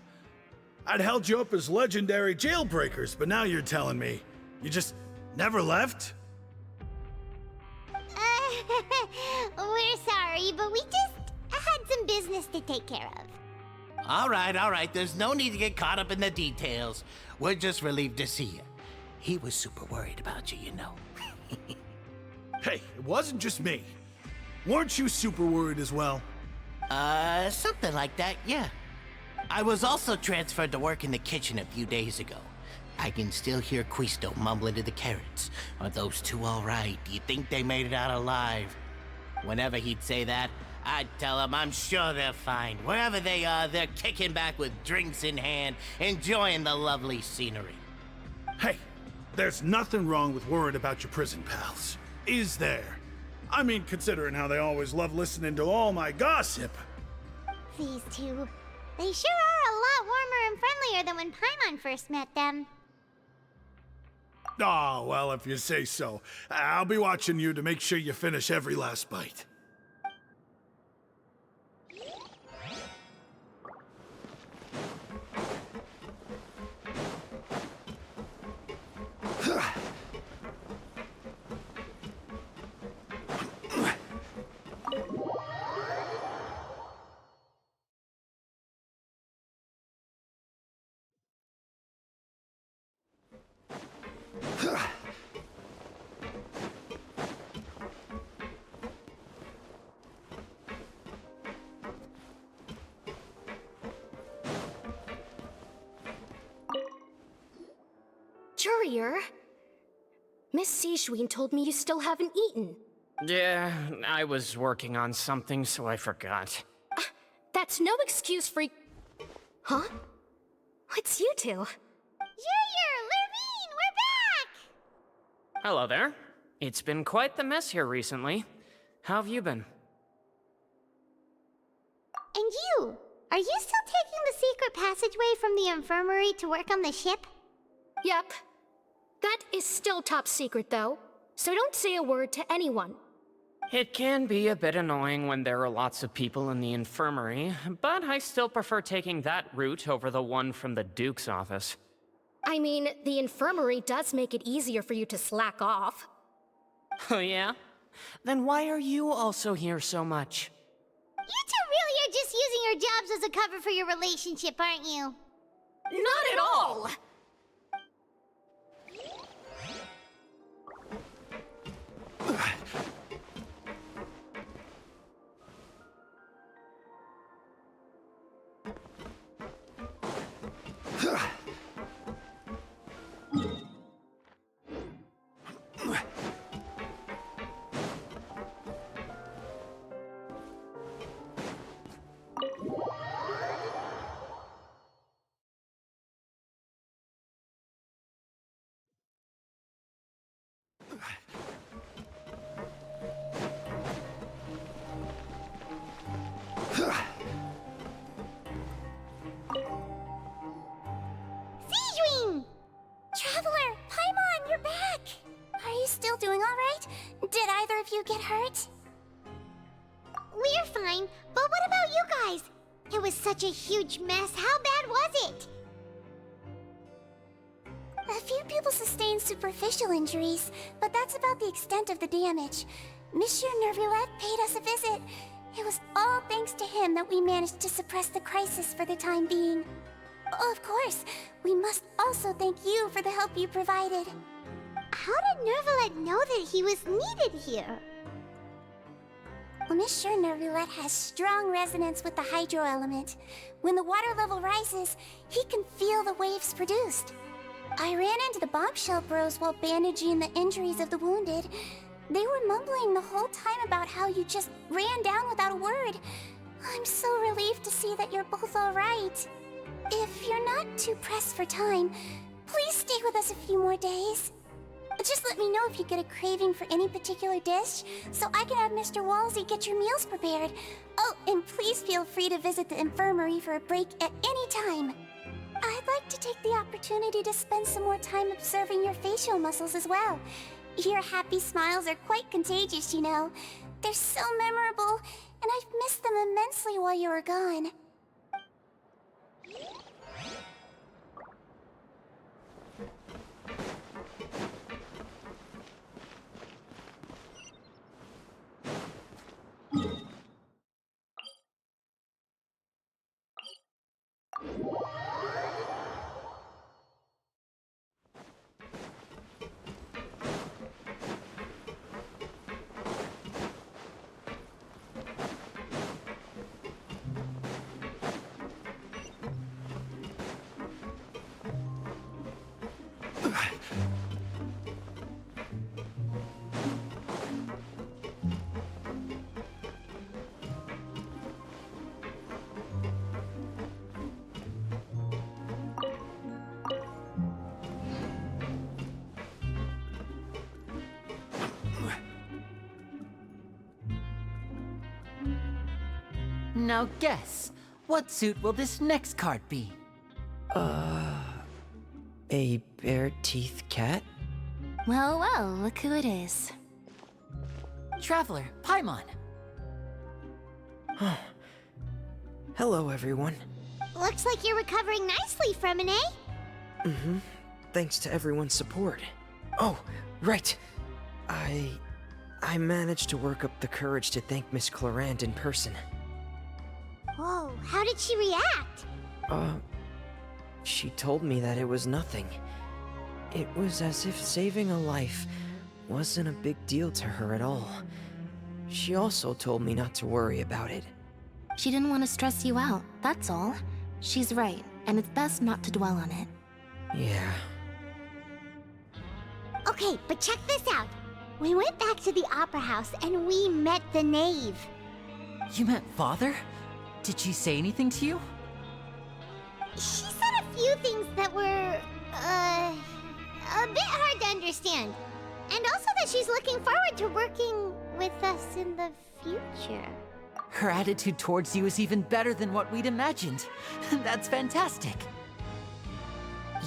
I'd held you up as legendary jailbreakers, but now you're telling me you just never left? We're sorry, but we just had some business to take care of. All right. There's no need to get caught up in the details. We're just relieved to see you. He was super worried about you, you know. Hey, it wasn't just me. Weren't you super worried as well? Something like that, yeah. I was also transferred to work in the kitchen a few days ago. I can still hear Quisto mumbling to the carrots. Are those two all right? Do you think they made it out alive? Whenever he'd say that, I'd tell him I'm sure they're fine. Wherever they are, they're kicking back with drinks in hand, enjoying the lovely scenery. Hey, there's nothing wrong with worrying about your prison pals, is there? I mean, considering how they always love listening to all my gossip. These two, they sure are a lot warmer and friendlier than when Paimon first met them. Oh, well, if you say so. I'll be watching you to make sure you finish every last bite. Courier, Miss Sijween told me you still haven't eaten. Yeah, I was working on something, so I forgot. That's no excuse for... Huh? What's you two? Courier, Lurvine, we're back! Hello there. It's been quite the mess here recently. How have you been? And you? Are you still taking the secret passageway from the infirmary to work on the ship? Yep. That is still top secret, though, so don't say a word to anyone. It can be a bit annoying when there are lots of people in the infirmary, but I still prefer taking that route over the one from the Duke's office. I mean, the infirmary does make it easier for you to slack off. Oh yeah? Then why are you also here so much? You two really are just using your jobs as a cover for your relationship, aren't you? Not at all! Sijween! Traveler, Paimon, you're back! Are you still doing alright? Did either of you get hurt? We're fine, but what about you guys? It was such a huge mess. How bad was it? A few people sustained superficial injuries, but that's about the extent of the damage. Monsieur Nervulet paid us a visit. It was all thanks to him that we managed to suppress the crisis for the time being. Of course, we must also thank you for the help you provided. How did Nervulet know that he was needed here? Well, Miss Sure Roulette has strong resonance with the hydro element. When the water level rises, he can feel the waves produced. I ran into the bombshell bros while bandaging the injuries of the wounded. They were mumbling the whole time about how you just ran down without a word. I'm so relieved to see that you're both alright. If you're not too pressed for time, please stay with us a few more days. Just let me know if you get a craving for any particular dish, so I can have Mr. Walsey get your meals prepared. Oh, and please feel free to visit the infirmary for a break at any time. I'd like to take the opportunity to spend some more time observing your facial muscles as well. Your happy smiles are quite contagious, you know. They're so memorable, and I've missed them immensely while you were gone. Now guess, what suit will this next card be? A bare-teeth cat? Well, well, look who it is. Traveler, Paimon. Hello, everyone. Looks like you're recovering nicely from it, eh? Mm-hmm. Thanks to everyone's support. Oh, right. I managed to work up the courage to thank Miss Clarant in person. Whoa, how did she react? She told me that it was nothing. It was as if saving a life wasn't a big deal to her at all. She also told me not to worry about it. She didn't want to stress you out, that's all. She's right, and it's best not to dwell on it. Yeah. Okay, but check this out. We went back to the opera house and we met the knave. You met Father? Did she say anything to you? She said a few things that were, a bit hard to understand. And also that she's looking forward to working with us in the future. Her attitude towards you is even better than what we'd imagined. That's fantastic.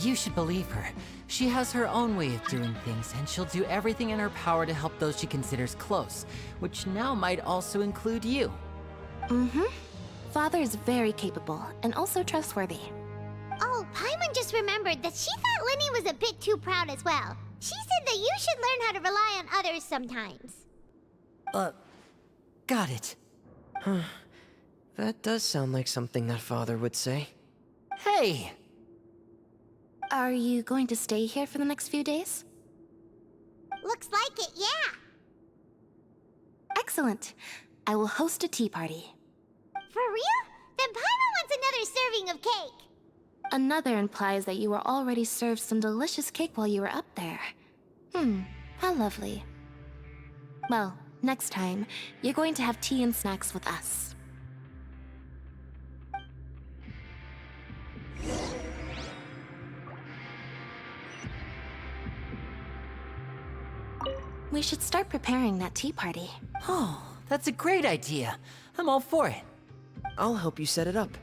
You should believe her. She has her own way of doing things, and she'll do everything in her power to help those she considers close, which now might also include you. Mm-hmm. Father is very capable, and also trustworthy. Oh, Paimon just remembered that she thought Lenny was a bit too proud as well. She said that you should learn how to rely on others sometimes. Got it. Huh. That does sound like something that Father would say. Hey! Are you going to stay here for the next few days? Looks like it, yeah. Excellent. I will host a tea party. For real? Then Paimon wants another serving of cake. Another implies that you were already served some delicious cake while you were up there. How lovely. Well, next time, you're going to have tea and snacks with us. We should start preparing that tea party. Oh, that's a great idea. I'm all for it. I'll help you set it up.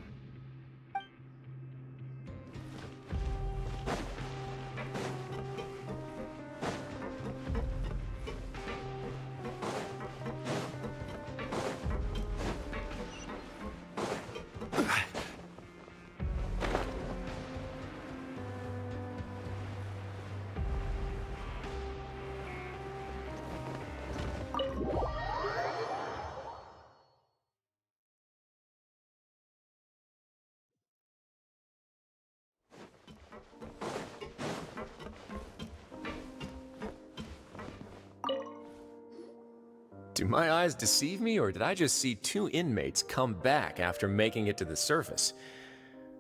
Do my eyes deceive me, or did I just see 2 inmates come back after making it to the surface?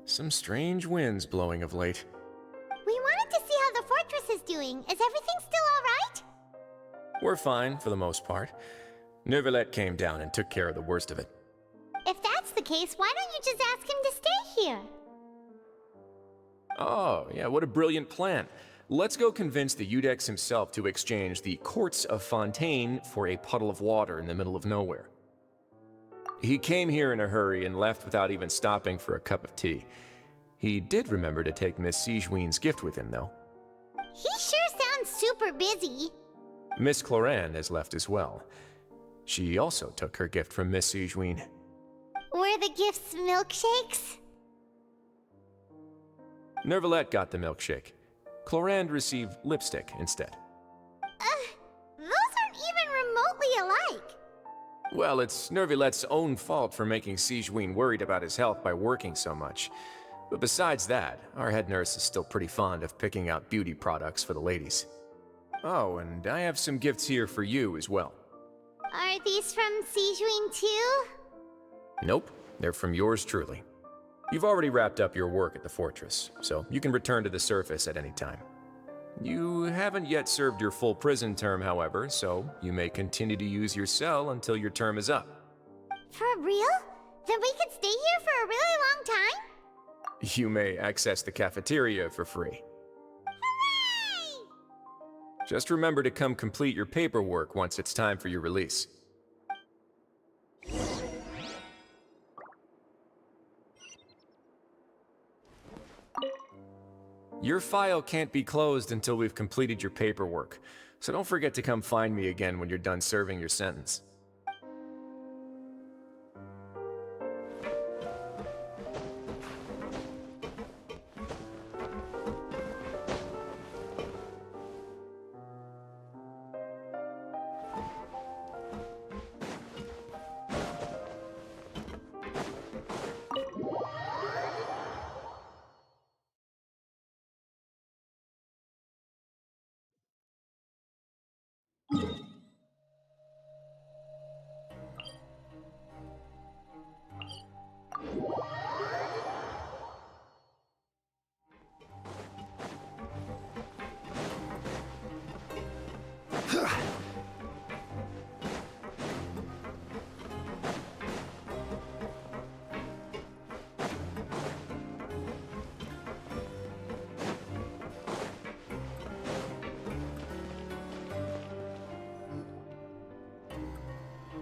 Some strange winds blowing of late. We wanted to see how the fortress is doing. Is everything still alright? We're fine, for the most part. Neuvillette came down and took care of the worst of it. If that's the case, why don't you just ask him to stay here? Oh, yeah, what a brilliant plan. Let's go convince the Udex himself to exchange the courts of Fontaine for a puddle of water in the middle of nowhere. He came here in a hurry and left without even stopping for a cup of tea. He did remember to take Miss Sigewinne's gift with him, though. He sure sounds super busy. Miss Clorinde has left as well. She also took her gift from Miss Sigewinne. Were the gifts milkshakes? Neuvillette got the milkshake. Clorinde received lipstick instead. Those aren't even remotely alike. Well, it's Neuvillette's own fault for making Sigewinne worried about his health by working so much. But besides that, our head nurse is still pretty fond of picking out beauty products for the ladies. Oh, and I have some gifts here for you as well. Are these from Sigewinne too? Nope, they're from yours truly. You've already wrapped up your work at the fortress, so you can return to the surface at any time. You haven't yet served your full prison term, however, so you may continue to use your cell until your term is up. For real? Then we could stay here for a really long time? You may access the cafeteria for free. Hooray! Just remember to come complete your paperwork once it's time for your release. Your file can't be closed until we've completed your paperwork, so don't forget to come find me again when you're done serving your sentence.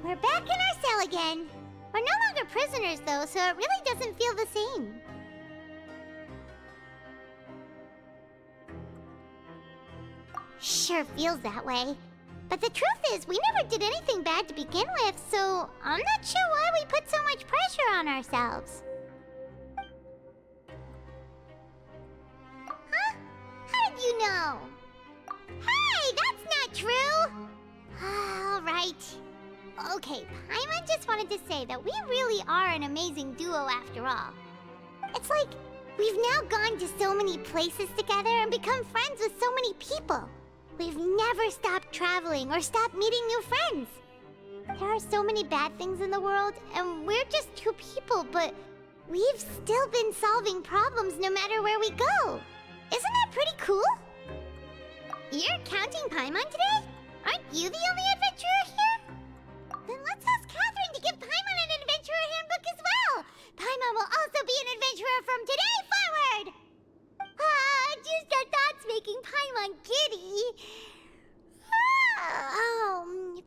We're back in our cell again. We're no longer prisoners, though, so it really doesn't feel the same. Sure feels that way. But the truth is, we never did anything bad to begin with, so I'm not sure why we put so much pressure on ourselves. Huh? How did you know? Hey, that's not true! All right. Okay, Paimon just wanted to say that we really are an amazing duo after all. It's like we've now gone to so many places together and become friends with so many people. We've never stopped traveling or stopped meeting new friends. There are so many bad things in the world, and we're just two people, but we've still been solving problems no matter where we go. Isn't that pretty cool? You're counting Paimon today? Aren't you the only adventurer here? Then let's ask Catherine to give Paimon an adventurer handbook as well. Paimon will also be an adventurer from today forward. Just the thoughts making Paimon giddy.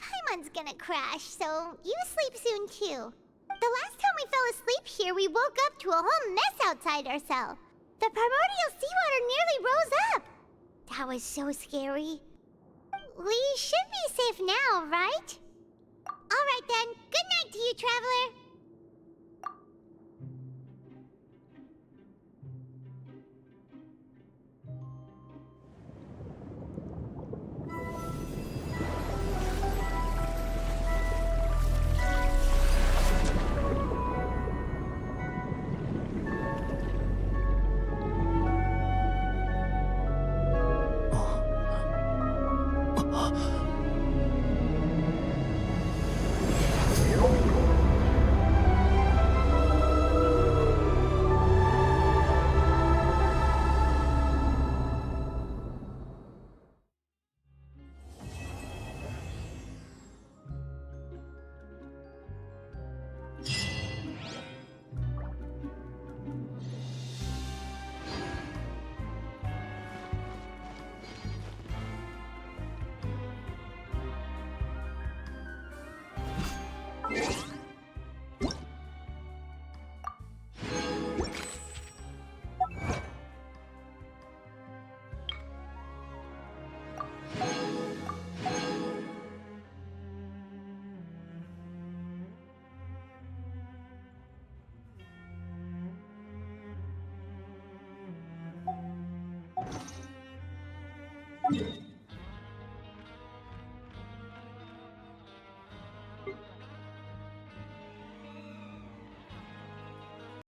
Paimon's gonna crash, so you sleep soon too. The last time we fell asleep here, we woke up to a whole mess outside our cell. The primordial seawater nearly rose up. That was so scary. We should be safe now, right? All right then. Good night to you, traveler. you